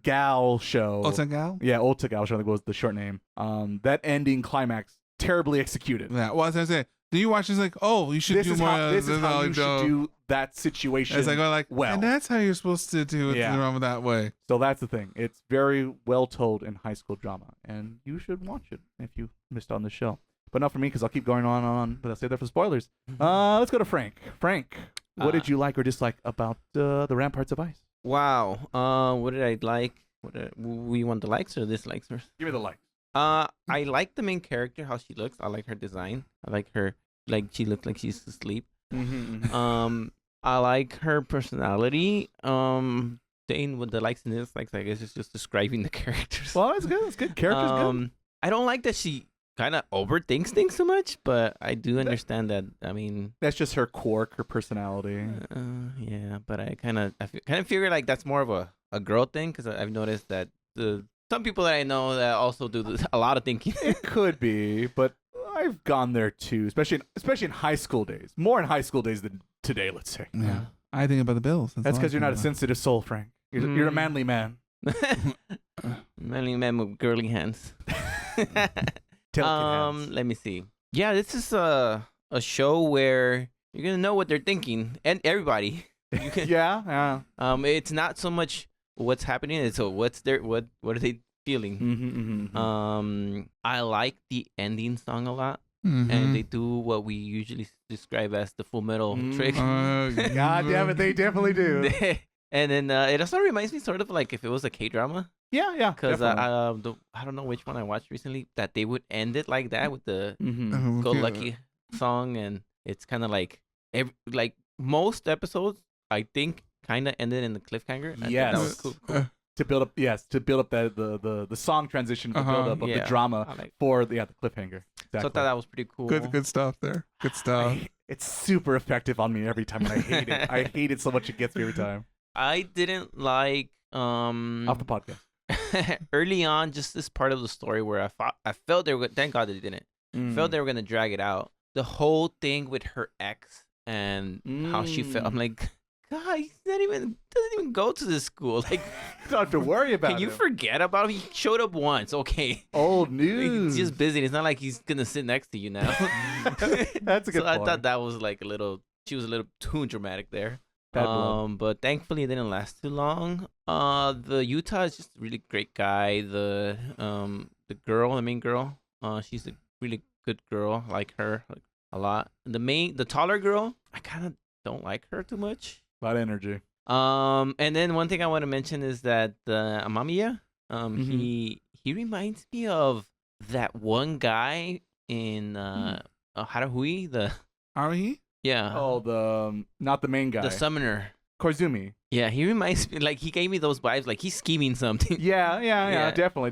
gal show, OtaGal? Yeah, OtaGal show, I think was the short name. That ending climax, terribly executed. Yeah, well, I was gonna say, do you watch this like, oh, you should do more? This is how you should do that situation. It's like, well, and that's how you're supposed to do it that way. So that's the thing. It's very well told in high school drama, and you should watch it if you missed on the show. But not for me, because I'll keep going on and on. But I'll save that for spoilers. Let's go to Frank. Frank, what did you like or dislike about the Ramparts of Ice? Wow. What did I like? We want the likes or dislikes first? Give me the likes. I like the main character, how she looks. I like her design. I like her, like she looks like she's asleep. I like her personality. Saying with the likes and dislikes, I guess it's just describing the characters. Well, that's good. That's good. Character's good. I don't like that she kind of overthinks things so much, but I do understand that. I mean, that's just her quirk, her personality. Yeah, but I kind of figure like that's more of a girl thing, because I've noticed that some people that I know that also do a lot of thinking. It could be, but I've gone there too, especially in high school days. More in high school days than today, let's say. Yeah, I think about the bills. That's because you're not a sensitive soul, Frank. You're a manly man. Manly man with girly hands. Hands. Let me see. Yeah, this is a show where you're gonna know what they're thinking, and everybody. You can, yeah. It's not so much what's happening. It's what are they feeling. I like the ending song a lot, and they do what we usually describe as the Full Metal trick. God damn it, they definitely do. And then it also reminds me sort of like if it was a K-drama. Yeah. Because I don't know which one I watched recently that they would end it like that with the Go Lucky song, and it's kind of like most episodes I think kind of ended in the cliffhanger. Yes, that was cool. To build up the song transition to build up of the drama for the cliffhanger. Exactly. So I thought that was pretty cool. Good stuff there. Good stuff. It's super effective on me every time, and I hate it. I hate it so much it gets me every time. I didn't like off the podcast early on, just this part of the story where I felt they were. Thank God they didn't. Felt they were gonna drag it out. The whole thing with her ex and how she felt. I'm like, God, he doesn't even go to this school. Like, you don't have to worry about. Can you forget about him? He showed up once. Okay. Old news. He's just busy. It's not like he's gonna sit next to you now. That's a good point. I thought that was like a little she was a little too dramatic there. Bad blood. But thankfully it didn't last too long. The Utah is just a really great guy. The girl, the main girl, she's a really good girl. I like her a lot. The taller girl, I kind of don't like her too much. A lot of energy. And then one thing I want to mention is that Amamiya, Mhm. he reminds me of that one guy in Harahui, Haruhi? yeah, Oh, the not the main guy. the summoner. Koizumi. Yeah, he reminds me, like, he gave me those vibes, like he's scheming something. Yeah, Yeah. definitely.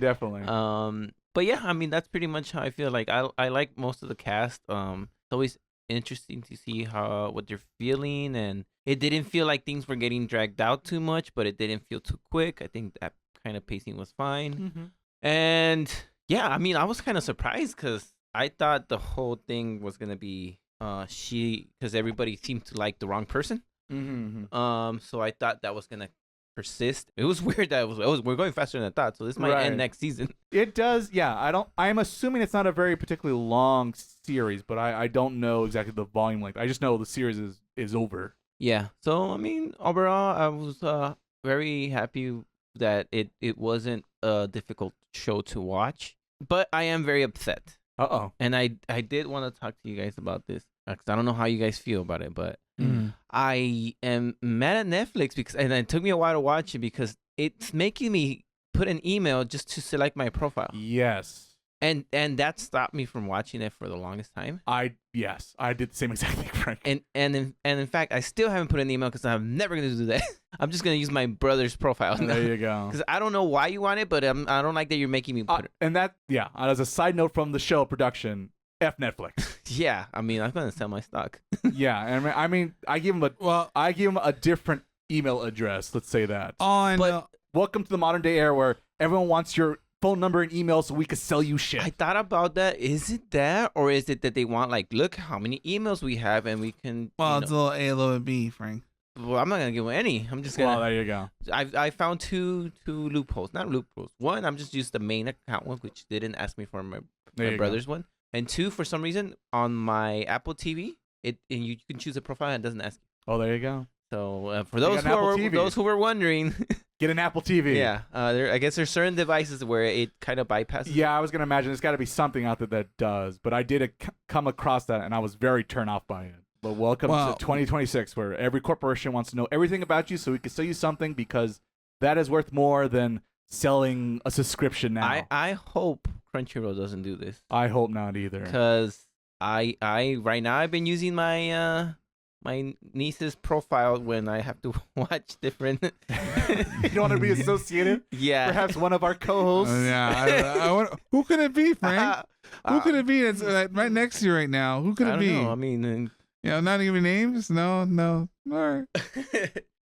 But yeah, I mean, that's pretty much how I feel. Like, I like most of the cast. It's always interesting to see what they're feeling, and it didn't feel like things were getting dragged out too much, but it didn't feel too quick. I think that kind of pacing was fine. Mm-hmm. And yeah, I mean, I was kind of surprised because I thought the whole thing was gonna be because everybody seemed to like the wrong person. Mm-hmm. So I thought that was gonna persist. It was weird that we're going faster than I thought. So this might Right. end next season. It does, yeah. I'm assuming it's not a very particularly long series, but I don't know exactly the volume length. I just know the series is over. Yeah. So I mean, overall, I was very happy that it wasn't a difficult show to watch, but I am very upset. Uh-oh. And I did want to talk to you guys about this because I don't know how you guys feel about it, but Mm. I am mad at Netflix and it took me a while to watch it because it's making me put an email just to select my profile, Yes. and that stopped me from watching it for the longest time. I did the same exact thing, Frank. And in fact, I still haven't put an email because I'm never gonna do that. I'm just gonna use my brother's profile There you go. because I don't know why you want it, but I don't like that you're making me put it. And that, yeah, as a side note from the show production, F Netflix. Yeah, I mean, I'm gonna sell my stock. Yeah, and I mean, I give him a different email address. Let's say that. All I But- know, Welcome to the modern day era where everyone wants your phone number and email so we can sell you shit. I thought about that. Is it that, or is it that they want like, look how many emails we have, and we can? well, you it's know, a little A, a little B, Frank. well, I'm not gonna give them any. I'm just Well, gonna. there you go. I found two loopholes. Not loopholes. One, I'm just used the main account one, which didn't ask me for There my you go. brother's one. And two, for some reason, on my Apple TV, and you can choose a profile and it doesn't ask you. Oh, there you go. So for got those an Apple TV. those who were wondering, Get an Apple TV. yeah, I guess there's certain devices where it kind of bypasses. Yeah, I was gonna imagine there's got to be something out there that does, but I did come across that, and I was very turned off by it. But welcome Well- to 2026, where every corporation wants to know everything about you, so we can sell you something because that is worth more than selling a subscription now. I hope Crunchyroll doesn't do this. I hope not either. Because I right now I've been using my my niece's profile when I have to watch different. You don't want to be associated? Yeah. Perhaps one of our co-hosts. Yeah, I wonder, who could it be, Frank? Who could it be? It's right next to you right now. Who could I it don't be? know. I mean, Yeah, not even names. No. All right.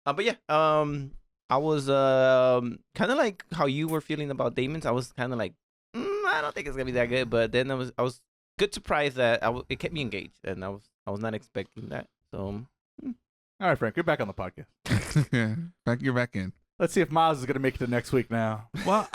but yeah, I was kind of like how you were feeling about Daemons. I was kind of like, I don't think it's gonna be that good. But then I was good surprised that it kept me engaged, and I was not expecting that. So All right, Frank, you're back on the podcast. Yeah, you're back in. Let's see if Miles is gonna make it to next week now. Well,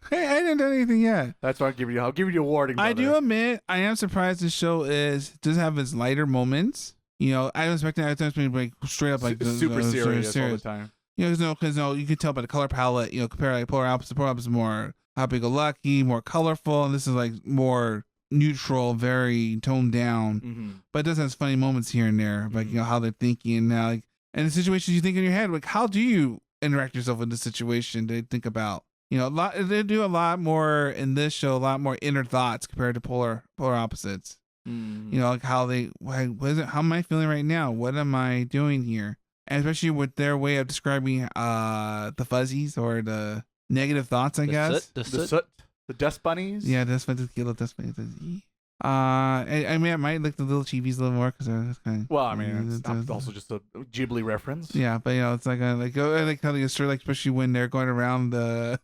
hey, I didn't do anything yet. That's why I'll give you the warning. I do brother. admit I am surprised this show does have its lighter moments. You know, I was expecting it to be like straight up like super serious all the time. You know, because you can tell by the color palette. You know, compare like polar opposites. Polar opposites more happy-go-lucky, more colorful, and this is like more neutral, very toned down. Mm-hmm. But it does have funny moments here and there, like you know how they're thinking and how, like, and the situations you think in your head. Like, how do you interact yourself in this situation? To think about, you know, they do a lot more in this show, a lot more inner thoughts compared to polar opposites. Mm-hmm. You know, like how what is it? How am I feeling right now? What am I doing here? And especially with their way of describing the fuzzies or the negative thoughts, I guess. The soot. The dust bunnies. Yeah, dust bunnies, dust bunnies. I mean, I might like the little chibies a little more because they're kind of. Well, I mean, it's also just a Ghibli reference. Yeah, but you know, it's like I like how they just like, especially when they're going around the.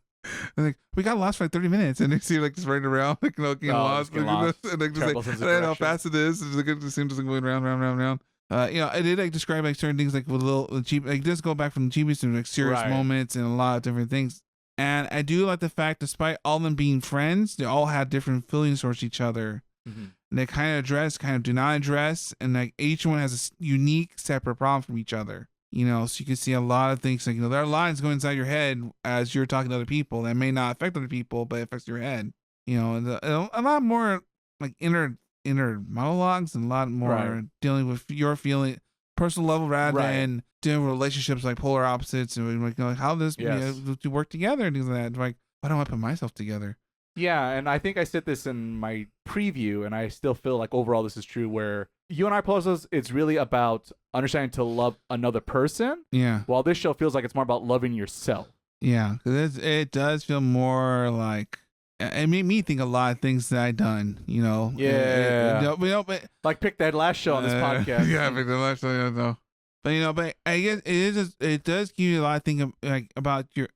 Like, we got lost for like 30 minutes, and they see like just running around, like getting lost, getting lost. and like just Terrible like sense of I don't know how direction. fast it is. It's like it seems like going round. You know, I did like describe like certain things like with little cheap, like just go back from the chibis to like serious Right. moments and a lot of different things. And I do like the fact, despite all them being friends, they all had different feelings towards each other. Mm-hmm. And they kind of address, kind of do not address, and like each one has a unique, separate problem from each other. You know, so you can see a lot of things. Like, you know, there are lines going inside your head as you're talking to other people that may not affect other people, but it affects your head. You know, and a lot more like inner monologues and a lot more dealing with your feeling, personal level, rather than dealing with relationships like polar opposites and like, you know, how this to work together and things like that. Like, why don't I put myself together? Yeah, and I think I said this in my preview, and I still feel like overall this is true, where you and I Puzzles, it's really about understanding to love another person. Yeah. While this show feels like it's more about loving yourself. Yeah, because it does feel more like, it made me think a lot of things that I done, you know. Yeah. But like pick that last show on this podcast. Yeah, pick the last show, though. But you know, but I guess it does give you a lot of thinking like about your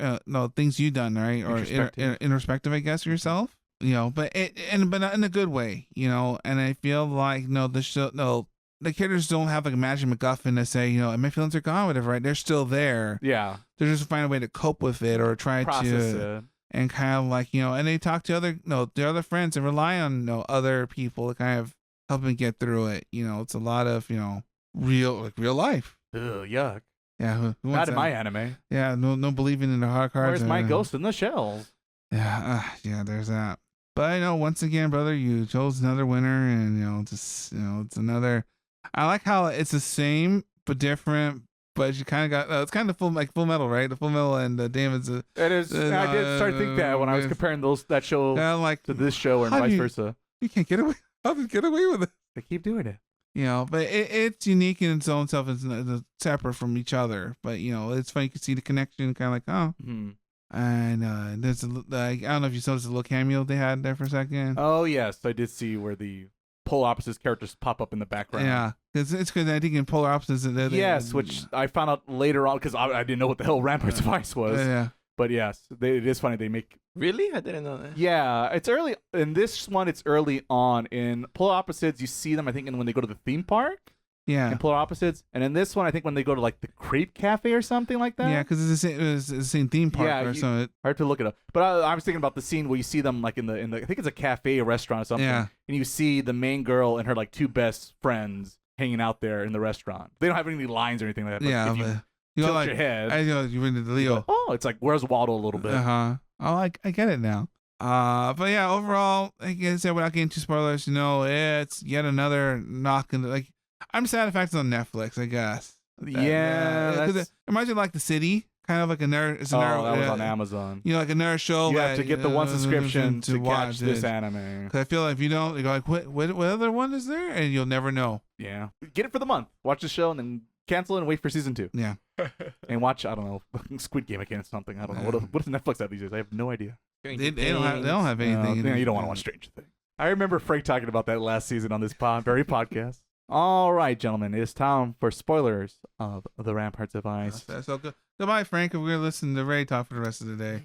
things you've done, right? Or introspective, I guess, yourself. You know, but not in a good way, you know. And I feel like the characters don't have like a magic MacGuffin to say, you know, my feelings are gone, whatever, right? They're still there. Yeah. They're just find a way to cope with it or try process to it. And kind of like, you know, and they talk to their other friends and rely on other people to kind of help them get through it. You know, it's a lot of, you know, real life. Ugh, yuck. Yeah, who not in my anime. Yeah, no believing in the hard cards. Where's my ghost in the shells? Yeah, there's that. But I know, once again, brother, you chose another winner, and you know, just it's another. I like how it's the same but different, but you kind of got it's kind of Full Metal, right? The Full Metal and the Daemons. It is. I did start to think that when I was comparing that show to this show and vice versa. You can't get away. How did you get away with it? They keep doing it. You know, but it's unique in its own self. It's separate from each other. But, you know, it's funny. You can see the connection, kind of like, oh. Mm-hmm. And there's I don't know if you noticed the little cameo they had there for a second. Oh, yes. I did see where the polar opposites characters pop up in the background. Yeah. It's because I think in polar opposites. Yes, which I found out later on because I didn't know what the hell Ramparts of Ice was. Yeah. But yes, it is funny. They make. Really? I didn't know that. Yeah, it's early. In this one, it's early on. In Polar Opposites, you see them, I think, when they go to the theme park. Yeah. In Polar Opposites. And in this one, I think when they go to, like, the Crepe Cafe or something like that. Yeah, because it's the same theme park or something. Hard to look it up. But I was thinking about the scene where you see them, like, in the I think it's a cafe or restaurant or something. Yeah. And you see the main girl and her, like, two best friends hanging out there in the restaurant. They don't have any lines or anything like that. But yeah, if you tilt like, your head. I know you went into the Leo. Oh, it's like, where's Waldo a little bit? Oh, I get it now. But yeah, overall, like I said, without getting too spoilers, you know, it's yet another knock in the, like, I'm sad the fact it's on Netflix, I guess. It reminds me of like The City, kind of like a nerd. It's a nerd, that was on Amazon. You know, like a nerd show. You have to get the one subscription to watch this it. anime. Because I feel like if you don't, you go like, what other one is there? And you'll never know. Yeah. Get it for the month. Watch the show and then cancel it and wait for season 2. Yeah. And watch, I don't know, Squid Game again or something. I don't know. What does Netflix have these days? I have no idea. They don't have anything. You don't want to watch Stranger Things. I remember Frank talking about that last season on this very podcast. All right, gentlemen, it's time for spoilers of the Ramparts of Ice. That's so good. Goodbye, Frank. We're going to listen to Ray talk for the rest of the day.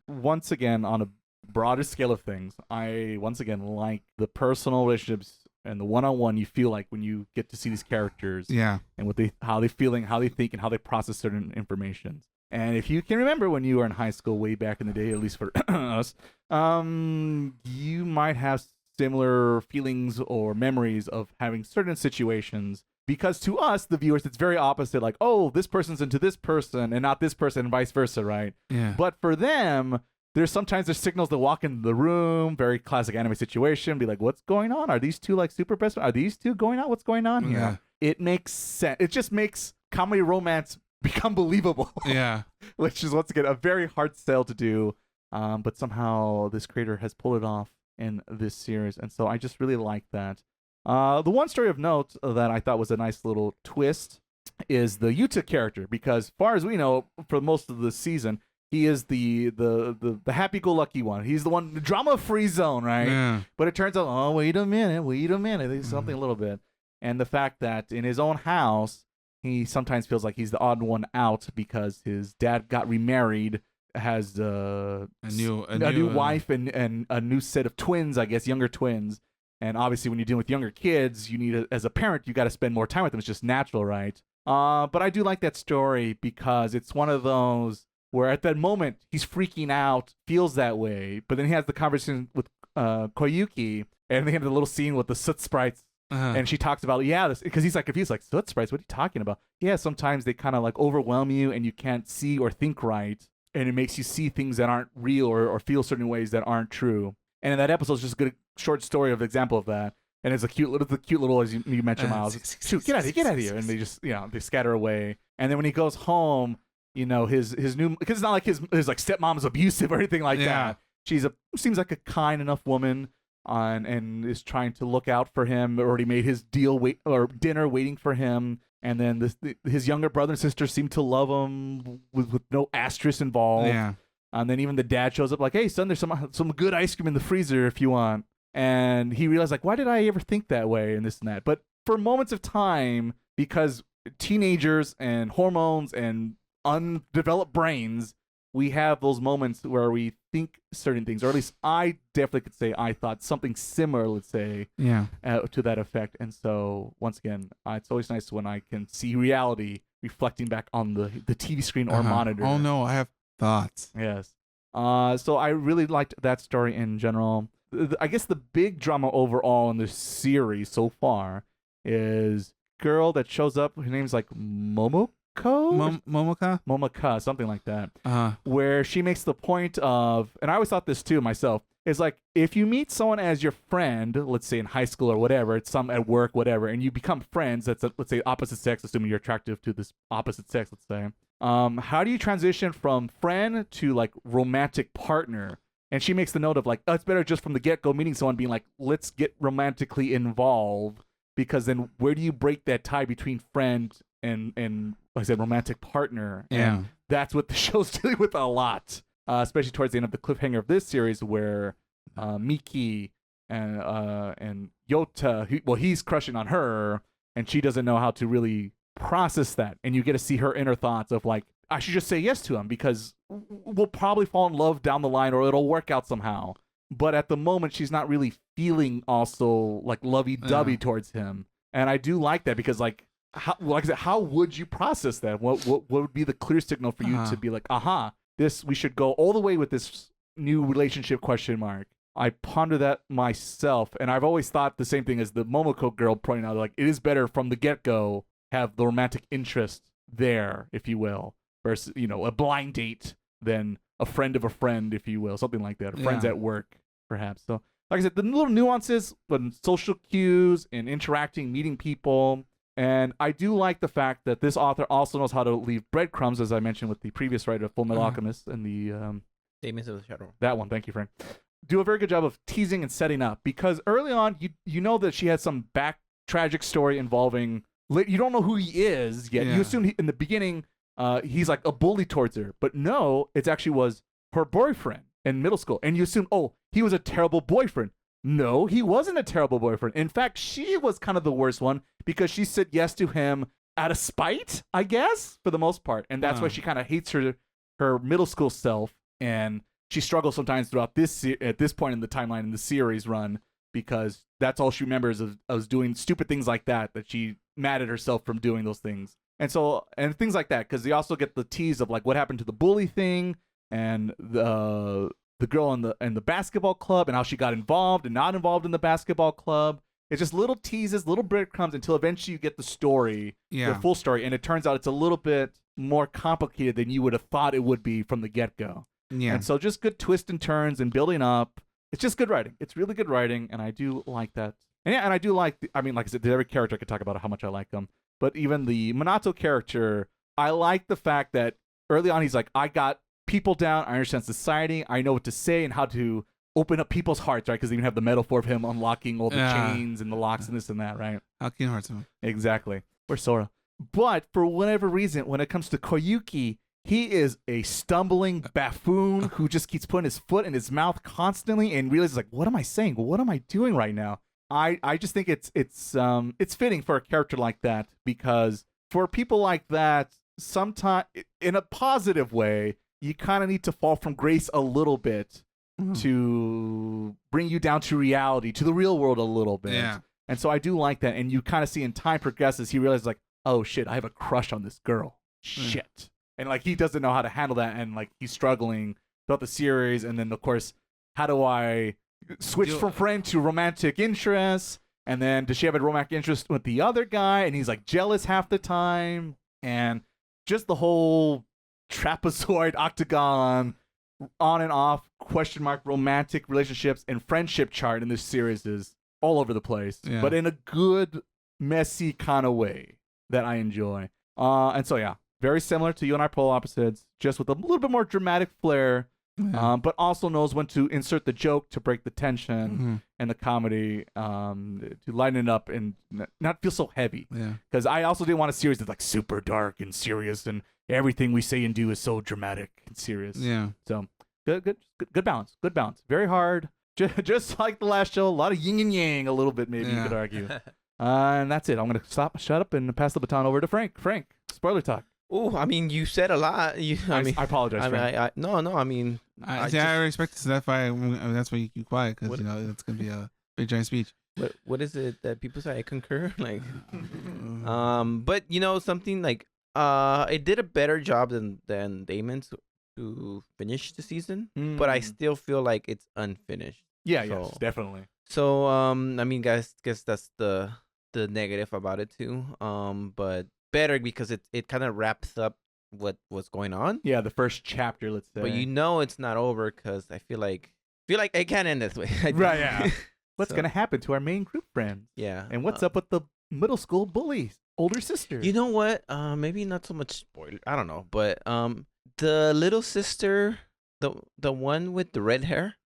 Once again, on a broader scale of things, I once again like the personal relationships and the one-on-one you feel like when you get to see these characters. Yeah. And how they feeling, how they think, and how they process certain information. And if you can remember when you were in high school way back in the day, at least for us, you might have similar feelings or memories of having certain situations. Because to us, the viewers, it's very opposite. Like, oh, this person's into this person and not this person and vice versa, right? Yeah. But for them, there's signals that walk into the room, very classic anime situation, be like, what's going on? Are these two like super best? Are these two going on? What's going on here? Yeah. It makes sense. It just makes comedy romance become believable. Yeah. Which is, once again, a very hard sell to do. But somehow this creator has pulled it off in this series. And so I just really like that. The one story of note that I thought was a nice little twist is the Yuta character, because as far as we know, for most of the season, he is the happy-go-lucky one. He's the one, the drama-free zone, right? Yeah. But it turns out, oh, wait a minute, there's something a little bit. And the fact that in his own house, he sometimes feels like he's the odd one out because his dad got remarried, has a new wife and a new set of twins, I guess, younger twins. And obviously, when you're dealing with younger kids, you need as a parent, you got to spend more time with them. It's just natural, right? But I do like that story because it's one of those where at that moment he's freaking out, feels that way, but then he has the conversation with Koyuki, And they have the little scene with the soot sprites. And she talks about, because he's like confused, like, soot sprites, what are you talking about? Yeah, sometimes they kind of like overwhelm you and you can't see or think right. And it makes you see things that aren't real or feel certain ways that aren't true. And in that episode, it's just a good short story of the example of that. And it's a cute little, as you mentioned, Miles. Shoot, get out of here. And they just, they scatter away. And then when he goes home, his new, because it's not like his like stepmom's abusive or anything like that. Seems like a kind enough woman and is trying to look out for him. Already made his dinner waiting for him. And then his younger brother and sister seem to love him with no asterisk involved. Yeah. And then even the dad shows up like, hey, son, there's some good ice cream in the freezer if you want. And he realized, like, why did I ever think that way and this and that? But for moments of time, because teenagers and hormones and undeveloped brains, we have those moments where we think certain things, or at least I definitely could say I thought something similar, let's say, to that effect. And so, once again, it's always nice when I can see reality reflecting back on the TV screen or monitor. Oh, no, I have thoughts. Yes. So I really liked that story in general. I guess the big drama overall in the series so far is girl that shows up. Her name's like Momoka, something like that. Where she makes the point of, and I always thought this too myself, is like if you meet someone as your friend, let's say in high school or whatever, it's some at work, whatever, and you become friends. That's let's say opposite sex, assuming you're attractive to this opposite sex, let's say. How do you transition from friend to like romantic partner? And she makes the note of like, oh, it's better just from the get-go meeting someone being like, let's get romantically involved, because then where do you break that tie between friend and like I said, romantic partner? Yeah. And that's what the show's dealing with a lot, especially towards the end of the cliffhanger of this series where Miki and Yota, he's crushing on her and she doesn't know how to really process that. And you get to see her inner thoughts of like, I should just say yes to him because we'll probably fall in love down the line or it'll work out somehow. But at the moment, she's not really feeling also like lovey-dovey towards him. And I do like that because like I said, how would you process that? What would be the clear signal for you to be like, we should go all the way with this new relationship ? I ponder that myself. And I've always thought the same thing as the Momoko girl pointing out, like it is better from the get-go have the romantic interest there, if you will, versus, a blind date than a friend of a friend, if you will, something like that. Friends at work, perhaps. So, like I said, the little nuances, but social cues and interacting, meeting people. And I do like the fact that this author also knows how to leave breadcrumbs, as I mentioned with the previous writer of Full Metal Alchemist and the Daemons of the Shadow. That one, thank you, Frank. Do a very good job of teasing and setting up, because early on, you know that she has some back tragic story involving. You don't know who he is yet. You assume in the beginning he's like a bully towards her, but no, it actually was her boyfriend in middle school, and you assume, oh, he was a terrible boyfriend. No, he wasn't a terrible boyfriend. In fact, she was kind of the worst one because she said yes to him out of spite, I guess, for the most part, and that's why she kind of hates her middle school self, and she struggles sometimes throughout at this point in the timeline in the series run, because that's all she remembers of doing stupid things like that she mad at herself from doing those things. And so, and things like that, because they also get the tease of like what happened to the bully thing and the girl in the basketball club and how she got involved and not involved in the basketball club. It's just little teases, little breadcrumbs until eventually you get the story, the full story. And it turns out it's a little bit more complicated than you would have thought it would be from the get-go. Yeah. And so just good twists and turns and building up. It's just good writing. It's really good writing, and I do like that. And I do like, like I said, every character I could talk about how much I like them. But even the Minato character, I like the fact that early on he's like, I got people down, I understand society, I know what to say and how to open up people's hearts, right? Because they even have the metaphor of him unlocking all the chains and the locks and this and that, right? How hearts him. Exactly. Or Sora. But for whatever reason, when it comes to Koyuki, he is a stumbling buffoon who just keeps putting his foot in his mouth constantly and realizes like, what am I saying? What am I doing right now? I just think it's fitting for a character like that, because for people like that, sometimes in a positive way, you kind of need to fall from grace a little bit to bring you down to reality, to the real world a little bit. Yeah. And so I do like that. And you kind of see in time progresses, he realizes like, oh shit, I have a crush on this girl. Shit. And like he doesn't know how to handle that, and like he's struggling throughout the series. And then of course, how do I switched from friend to romantic interest. And then does she have a romantic interest with the other guy? And he's like jealous half the time. And just the whole trapezoid octagon on and off question mark romantic relationships and friendship chart in this series is all over the place, but in a good, messy kind of way that I enjoy. And so, yeah, very similar to You and I Polar Opposites, just with a little bit more dramatic flair, but also knows when to insert the joke to break the tension and the comedy to lighten it up and not feel so heavy. Because I also didn't want a series that's like super dark and serious and everything we say and do is so dramatic and serious. So good balance. Good balance. Very hard. Just like the last show, a lot of yin and yang, a little bit maybe you could argue. And that's it. I'm gonna shut up and pass the baton over to Frank. Frank, spoiler talk. Oh, I mean, you said a lot. I apologize. Frank. No. I mean, I respect this. That's why that's why you keep quiet, because it's gonna be a big giant speech. What is it that people say? I concur. Like, but something like it did a better job than Daemons to finish the season, but I still feel like it's unfinished. Yeah, yes, definitely. So I mean, guys, guess that's the negative about it too. But better because it kind of wraps up what's going on. Yeah, the first chapter, let's say. But it's not over because I feel like it can't end this way. Right? Yeah. What's gonna happen to our main group friends? Yeah. And what's up with the middle school bully older sister? You know what? Maybe not so much spoiler. I don't know, but the little sister, the one with the red hair.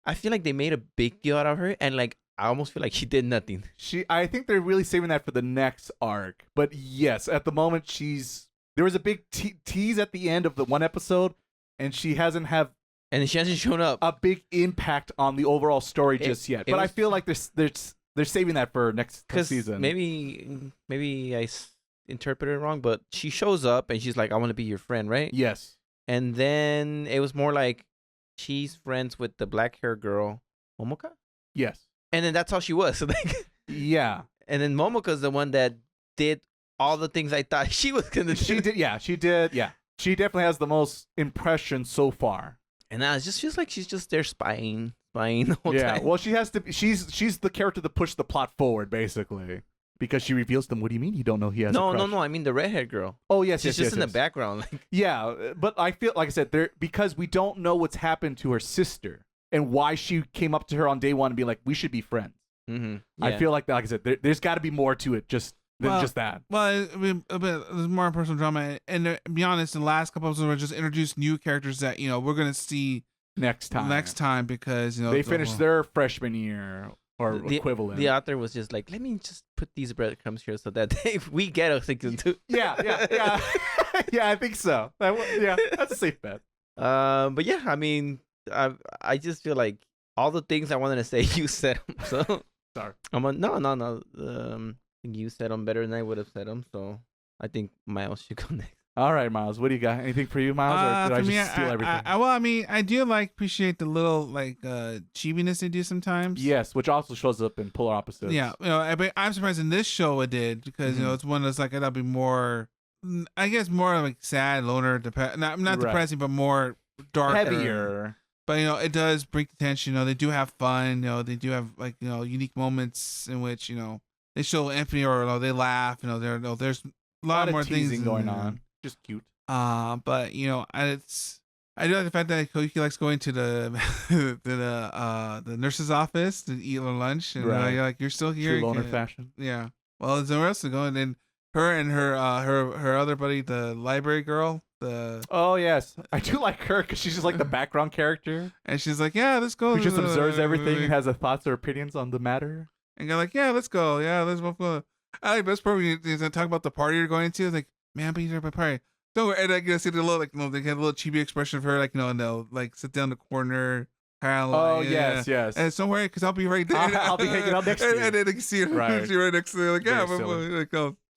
I feel like they made a big deal out of her, and like I almost feel like she did nothing. I think they're really saving that for the next arc. But yes, at the moment there was a big tease at the end of the one episode, and she hasn't shown up a big impact on the overall story just yet. But I feel like they're saving that for next season. Maybe I interpreted it wrong, but she shows up and she's like, "I want to be your friend," right? Yes. And then it was more like she's friends with the black hair girl, Momoka. Yes. And then that's how she was. So yeah. And then Momoka's the one that did all the things I thought she was gonna do. She did. Yeah. She definitely has the most impression so far. And now it just feels like she's just there spying the whole time. Yeah. Well, she has to. She's the character to push the plot forward, basically, because she reveals them. What do you mean you don't know he has? No. I a crush? mean the redhead girl. Oh yes, she's just in the background. Like. Yeah, but I feel like I said because we don't know what's happened to her sister and why she came up to her on day one and be like, we should be friends. Yeah. I feel like I said, there's got to be more to it than just that. Well, I mean, there's more personal drama, and to be honest, the last couple episodes were just introduced new characters that we're gonna see next time because they finished their freshman year or equivalent. The author was just like, let me just put these breadcrumbs here so that we get a season 2. Yeah. Yeah, I think so. That's a safe bet. But yeah, I mean, I just feel like all the things I wanted to say, you said them. So sorry. No. I think you said them better than I would have said them. So I think Miles should go next. All right, Miles. What do you got? Anything for you, Miles? Or did I just steal everything? I mean, I do appreciate the little cheesiness they do sometimes. Yes, which also shows up in Polar Opposites. Yeah, but I'm surprised in this show it did because it's one that's like it'll be more, I guess more like sad, loner, not depressing, but more dark, heavier. But it does break the tension. They do have fun. They do have unique moments in which they show empathy or they laugh. There's a lot more things going on. Just cute. But I do like the fact that Koiki likes going to the nurse's office to eat lunch, and you're like, you're still here. True loner fashion. Yeah. Well, there's nowhere else to go, and then her and her other buddy, the library girl. Oh yes, I do like her because she's just like the background character, and she's like, yeah, let's go. Who just observes everything and has thoughts or opinions on the matter. And you're like, yeah, let's go. Yeah, let's go. I like best part when you talk about the party you're going to. It's like, man, but you're at my party. So and I see the little they get a little chibi expression of her, and they'll sit down in the corner. Yes. And somewhere because I'll be right there. I'll be hanging out next to you. And then I can see her right next to her. Like,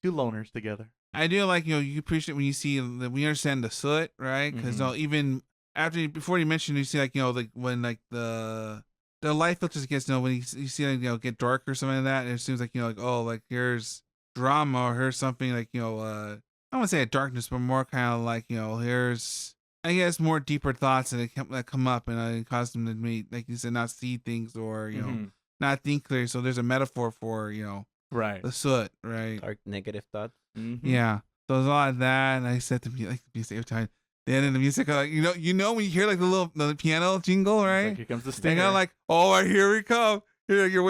two loners together. I do like you appreciate when you see we understand the soot, right? Because even before you mentioned you see when the light filters gets when you see get dark or something like that, and it seems like here's drama or here's something I don't want to say a darkness, but more kind of here's I guess more deeper thoughts that come up and it cause them to like you said, not see things or not think clear. So there's a metaphor for right, the soot, right? Dark negative thoughts. Yeah. So there's a lot of that, and I said the music every time. Then in the music, like when you hear like the piano jingle, right? Like, here comes the stinger. And I'm like, oh, here we come. You're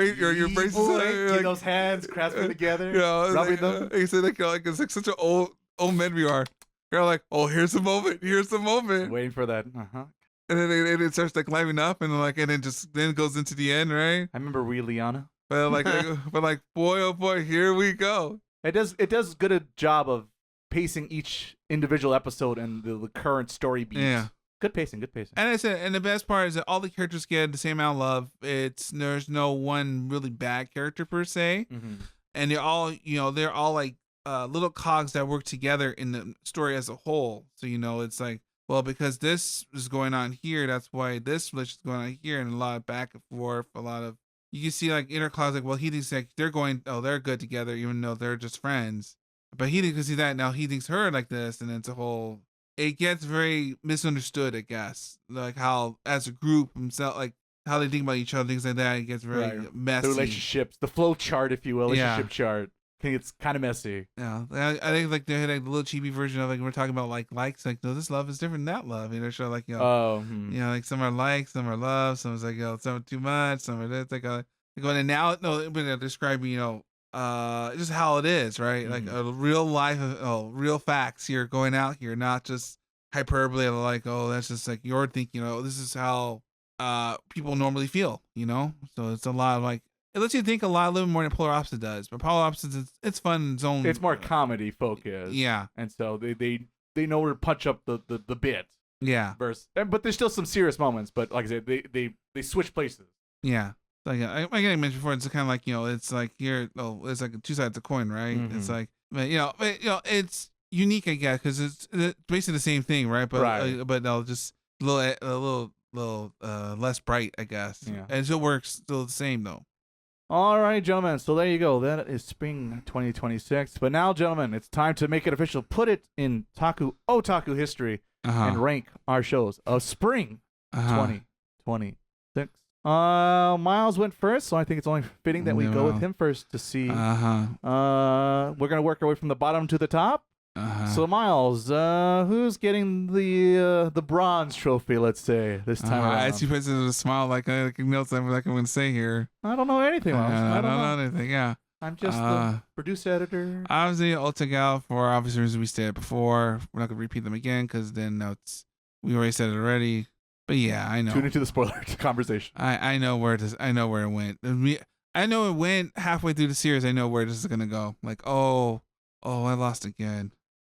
bracing, get those hands clasping together, rubbing them. You said like it's like such an old men we are. You're like, oh, here's the moment. Waiting for that. And then it starts like climbing up, and then goes into the end, right? I remember Wee Liana. But boy, oh boy, here we go. It does good a job of pacing each individual episode and the current story beats. Yeah. Good pacing. And I said, and the best part is that all the characters get the same amount of love. There's no one really bad character per se, and they're all like little cogs that work together in the story as a whole. So it's like, well, because this is going on here, that's why this relationship is going on here, and a lot of back and forth, a lot of you can see like inner cogs like, well, he thinks like they're good together even though they're just friends, but he didn't see that now he thinks her like this, and it's a whole. It gets very misunderstood, I guess. Like how, as a group, himself, like how they think about each other, things like that. It gets very messy. The relationships, the flow chart, if you will, relationship chart. I think it's kind of messy. Yeah, I think like they had like a little cheapy version of like we're talking about likes. Like, no, this love is different than that love. Show like like some are likes, some are love, some is like some are too much, some are this. Like going and now they're describing just how it is, right? Like a real life, real facts here going out here, not just hyperbole of like, oh, that's just like your thinking, this is how people normally feel, So it's a lot of like, it lets you think a little more than Polar Opposite does, but Polar Opposite it's fun in its own. It's more comedy focused, yeah, and so they know where to punch up the bit, yeah. But there's still some serious moments, but like I said, they switch places, yeah. Like I mentioned before, it's kind of like it's like it's like two sides of a coin, right? It's like, but it's unique, I guess, because it's basically the same thing, right? But but they'll just a little less bright, I guess. Yeah. And it still works, still the same though. All right, gentlemen. So there you go. That is spring 2026. But now, gentlemen, it's time to make it official. Put it in Otaku history and rank our shows of spring 2026. Miles went first, so I think it's only fitting that we go with him first to see. We're gonna work our way from the bottom to the top. So Miles, who's getting the bronze trophy? Let's say this time around. I see President with a smile like I can know something like I'm gonna say here. I don't know anything, Miles. I don't know anything. Yeah, I'm just the producer editor. Obviously, OtaGal for obvious reasons we said before. We're not gonna repeat them again because then we already said it already. But yeah, I know. Tune into the spoiler conversation. I know where it went. I know it went halfway through the series. I know where this is gonna go. Like, I lost again.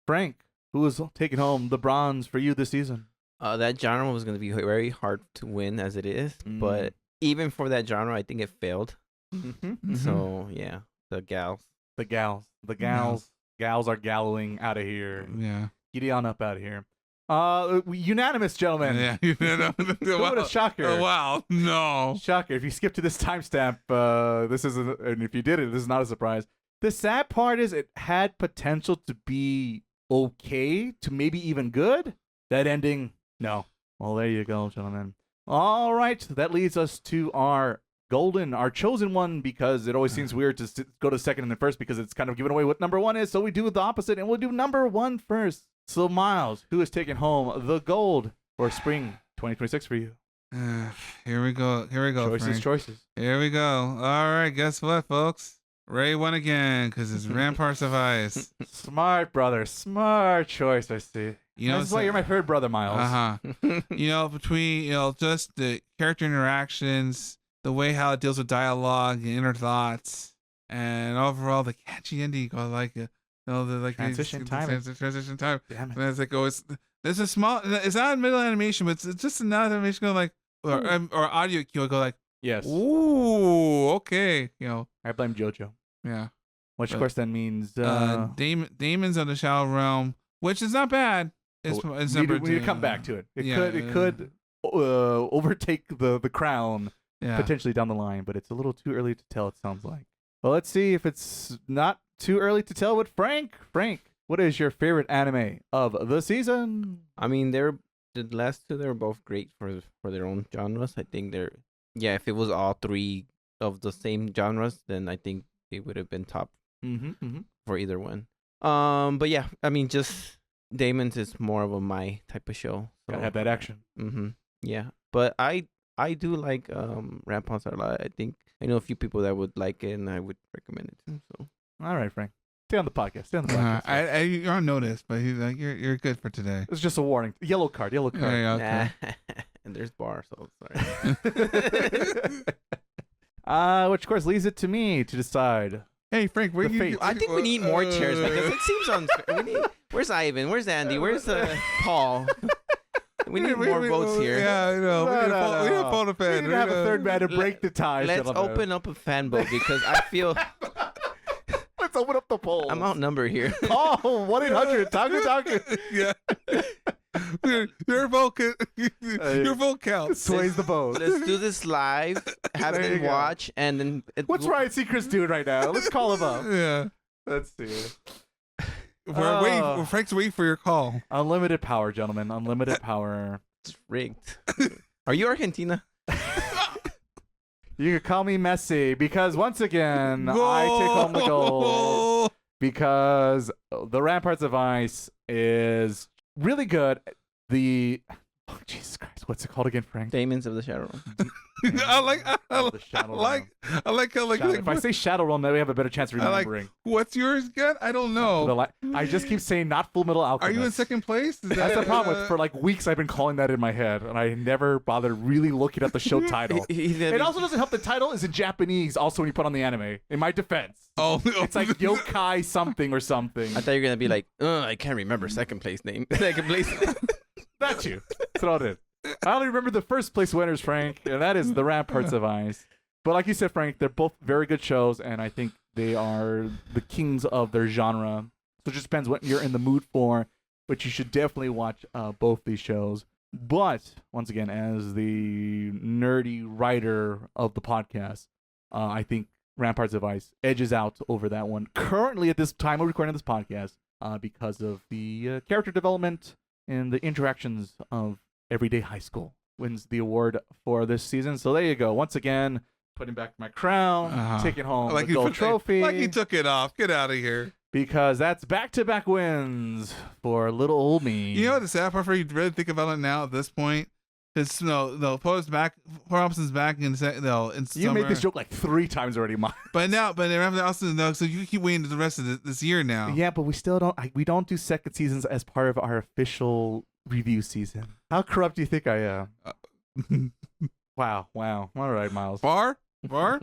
Frank, who is taking home the bronze for you this season? That genre was gonna be very hard to win as it is, but even for that genre, I think it failed. So yeah, the gals are galloing out of here. Yeah, get on up out of here. Unanimous, gentlemen. Yeah. What a shocker. Oh, wow. No. Shocker. If you skip to this timestamp, this isn't, and if you did it, this is not a surprise. The sad part is it had potential to be okay, to maybe even good. That ending, no. Well, there you go, gentlemen. All right. That leads us to our chosen one, because it always seems weird to go to second and then first because it's kind of giving away what number one is. So we do the opposite, and we'll do number one first. So, Miles, who is taking home the gold for spring 2026 for you? Here we go. Choices. Here we go. All right, guess what, folks? Ray won again because it's Ramparts of Ice. Smart, brother. Smart choice, I see. That's why you're my third brother, Miles. Between, just the character interactions, the way how it deals with dialogue and inner thoughts, and overall the catchy ending, transition time. Damn it. And it's like, there's a small. It's not a middle animation, but it's just another animation go like, or audio cue go like, yes. Ooh, okay. I blame JoJo. Yeah. Which, of course, then means Daemons of the Shadow Realm, which is not bad. It's number two. We need to come back to it. It could overtake the crown potentially down the line, but it's a little too early to tell. It sounds like. Well, let's see if it's not too early to tell with Frank. Frank, what is your favorite anime of the season? I mean, they're the last two, they were both great for their own genres. I think if it was all three of the same genres, then I think they would have been top for either one. But yeah, I mean, just Daemons is more of my type of show. So. Gotta have that action. Yeah, but I do like Ramparts a lot. I think I know a few people that would like it, and I would recommend it too. So all right, Frank, stay on the podcast. Stay on the podcast. You're on notice, but he's like, you're good for today. It's just a warning. Yellow card. Yeah, okay. And there's bar, so sorry. Which of course leads it to me to decide. Hey Frank, where you? I think we need more chairs because it seems unfair. Where's Ivan? Where's Andy? Where's Paul? We need more votes here. Yeah, I know. We need a phone a fan. We need to have a third man to break the tie. Let's open up a fan vote because I feel. Let's open up the poll. I'm outnumbered here. Oh, 1-800-TAKU. Yeah. Your vote counts. Sways the vote. Let's do this live. Have them watch, and then what's Ryan Seacrest doing right now? Let's call him up. Yeah. Let's see. We're waiting. Frank's waiting for your call. Unlimited power, gentlemen. Unlimited power. It's rigged. Are you Argentina? You can call me Messi because once again I take home the gold because the Ramparts of Ice is really good. Jesus Christ, what's it called again, Frank? Daemons of the Shadow Realm. I like how if I say Shadow Realm, then we have a better chance of remembering. What's yours again? I don't know. I just keep saying not Full Metal Alchemist. Are you in second place? That's the problem with for like weeks I've been calling that in my head, and I never bothered really looking at the show title. It also doesn't help the title is in Japanese also when you put on the anime. In my defense. Oh, it's like yokai something or something. I thought you were gonna be like, I can't remember second place name. Second place name. That's you. That's what I did. I only remember the first place winners, Frank, and that is the Ramparts of Ice. But like you said, Frank, they're both very good shows, and I think they are the kings of their genre. So it just depends what you're in the mood for, but you should definitely watch both these shows. But once again, as the nerdy writer of the podcast, I think Ramparts of Ice edges out over that one currently at this time of recording this podcast because of the character development and the interactions of Everyday High School. Wins the award for this season. So there you go. Once again, putting back my crown, taking home the gold trophy. Like he took it off. Get out of here. Because that's back-to-back wins for little old me. You know what the sad part for you really think about it now at this point? It's Polar Opposition's back in summer. You made this joke like 3 times already, Mike. But so you keep waiting the rest of this year now. Yeah, but we still don't. We don't do second seasons as part of our official review season. How corrupt do you think I am? Wow. All right, Miles. Bar. I'll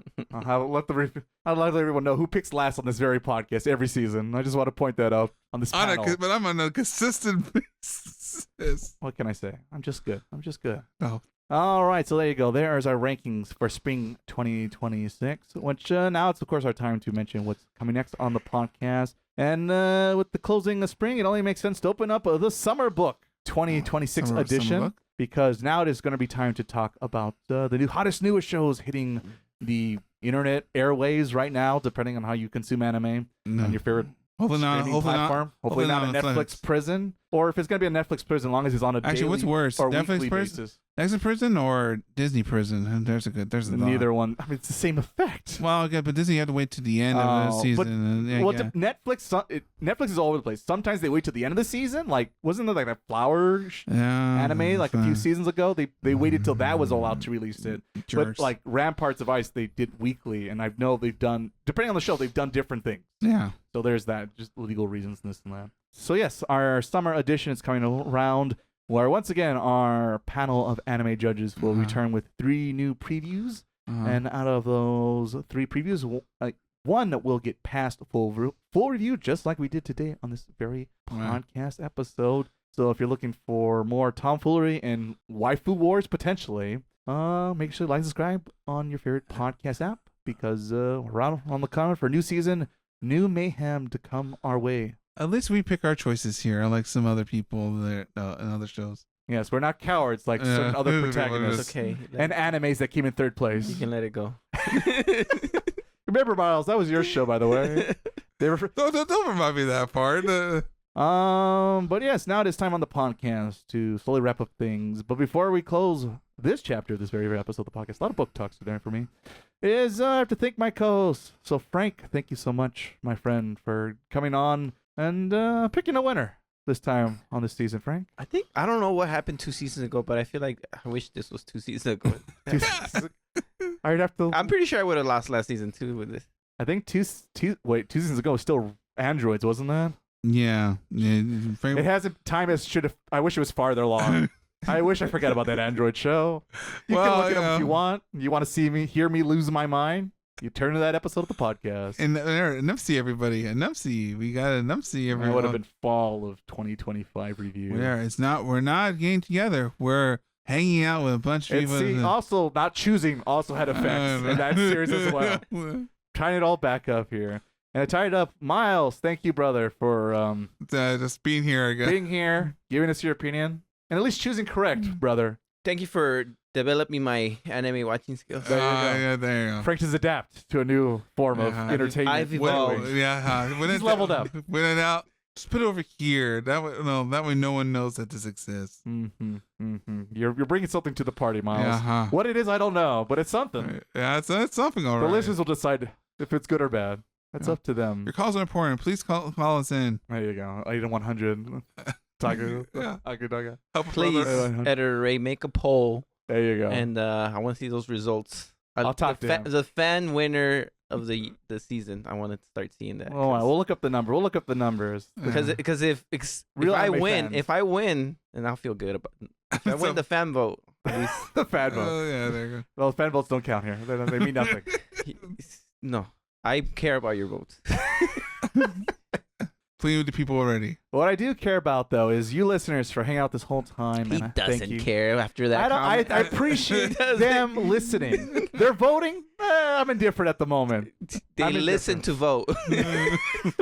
let everyone know who picks last on this very podcast every season. I just want to point that out on this panel. But I'm on a consistent basis. What can I say? I'm just good. Oh. All right, so there you go. There's our rankings for spring 2026, which now it's, of course, our time to mention what's coming next on the podcast. And with the closing of spring, it only makes sense to open up the Summer Book 2026 edition, because now it is going to be time to talk about the newest shows hitting the internet airways right now, depending on how you consume anime on your favorite streaming platform. Hopefully not a Netflix prison. Or if it's going to be a Netflix prison, as long as it's on a daily what's worse, or Netflix weekly prison? basis. Netflix prison or Disney prison? And there's a neither one. I mean, it's the same effect. Well, okay, but Disney had to wait to the end of the season. Netflix is all over the place. Sometimes they wait to the end of the season. Like, wasn't there like that Flower anime like a few seasons ago? They waited till that was allowed to release it. But like Ramparts of Ice, they did weekly, and I know they've done, depending on the show, they've done different things. Yeah. So there's that, just legal reasons, this and that. So yes, our summer edition is coming around, where once again our panel of anime judges will return with 3 new previews, and out of those 3 previews, one will get past full review, just like we did today on this very podcast episode. So if you're looking for more tomfoolery and waifu wars potentially, make sure to like and subscribe on your favorite podcast app, because we're out on the cover for a new season, new mayhem to come our way. At least we pick our choices here, unlike some other people that in other shows. Yes, we're not cowards like certain other protagonists. Okay. And animes that came in 3rd place. You can let it go. Remember, Miles, that was your show, by the way. Don't remind me of that part. But yes, now it is time on the podcast to slowly wrap up things. But before we close this chapter of this very episode of the podcast, a lot of book talks there for me, is I have to thank my co-host. So Frank, thank you so much, my friend, for coming on and picking a winner this time on this season, Frank. I don't know what happened 2 seasons ago, but I feel like I wish this was 2 seasons ago. I'd have to. I'm pretty sure I would have lost last season too with this. I think 2 seasons ago was still androids, wasn't that? Yeah. It hasn't. Time has should have. I wish it was farther along. I wish I forgot about that android show. You can look it up if you want. You want to hear me lose my mind? You turn to that episode of the podcast. And Nupsy, everybody. Nupsy. We got a Nupsy, everyone. That would have been fall of 2025 review. We're not getting together. We're hanging out with a bunch of people. See, also not choosing also had effects in that series as well. Tying it all back up here. And I tied it up. Miles, thank you, brother, for just being here, I guess. Being here, giving us your opinion, and at least choosing correct, brother. Thank you for developing my anime watching skills. There you go. Yeah, there you go. Frank does adapt to a new form of entertainment. I've evolved. He's leveled up. When it out, just put it over here. That way no one knows that this exists. You're bringing something to the party, Miles. Yeah, What it is, I don't know, but it's something. Yeah, it's something, all right. The listeners will decide if it's good or bad. That's up to them. Your calls are important. Please call us in. There you go. Item 100. Taku. Yeah. Please, editor Ray, make a poll. There you go. And I want to see those results. I'll talk to him. The fan winner of the season. I want to start seeing that. Oh, we'll look up the number. We'll look up the numbers. Because if I win, then I'll feel good about it. If I win the fan vote, at least. The fan vote. Oh, yeah, there you go. Well, fan votes don't count here. They mean nothing. No, I care about your votes. Playing with the people already. What I do care about, though, is you listeners for hanging out this whole time. He and doesn't thank you. care after that. I appreciate them listening. They're voting. I'm indifferent at the moment. They listen to vote. They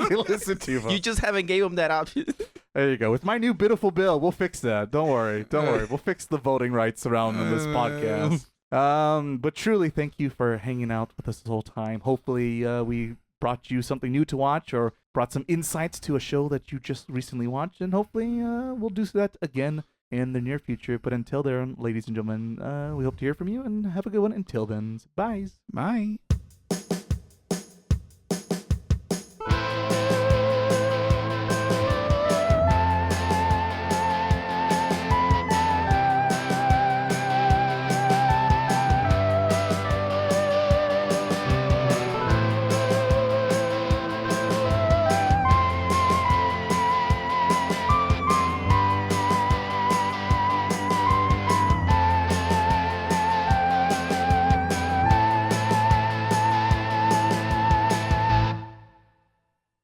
listen to vote. You just haven't gave them that option. There you go. With my new beautiful bill, we'll fix that. Don't worry. We'll fix the voting rights around this podcast. But truly, thank you for hanging out with us this whole time. Hopefully, we brought you something new to watch or brought some insights to a show that you just recently watched, and hopefully we'll do that again in the near future. But until then, ladies and gentlemen, we hope to hear from you, and have a good one. Until then, bye. Bye.